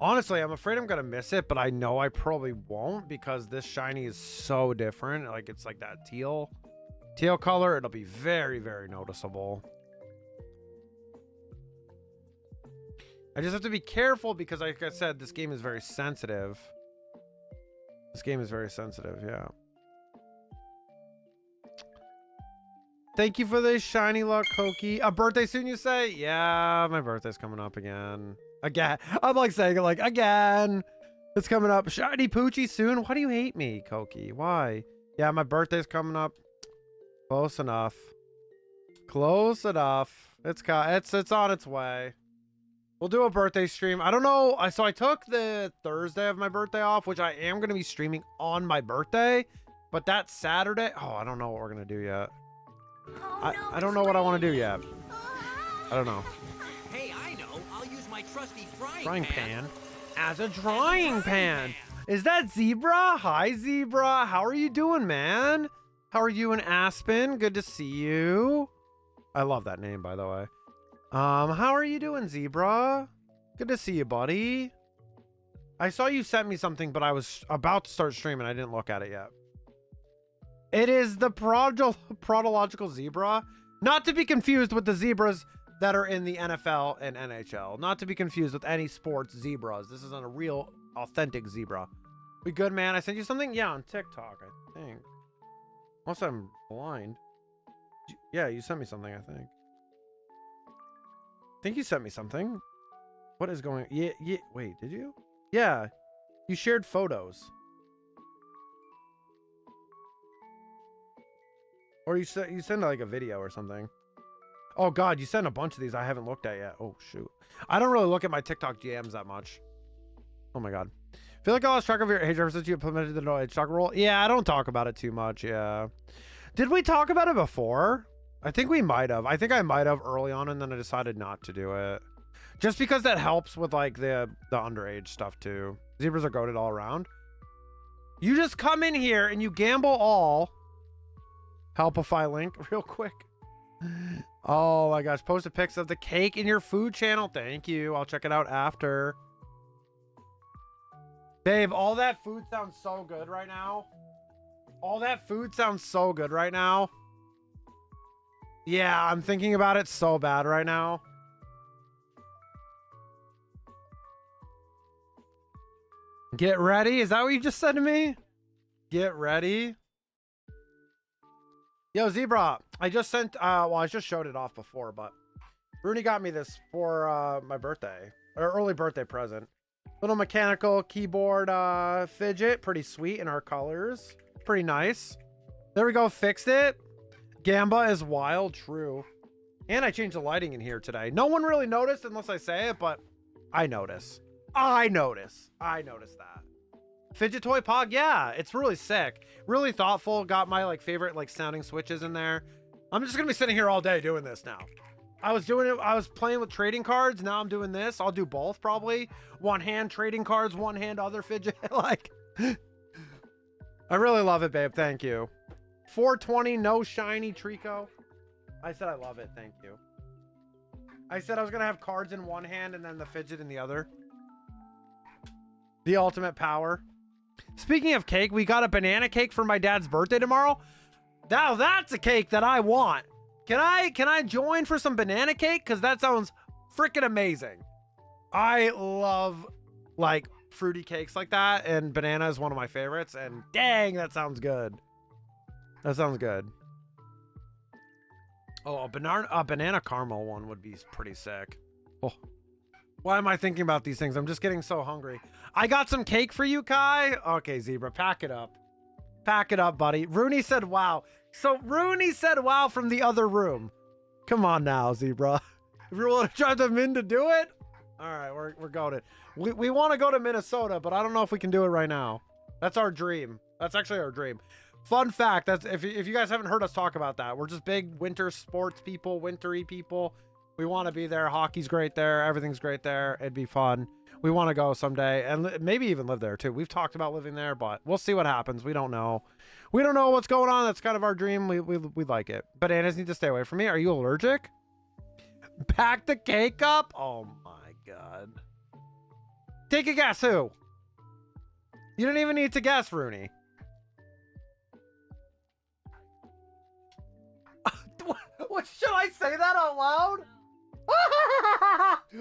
Honestly, I'm afraid I'm gonna miss it, but I know I probably won't because this shiny is so different. Like, it's like that teal color. It'll be very, very noticeable. I just have to be careful because, like I said, this game is very sensitive. Yeah. Thank you for the shiny luck, Koki. A birthday soon, you say? Yeah, my birthday's coming up again. Again. I'm like saying it like, again. It's coming up. Shiny Poochie soon. Why do you hate me, Koki? Why? Yeah, my birthday's coming up. Close enough. Close enough. It's on its way. We'll do a birthday stream. I don't know. So I took the Thursday of my birthday off, which I am going to be streaming on my birthday. But that Saturday, oh, I don't know what we're going to do yet. I don't know what I want to do yet. I don't know. Hey, I know. I'll use my trusty Frying pan as a drying pan. Is that Zebra? Hi, Zebra. How are you doing, man? How are you in Aspen? Good to see you. I love that name, by the way. How are you doing, Zebra? Good to see you, buddy. I saw you sent me something, but I was about to start streaming. I didn't look at it yet. It is the proto-logical zebra. Not to be confused with the zebras that are in the NFL and NHL. Not to be confused with any sports zebras. This isn't a real, authentic zebra. We good, man? I sent you something? Yeah, on TikTok, I think. Unless I'm blind. Yeah, you sent me something, I think. I think you sent me something. What is going... Yeah, wait, did you? Yeah. You shared photos. Or you send like a video or something. Oh God, you sent a bunch of these I haven't looked at yet. Oh shoot. I don't really look at my TikTok DMs that much. Oh my God. Feel like I lost track of your age ever since you implemented the no age talk rule. Yeah, I don't talk about it too much. Yeah. Did we talk about it before? I think we might have. I think I might have early on, and then I decided not to do it. Just because that helps with like the underage stuff too. Zebras are goated all around. You just come in here and you gamble all. Helpify link real quick. Oh my gosh. Posted pics of the cake in your food channel. Thank you. I'll check it out after. Babe, all that food sounds so good right now. All that food sounds so good right now. Yeah, I'm thinking about it so bad right now. Get ready? Is that what you just said to me? Get ready. Yo, Zebra, I just sent, well, I just showed it off before, but Rooney got me this for my birthday, or early birthday present. Little mechanical keyboard fidget, pretty sweet in our colors. Pretty nice. There we go, fixed it. Gamba is wild, true. And I changed the lighting in here today. No one really noticed unless I say it, but I notice. I notice that. Fidget toy pog, yeah, it's really sick. Really thoughtful. Got my like favorite like sounding switches in there. I'm just gonna be sitting here all day doing this now. I was playing with trading cards. Now I'm doing this. I'll do both probably. One hand trading cards, one hand other fidget. Like, I really love it, babe. Thank you. 420, no shiny Treecko. I said I love it. Thank you. I said I was gonna have cards in one hand and then the fidget in the other. The ultimate power. Speaking of cake, we got a banana cake for my dad's birthday tomorrow. Now that's a cake that I want. Can I join for some banana cake? Because that sounds freaking amazing. I love like fruity cakes like that, and banana is one of my favorites. And dang, that sounds good. That sounds good. Oh, a banana caramel one would be pretty sick. Oh, why am I thinking about these things? I'm just getting so hungry. I got some cake for you, Kai. Okay, Zebra, pack it up. Pack it up, buddy. Rooney said, wow. So Rooney said, wow, from the other room. Come on now, Zebra. If you want to drive them in to do it. All right, we're going. We want to go to Minnesota, but I don't know if we can do it right now. That's our dream. That's actually our dream. Fun fact, that's if you guys haven't heard us talk about that, we're just big winter sports people, wintry people. We want to be there. Hockey's great there. Everything's great there. It'd be fun. We want to go someday and maybe even live there too. We've talked about living there, but we'll see what happens. We don't know. We don't know what's going on. That's kind of our dream. We like it. Bananas need to stay away from me. Are you allergic? Pack the cake up? Oh my God. Take a guess who? You don't even need to guess, Rooney. What, should I say that out loud?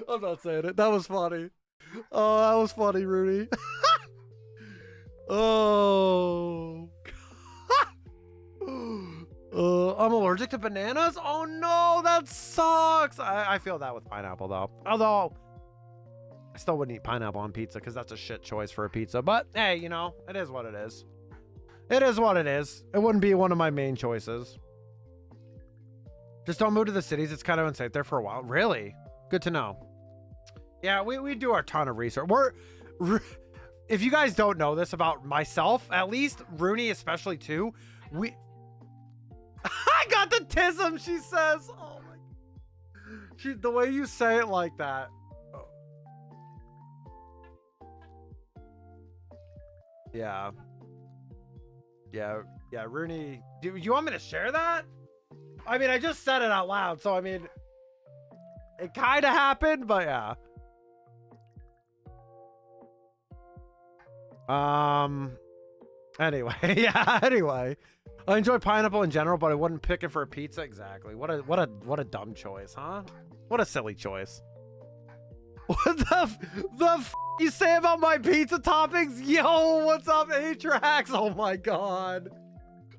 I'm not saying it. That was funny. Oh, that was funny, Rooney. Oh. I'm allergic to bananas? Oh no, that sucks. I feel that with pineapple though. Although, I still wouldn't eat pineapple on pizza because that's a shit choice for a pizza. But hey, you know, it is what it is. It is what it is. It wouldn't be one of my main choices. Just don't move to the cities. It's kind of unsafe there for a while. Really? Good to know. Yeah, we do our ton of research. If you guys don't know this about myself, at least Rooney especially too, I got the tism, she says. Oh my, the way you say it like that. Oh. Yeah, Rooney, do you want me to share that? I mean, I just said it out loud, so I mean, it kind of happened, but yeah. Anyway, yeah, anyway. I enjoy pineapple in general, but I wouldn't pick it for a pizza. Exactly. What a dumb choice, huh? What a silly choice. What the f you say about my pizza toppings? Yo, what's up, Atrax? Oh my God.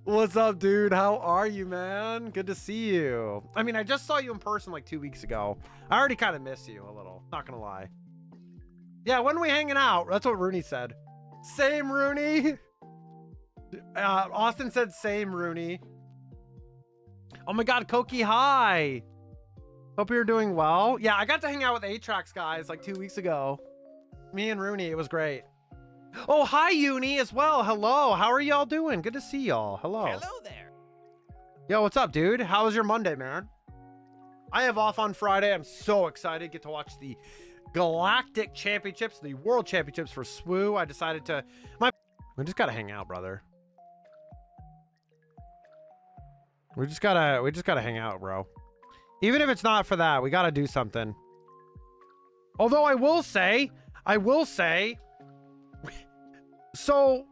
What's up, dude? How are you, man? Good to see you. I mean, I just saw you in person like 2 weeks ago. I already kind of miss you a little. Not gonna lie. Yeah, when are we hanging out? That's what Rooney said. Same, Rooney. Austin said same, Rooney. Oh my God, Koki, hi. Hope you're doing well. Yeah, I got to hang out with Atrax guys like 2 weeks ago. Me and Rooney, it was great. Oh, hi, Uni, as well. Hello. How are y'all doing? Good to see y'all. Hello. Hello there. Yo, what's up, dude? How was your Monday, man? I have off on Friday. I'm so excited. Get to watch the Galactic Championships, the World Championships for SWU. I decided to... We just got to hang out, brother. We just gotta hang out, bro. Even if it's not for that, we gotta do something. Although I will say, so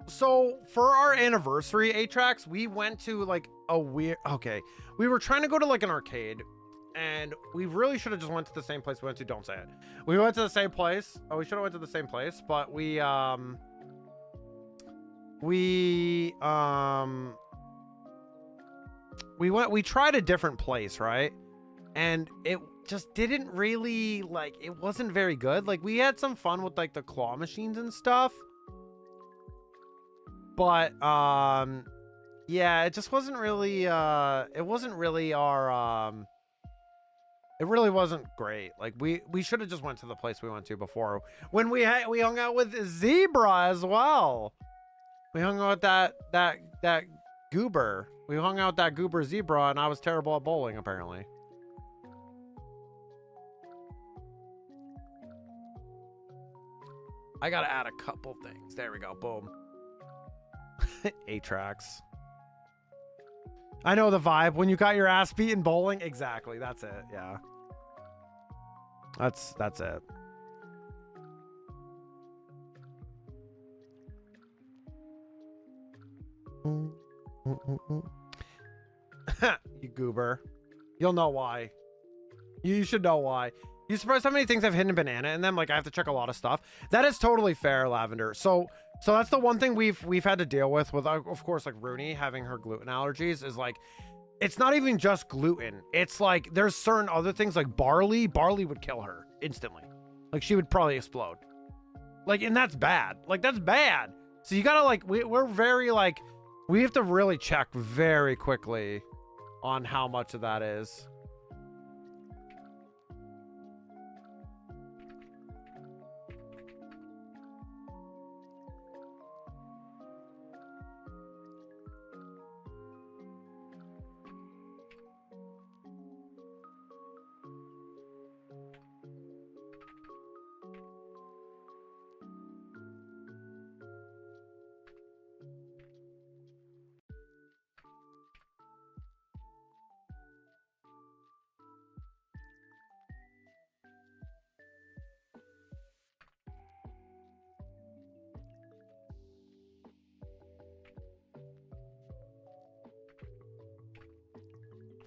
for our anniversary, Atrax, we went to like a weird, okay, we were trying to go to like an arcade, and we really should have just went to the same place we went to. Don't say it. We went to the same place. Oh, we should have went to the same place, but we we tried a different place, right? And it just didn't really, like, it wasn't very good. Like, we had some fun with, like, the claw machines and stuff. But, yeah, it just wasn't really, it wasn't really our, it really wasn't great. Like, we should have just went to the place we went to before. When we hung out with Zebra as well. We hung out with that goober. We hung out with that goober Zebra, and I was terrible at bowling, apparently. I gotta add a couple things. There we go. Boom. 8 tracks. I know the vibe. When you got your ass beat in bowling. Exactly. That's it. Yeah. That's it. You goober. You'll know why. You should know why. You surprised how many things have hidden banana in them? Like, I have to check a lot of stuff. That is totally fair, Lavender. So that's the one thing we've had to deal with, of course, like Rooney having her gluten allergies, is like, it's not even just gluten. It's like, there's certain other things like barley. Barley would kill her instantly. Like, she would probably explode. Like, and that's bad. Like, that's bad. So you gotta, like, we're very, like, we have to really check very quickly on how much of that is.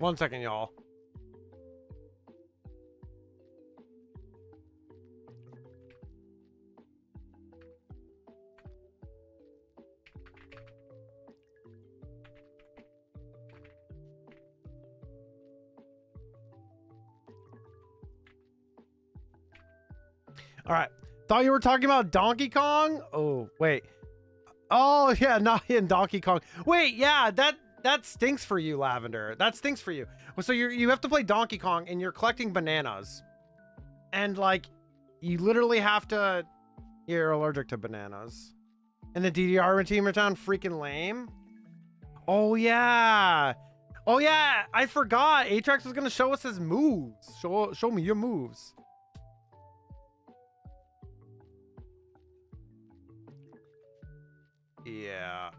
One second, y'all. All right. Thought you were talking about Donkey Kong? Oh, wait. Oh, yeah, not in Donkey Kong. Wait, yeah, that stinks for you, Lavender. That stinks for you. So you have to play Donkey Kong and you're collecting bananas. And like, you literally have to, you're allergic to bananas. And the DDR team are down freaking lame. Oh yeah. Oh yeah, I forgot. Atrax was gonna show us his moves. Show me your moves. Yeah.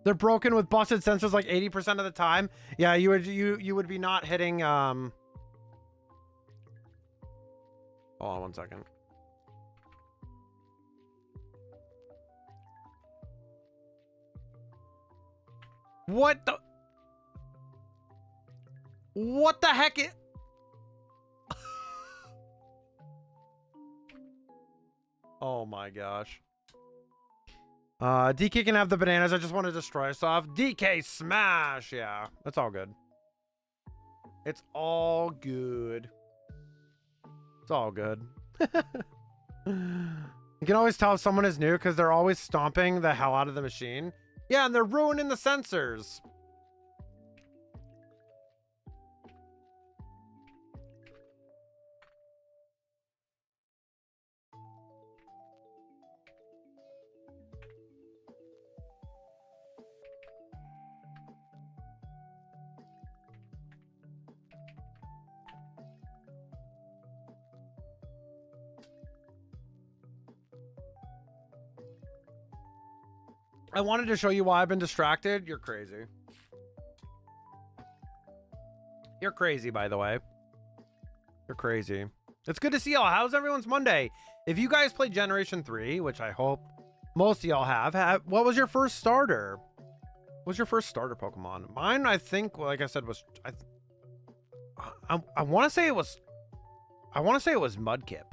They're broken with busted sensors like 80% of the time. Yeah, you would be not hitting hold on one second. What the heck is Oh my gosh. DK can have the bananas. I just want to destroy us off. DK smash. Yeah, that's all good. It's all good. It's all good. You can always tell if someone is new because they're always stomping the hell out of the machine. Yeah, and they're ruining the sensors. I wanted to show you why I've been distracted. You're crazy. You're crazy, by the way. You're crazy. It's good to see y'all. How's everyone's Monday? If you guys play Generation 3, which I hope Most of y'all have. What was your first starter? What was your first starter Pokemon? Mine, I think, like I said, was I want to say it was Mudkip.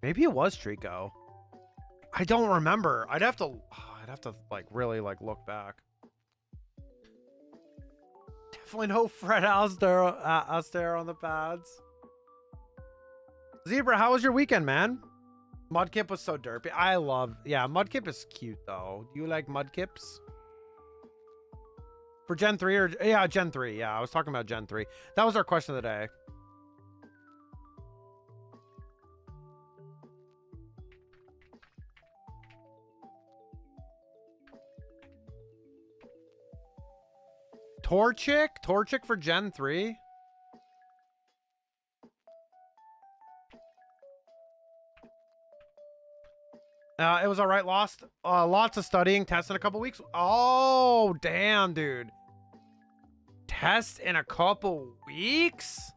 Maybe it was Treecko. I don't remember. I'd have to like really like look back. Definitely no Fred Astaire on the pads. Zebra, how was your weekend, man? Mudkip was so derpy. Yeah, Mudkip is cute though. Do you like Mudkips? For Gen 3 or yeah, Gen 3. Yeah, I was talking about Gen 3. That was our question of the day. Torchic for Gen 3. It was all right. Lost lots of studying, tests in a couple weeks. Oh, damn, dude. Tests in a couple weeks?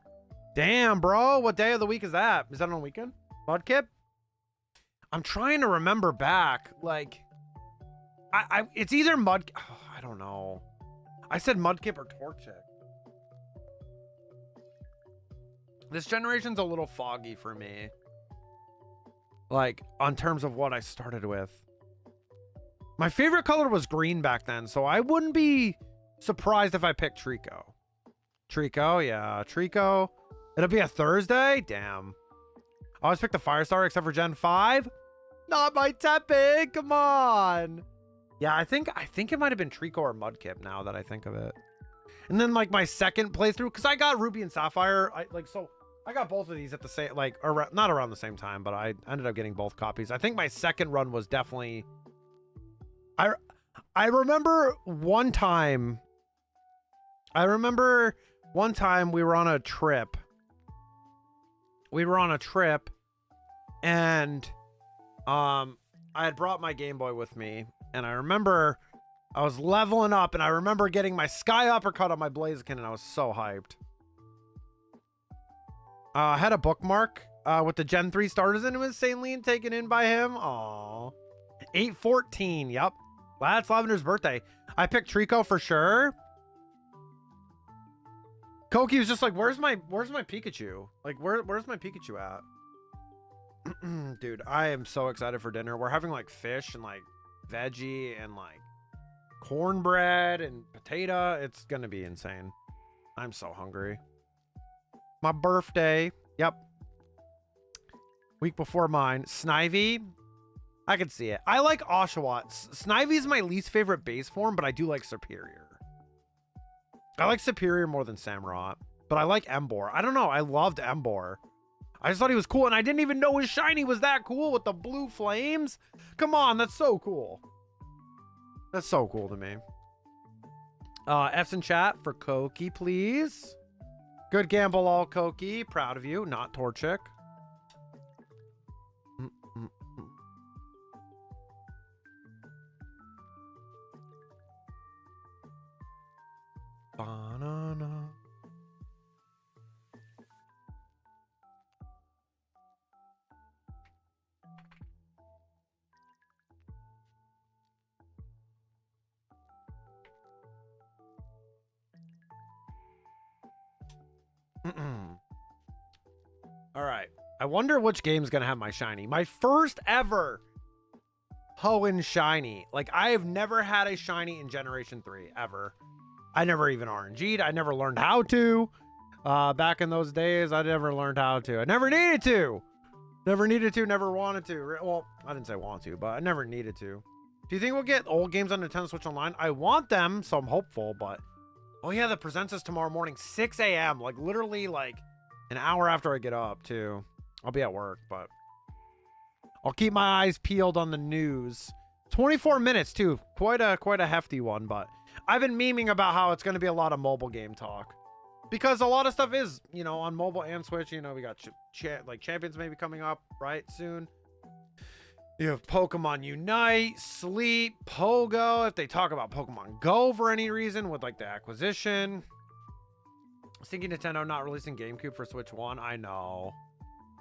Damn, bro. What day of the week is that? Is that on a weekend? Mudkip? I'm trying to remember back. Like, it's either I don't know. I said Mudkip or Torchic. This generation's a little foggy for me. Like, on terms of what I started with. My favorite color was green back then, so I wouldn't be surprised if I picked Treecko. Treecko, yeah. Treecko. It'll be a Thursday? Damn. I always pick the Firestar except for Gen 5. Not my Tepig. Come on. Yeah, I think it might have been Treecko or Mudkip now that I think of it. And then like my second playthrough, because I got Ruby and Sapphire. I got both of these at the same, like, not around the same time, but I ended up getting both copies. I think my second run was definitely... I remember one time we were on a trip. And I had brought my Game Boy with me. And I remember I was leveling up, and I remember getting my Sky Uppercut on my Blaziken, and I was so hyped. I had a bookmark with the Gen 3 starters, and it was insanely taken in by him. Aw. 8/14. Yep. That's Lavender's birthday. I picked Treecko for sure. Koki was just like, where's my Pikachu? Like, where's my Pikachu at? Dude, I am so excited for dinner. We're having like fish and like veggie and like cornbread and potato. It's gonna be insane. I'm so hungry. My birthday. Yep. Week before mine. Snivy. I can see it. I like Oshawott. Snivy's my least favorite base form, but I do like Superior. I like Superior more than Samurott, but I like Emboar. I don't know. I loved Emboar. I just thought he was cool, and I didn't even know his shiny was that cool with the blue flames. Come on, that's so cool. That's so cool to me. F's in chat for Koki, please. Good gamble, all Koki. Proud of you. Not Torchic. Banana. All right. I wonder which game's going to have my shiny. My first ever Hoenn shiny. Like, I have never had a shiny in Generation 3, ever. I never even RNG'd. I never learned how to. Back in those days, I never learned how to. I never needed to. Never needed to, never wanted to. Well, I didn't say want to, but I never needed to. Do you think we'll get old games on Nintendo Switch Online? I want them, so I'm hopeful, but... Oh, yeah, the presents us tomorrow morning, 6 a.m. Like, literally, like, an hour after I get up, too. I'll be at work, but... I'll keep my eyes peeled on the news. 24 minutes, too. Quite a hefty one, but... I've been memeing about how it's going to be a lot of mobile game talk. Because a lot of stuff is, you know, on mobile and Switch. You know, we got, like, Champions maybe coming up, right, soon. You have Pokemon Unite, Sleep, Pogo. If they talk about Pokemon Go for any reason with, like, the acquisition. I was thinking Nintendo not releasing GameCube for Switch 1. I know.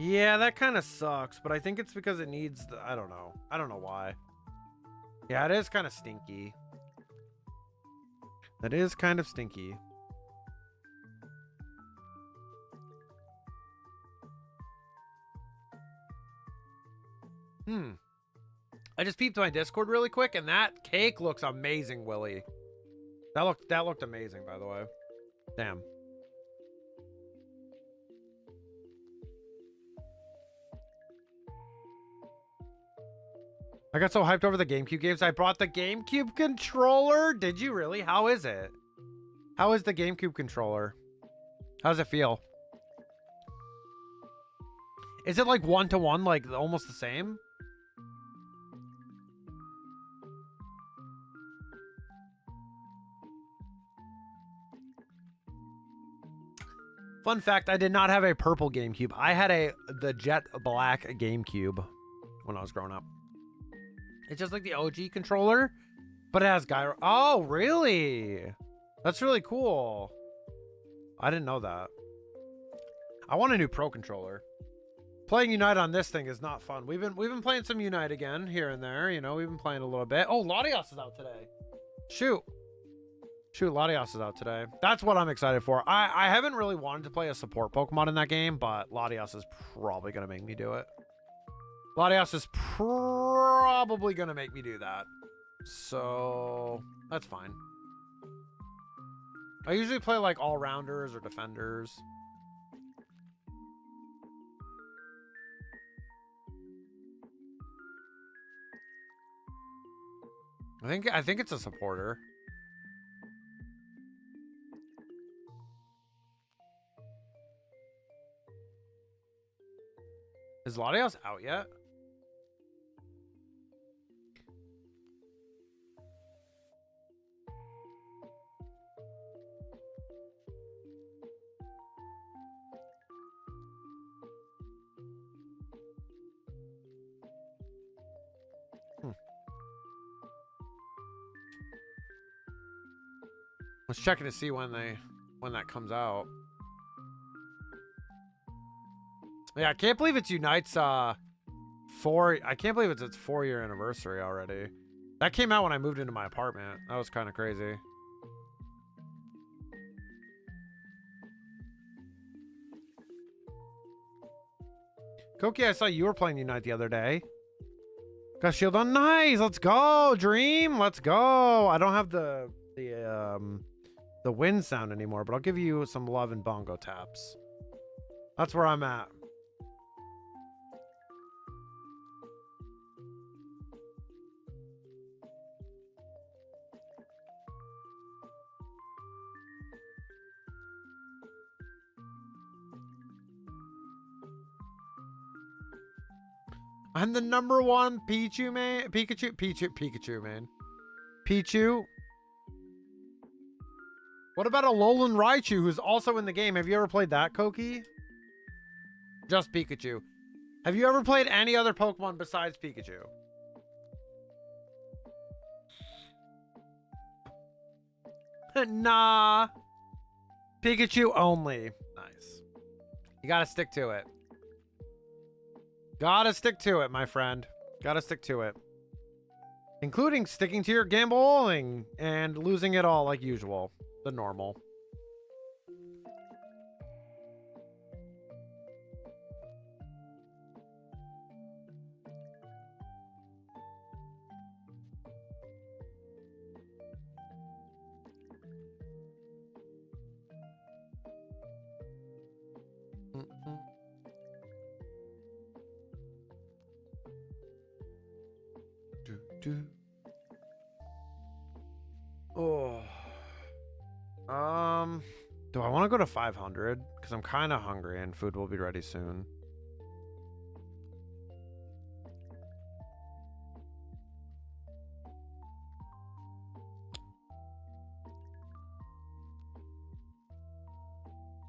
Yeah, that kind of sucks, but I think it's because it needs the, I don't know. I don't know why. Yeah, it is kind of stinky. That is kind of stinky. I just peeped my Discord really quick, and that cake looks amazing, Willie. That looked amazing, by the way. Damn. I got so hyped over the GameCube games. I brought the GameCube controller. Did you really? How is it? How is the GameCube controller? How does it feel? Is it like 1-to-1, like almost the same? Fun fact, I did not have a purple GameCube. I had the jet black GameCube when I was growing up. It's just like the OG controller, but it has gyro. Oh, really? That's really cool. I didn't know that. I want a new Pro controller. Playing Unite on this thing is not fun. We've been playing some Unite again here and there. You know, we've been playing a little bit. Oh, Latios is out today. Shoot, Latios is out today. That's what I'm excited for. I haven't really wanted to play a support Pokemon in that game, but Latios is probably gonna make me do it. Latios is probably gonna make me do that. So that's fine. I usually play like all-rounders or defenders. I think it's a supporter. Is Latios out yet? I was checking to see when that comes out. Yeah, I can't believe it's Unite's I can't believe it's its 4-year anniversary already. That came out when I moved into my apartment. That was kind of crazy. Koki, I saw you were playing Unite the other day. Got shield on. Nice. Let's go, Dream. Let's go. I don't have the wind sound anymore, but I'll give you some love and bongo taps. That's where I'm at. I'm the #1 Pikachu man. Pikachu man. Pichu. What about a Alolan Raichu who's also in the game? Have you ever played that, Koki? Just Pikachu. Have you ever played any other Pokemon besides Pikachu? Nah. Pikachu only. Nice. You gotta stick to it. Gotta stick to it, my friend. Gotta stick to it. Including sticking to your gambling and losing it all like usual. The normal. Oh. Do I want to go to 500? Because I'm kind of hungry and food will be ready soon.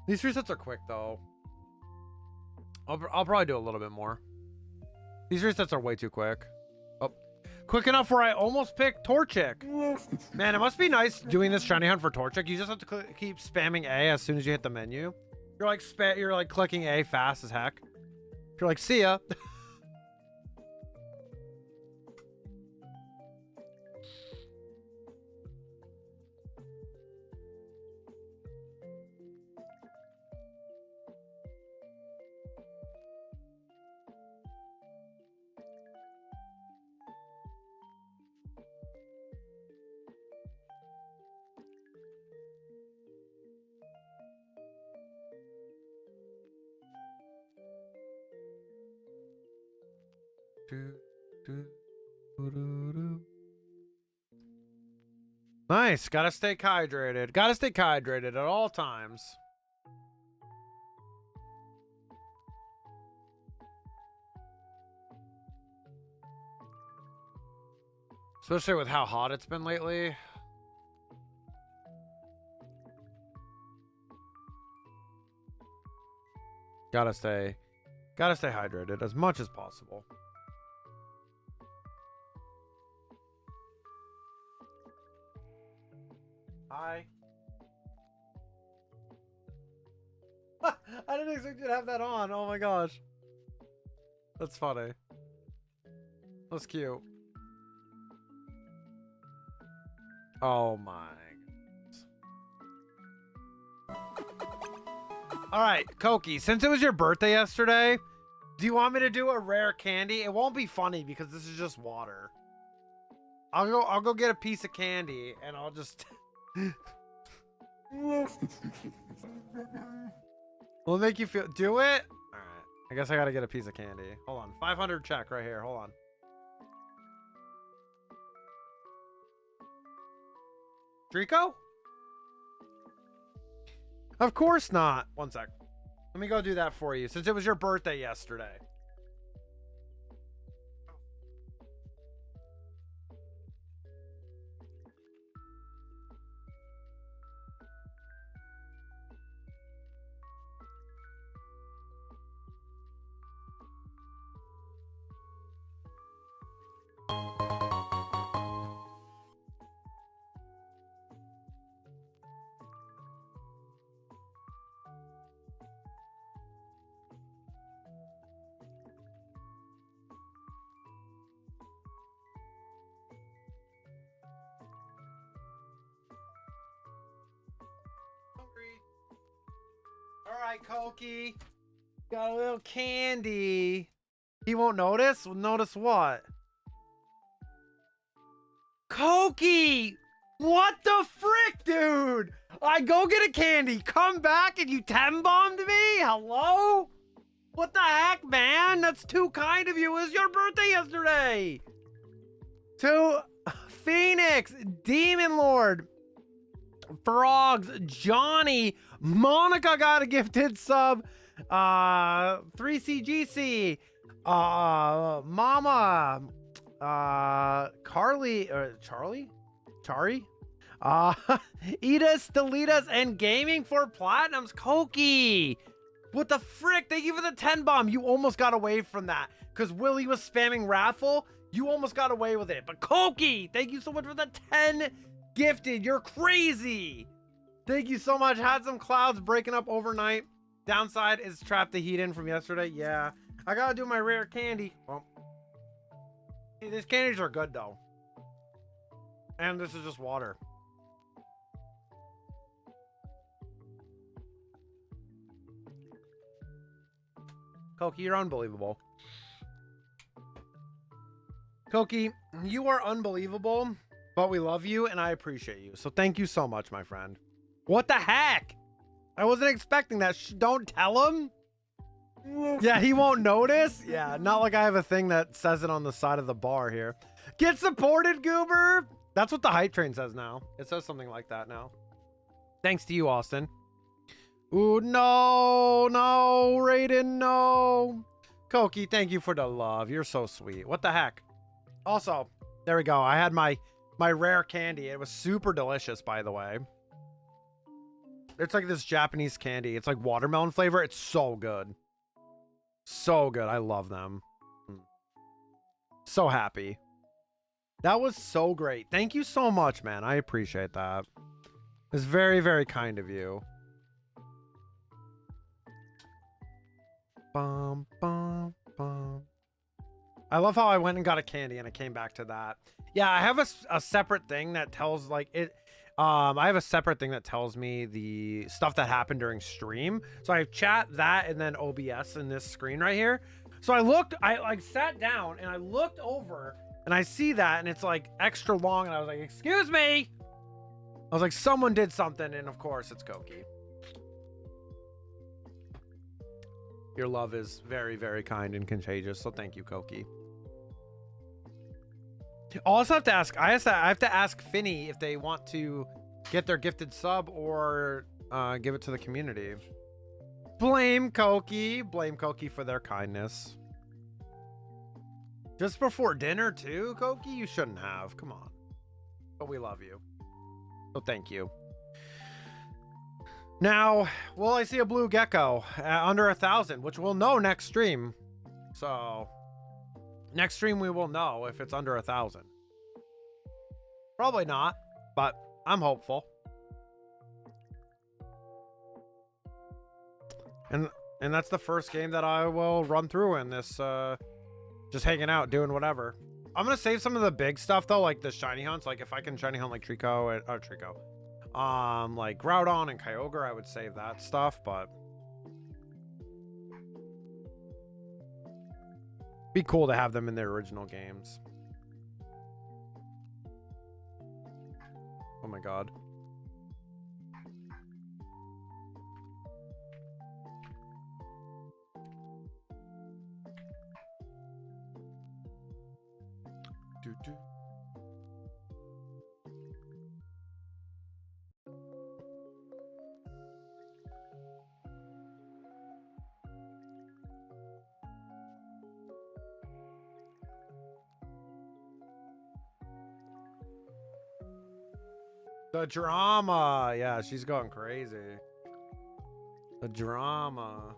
These resets are quick though. I'll probably do a little bit more. These resets are way too quick. Oh, quick enough where I almost picked Torchic. Man, it must be nice doing this shiny hunt for Torchic. You just have to keep spamming A as soon as you hit the menu. You're like clicking A fast as heck. You're like, see ya. Nice. Gotta stay hydrated. Gotta stay hydrated at all times. Especially with how hot it's been lately. Gotta stay hydrated as much as possible. Hi. I didn't expect you to have that on. Oh my gosh. That's funny. That's cute. Oh my. All right, Koki, since it was your birthday yesterday, do you want me to do a rare candy? It won't be funny because this is just water. I'll go get a piece of candy and I'll just Will it make you feel do it? All right. I guess I got to get a piece of candy. Hold on. 500 check right here. Hold on. Treecko? Of course not. One sec. Let me go do that for you since it was your birthday yesterday. All right, Koki. Got a little candy. He won't notice? Notice what? Koki! What the frick, dude? I go get a candy, come back, and you 10-bombed me? Hello? What the heck, man? That's too kind of you. It was your birthday yesterday. To Phoenix, Demon Lord, Frogs, Johnny, Monica got a gifted sub, 3CGC, Mama, Carly, Chari, Edis, Deletus, and Gaming for Platinums. Koki, what the frick? Thank you for the 10 bomb. You almost got away from that because Willie was spamming Raffle. You almost got away with it. But Koki, thank you so much for the 10 gifted. You're crazy. Thank you so much. Had some clouds breaking up overnight. Downside is trapped the heat in from yesterday. Yeah, I gotta do my rare candy. Well, these candies are good though. And this is just water. Koki, you're unbelievable. Koki, you are unbelievable, but we love you and I appreciate you. So thank you so much, my friend. What the heck? I wasn't expecting that. Don't tell him. Yeah, he won't notice. Yeah, not like I have a thing that says it on the side of the bar here. Get supported, Goober. That's what the hype train says now. It says something like that now. Thanks to you, Austin. Ooh, no, Raiden, no. Koki, thank you for the love. You're so sweet. What the heck? Also, there we go. I had my rare candy. It was super delicious, by the way. It's like this Japanese candy. It's like watermelon flavor. It's so good. So good. I love them. So happy. That was so great. Thank you so much, man. I appreciate that. It's very, very kind of you. Bum, bum, bum. I love how I went and got a candy and I came back to that. Yeah, I have a separate thing that tells like it. I have a separate thing that tells me the stuff that happened during stream. So I have chat, that, and then OBS in this screen right here. So I like sat down and I looked over and I see that and it's like extra long and I was like, excuse me. I was like, someone did something, and of course it's Koki. Your love is very, very kind and contagious, so thank you, Koki. I also have to ask, I have to ask Finny if they want to get their gifted sub or give it to the community. Blame Koki for their kindness. Just before dinner too, Koki? You shouldn't have, come on. But we love you. So thank you. Now, will I see a blue gecko under 1,000, which we'll know next stream. So next stream we will know if it's under 1,000. Probably not, but I'm hopeful. And that's the first game that I will run through in this just hanging out, doing whatever. I'm gonna save some of the big stuff though, like the shiny hunts. Like if I can shiny hunt like Treecko and Treecko. Like Groudon and Kyogre, I would save that stuff, but be cool to have them in their original games. Oh my god. Doo-doo. The drama. Yeah, she's going crazy. The drama.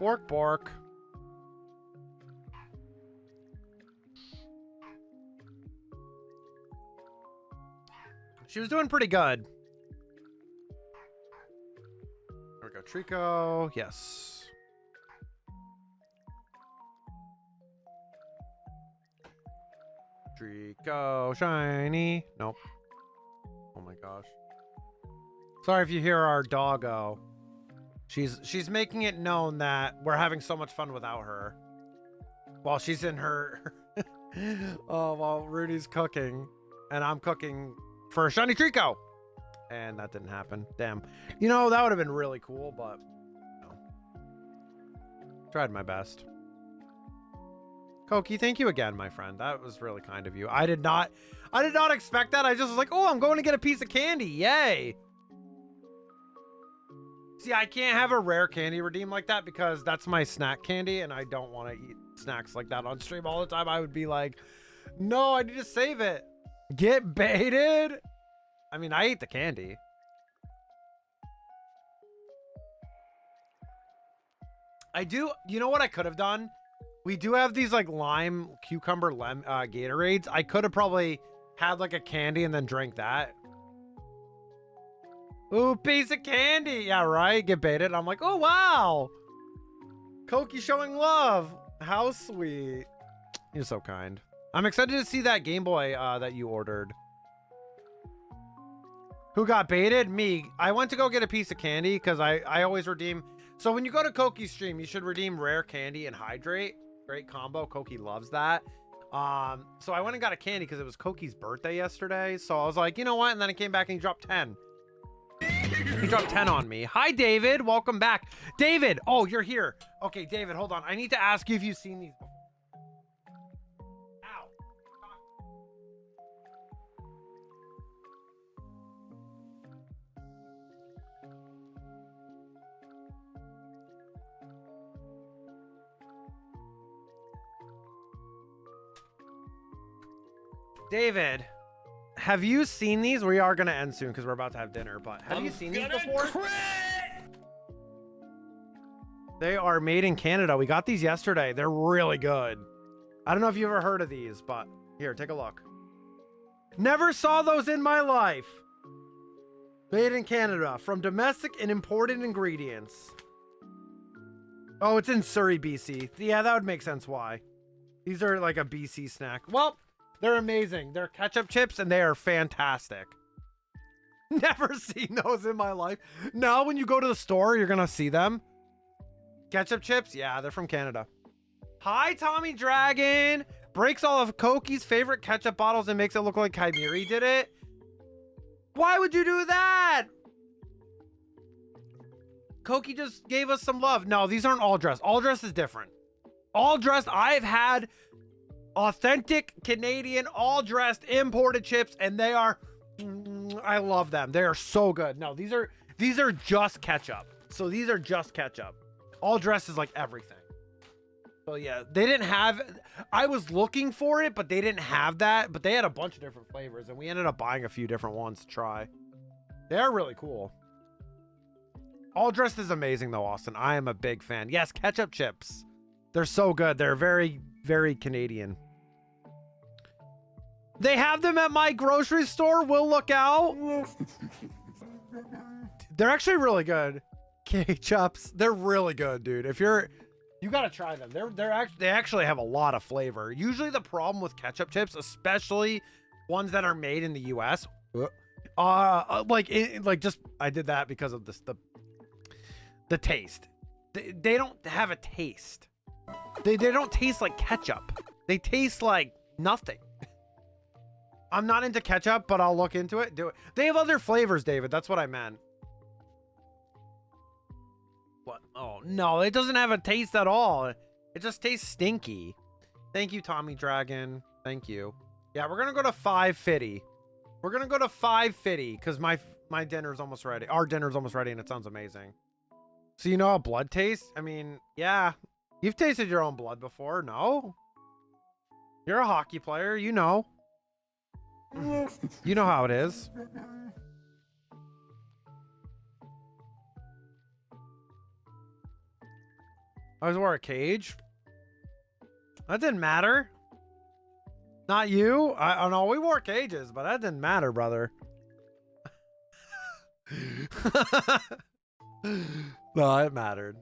Bork, bork. She was doing pretty good. There we go. Treecko. Yes. Treecko. Shiny. Nope. Oh my gosh. Sorry if you hear our doggo. She's making it known that we're having so much fun without her. While she's in her... oh, while Rudy's cooking. And I'm cooking for a shiny Treecko. And that didn't happen. Damn. You know, that would have been really cool, but... no. Tried my best. Koki, thank you again, my friend. That was really kind of you. I did not expect that. I just was like, oh, I'm going to get a piece of candy. Yay. See, I can't have a rare candy redeem like that because that's my snack candy and I don't want to eat snacks like that on stream all the time. I would be like, no, I need to save it. Get baited? I mean, I ate the candy. I do. You know what I could have done? We do have these like lime, cucumber, Gatorades. I could have probably had like a candy and then drank that. Ooh, piece of candy. Yeah, right. Get baited. I'm like, oh, wow. Koki showing love. How sweet. You're so kind. I'm excited to see that Game Boy that you ordered. Who got baited? Me. I went to go get a piece of candy because I always redeem. So when you go to Koki's stream, you should redeem rare candy and hydrate. Great combo. Koki loves that. So I went and got a candy because it was Koki's birthday yesterday. So I was like, you know what? And then I came back and he dropped 10. He dropped 10 on me. Hi, David. Welcome back. David. Oh, you're here. Okay, David, hold on. I need to ask you if you've seen these before. Ow. David. Have you seen these? We are going to end soon because we're about to have dinner, but have you seen these before? They are made in Canada. We got these yesterday. They're really good. I don't know if you ever heard of these, but here, take a look. Never saw those in my life. Made in Canada from domestic and imported ingredients. Oh, it's in Surrey, BC. Yeah, that would make sense why. These are like a BC snack. Well, they're amazing. They're ketchup chips and they are fantastic. Never seen those in my life. Now, when you go to the store, you're going to see them. Ketchup chips? Yeah, they're from Canada. Hi, Tommy Dragon. Breaks all of Koki's favorite ketchup bottles and makes it look like Chimeri did it. Why would you do that? Koki just gave us some love. No, these aren't all dressed. All dressed is different. All dressed, I've had authentic Canadian all dressed imported chips and they are, I love them. They are so good. No, these are just ketchup. So these are just ketchup. All dressed is like everything. So yeah, they didn't have, I was looking for it, but they didn't have that, but they had a bunch of different flavors and we ended up buying a few different ones to try. They're really cool. All dressed is amazing though, Austin. I am a big fan. Yes, ketchup chips. They're so good. They're very, very Canadian. They have them at my grocery store. We'll look out. They're actually really good. K-chups. They're really good, dude. If you're, you gotta try them. They actually have a lot of flavor. Usually the problem with ketchup chips, especially ones that are made in the U.S., I did that because of this, the taste. They don't have a taste. They don't taste like ketchup. They taste like nothing. I'm not into ketchup, but I'll look into it. Do it. They have other flavors, David. That's what I meant. What? Oh, no, it doesn't have a taste at all. It just tastes stinky. Thank you, Tommy Dragon. Thank you. Yeah, we're going to go to 550. We're going to go to 550 because my dinner's almost ready. Our dinner's almost ready and it sounds amazing. So you know how blood tastes? I mean, yeah. You've tasted your own blood before, no? You're a hockey player, you know. You know how it is. I was wearing a cage. That didn't matter. Not you. I know we wore cages, but that didn't matter, brother. No, it mattered.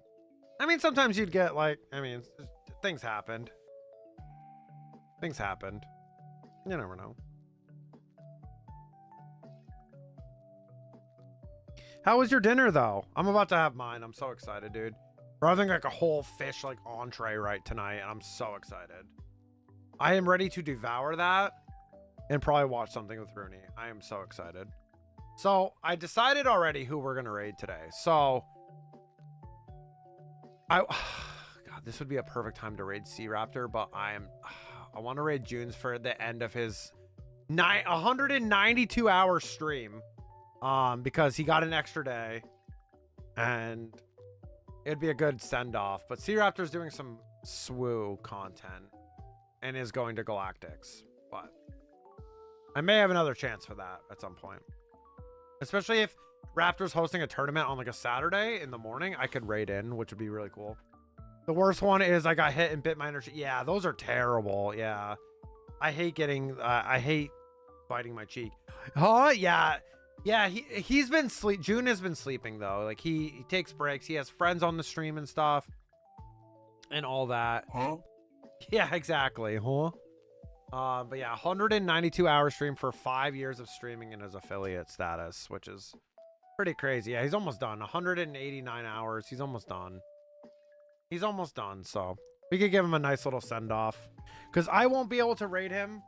I mean, sometimes you'd get like, I mean, things happened. Things happened. You never know. How was your dinner though? I'm about to have mine. I'm so excited, dude. We're having like a whole fish like entree right tonight, and I'm so excited. I am ready to devour that and probably watch something with Rooney. I am so excited. So I decided already who we're gonna raid today. So God, this would be a perfect time to raid Sea Raptor, but I want to raid June's for the end of his 192 hour stream, because he got an extra day and it'd be a good send off. But Sea Raptor's doing some SWU content and is going to Galactics, but I may have another chance for that at some point, especially if Raptors hosting a tournament on like a Saturday in the morning. I could raid in, which would be really cool. The worst one is I got hit and bit my energy. Yeah, those are terrible. Yeah, I hate getting I hate biting my cheek. Oh yeah, he's been June has been sleeping though. Like he takes breaks. He has friends on the stream and stuff and all that. Huh? Yeah, exactly. Huh? But yeah, 192 hour stream for 5 years of streaming in his affiliate status, which is pretty crazy. Yeah, he's almost done. 189 hours. He's almost done. He's almost done. So we could give him a nice little send off because I won't be able to raid him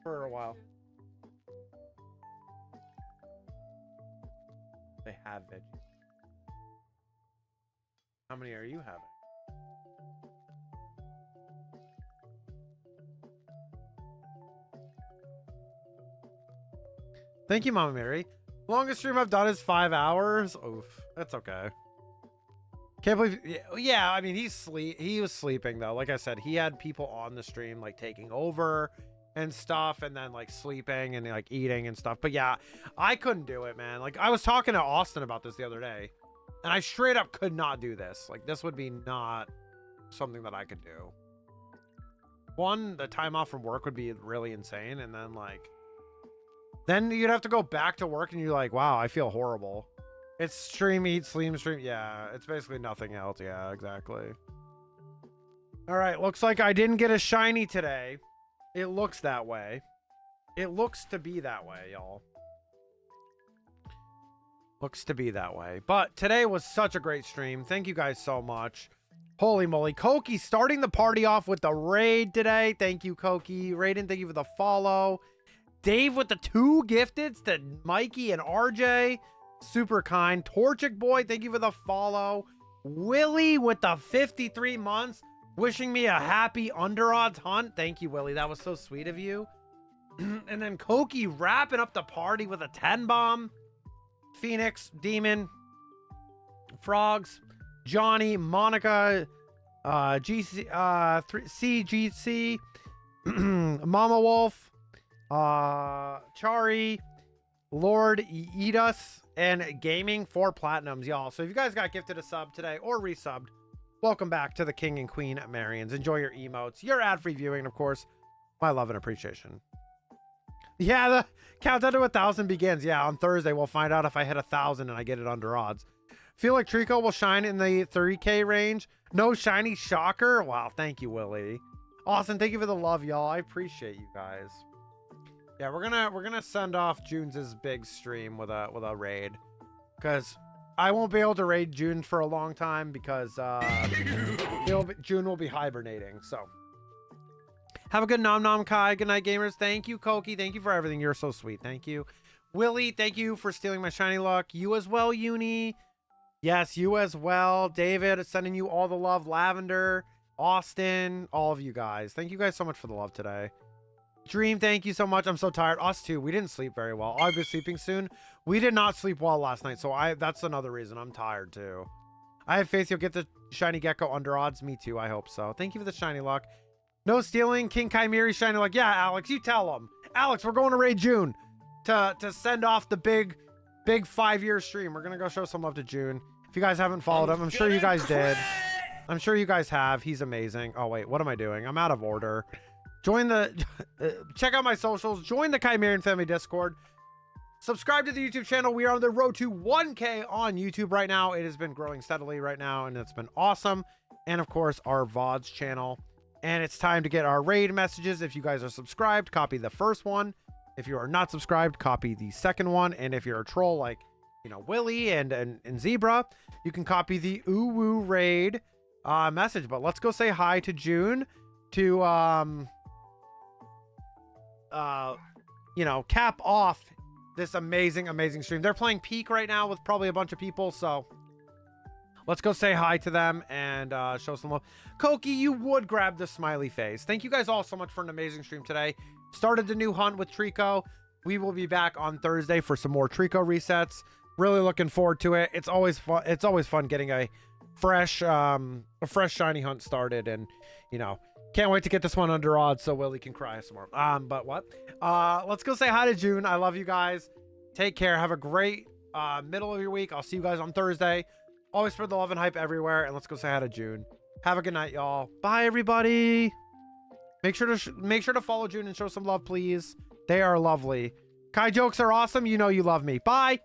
for a while. They have veggies. How many are you having? Thank you, Mama Mary. Longest stream I've done is 5 hours. Oof, that's okay. Can't believe. Yeah, I mean, he was sleeping though. Like I said, he had people on the stream like taking over and stuff, and then like sleeping and like eating and stuff. But yeah, I couldn't do it, man. Like I was talking to Austin about this the other day. And I straight up could not do this. Like, this would be not something that I could do. One, the time off from work would be really insane. And then, like, then you'd have to go back to work and you're like, wow, I feel horrible. It's stream, eat, sleep, stream. Yeah, it's basically nothing else. Yeah, exactly. All right, looks like I didn't get a shiny today. It looks that way. It looks to be that way, y'all. Looks to be that way. But today was such a great stream. Thank you guys so much. Holy moly. Koki starting the party off with the raid today. Thank you, Koki. Raiden, thank you for the follow. Dave with the 2 gifteds to Mikey and RJ. Super kind. Torchic Boy, thank you for the follow. Willie with the 53 months. Wishing me a happy under odds hunt. Thank you, Willie. That was so sweet of you. And then Koki wrapping up the party with a 10 bomb. Phoenix, Demon, Frogs, Johnny, Monica, GC, CGC, Mama Wolf, Chari, Lord Eat Us, and Gaming for Platinums, y'all. So if you guys got gifted a sub today or resubbed, welcome back to the King and Queen Marians. Enjoy your emotes, your ad-free viewing, and of course, my love and appreciation. Yeah, the countdown to 1,000 begins. Yeah, on Thursday, we'll find out if I hit 1,000 and I get it under odds. Feel like Treecko will shine in the 3K range. No shiny shocker. Wow, thank you, Willie. Austin, thank you for the love, y'all. I appreciate you guys. Yeah, we're gonna send off June's big stream with a raid, because I won't be able to raid June for a long time because June will be hibernating. So. Have a good Nom Nom Kai. Good night, gamers. Thank you, Koki. Thank you for everything. You're so sweet. Thank you. Willie, thank you for stealing my shiny luck. You as well, Uni. Yes, you as well. David, sending you all the love. Lavender, Austin, all of you guys. Thank you guys so much for the love today. Dream, thank you so much. I'm so tired. Us too. We didn't sleep very well. I'll be sleeping soon. We did not sleep well last night, so that's another reason I'm tired too. I have faith you'll get the shiny gecko under odds. Me too. I hope so. Thank you for the shiny luck. No stealing. King Chimeri shiny luck. Yeah, Alex, you tell him. Alex, we're going to raid June to send off the big 5-year stream. We're gonna go show some love to June. If you guys haven't followed him, I'm sure you guys did. I'm sure you guys have. He's amazing. Oh wait, what am I doing? I'm out of order. Join the check out my socials. Join the Chimerian family Discord. Subscribe to the YouTube channel. We are on the road to 1K on YouTube right now. It has been growing steadily right now, and it's been awesome. And of course, our VODs channel. And it's time to get our raid messages. If you guys are subscribed, copy the first one. If you are not subscribed, copy the second one. And if you're a troll like, you know, Willie and Zebra, you can copy the Uwu raid message. But let's go say hi to June to, you know, cap off this amazing stream. They're playing Peak right now with probably a bunch of people, so let's go say hi to them and show some love. Koki, you would grab the smiley face. Thank you guys all so much for an amazing stream today. Started the new hunt with Treecko. We will be back on Thursday for some more Treecko resets. Really looking forward to it. It's always fun. It's always fun getting a fresh shiny hunt started, and you know, can't wait to get this one under odds so Willie can cry some more. But what? Let's go say hi to June. I love you guys. Take care. Have a great middle of your week. I'll see you guys on Thursday. Always spread the love and hype everywhere. And let's go say hi to June. Have a good night, y'all. Bye, everybody. Make sure to follow June and show some love, please. They are lovely. Kai jokes are awesome. You know you love me. Bye.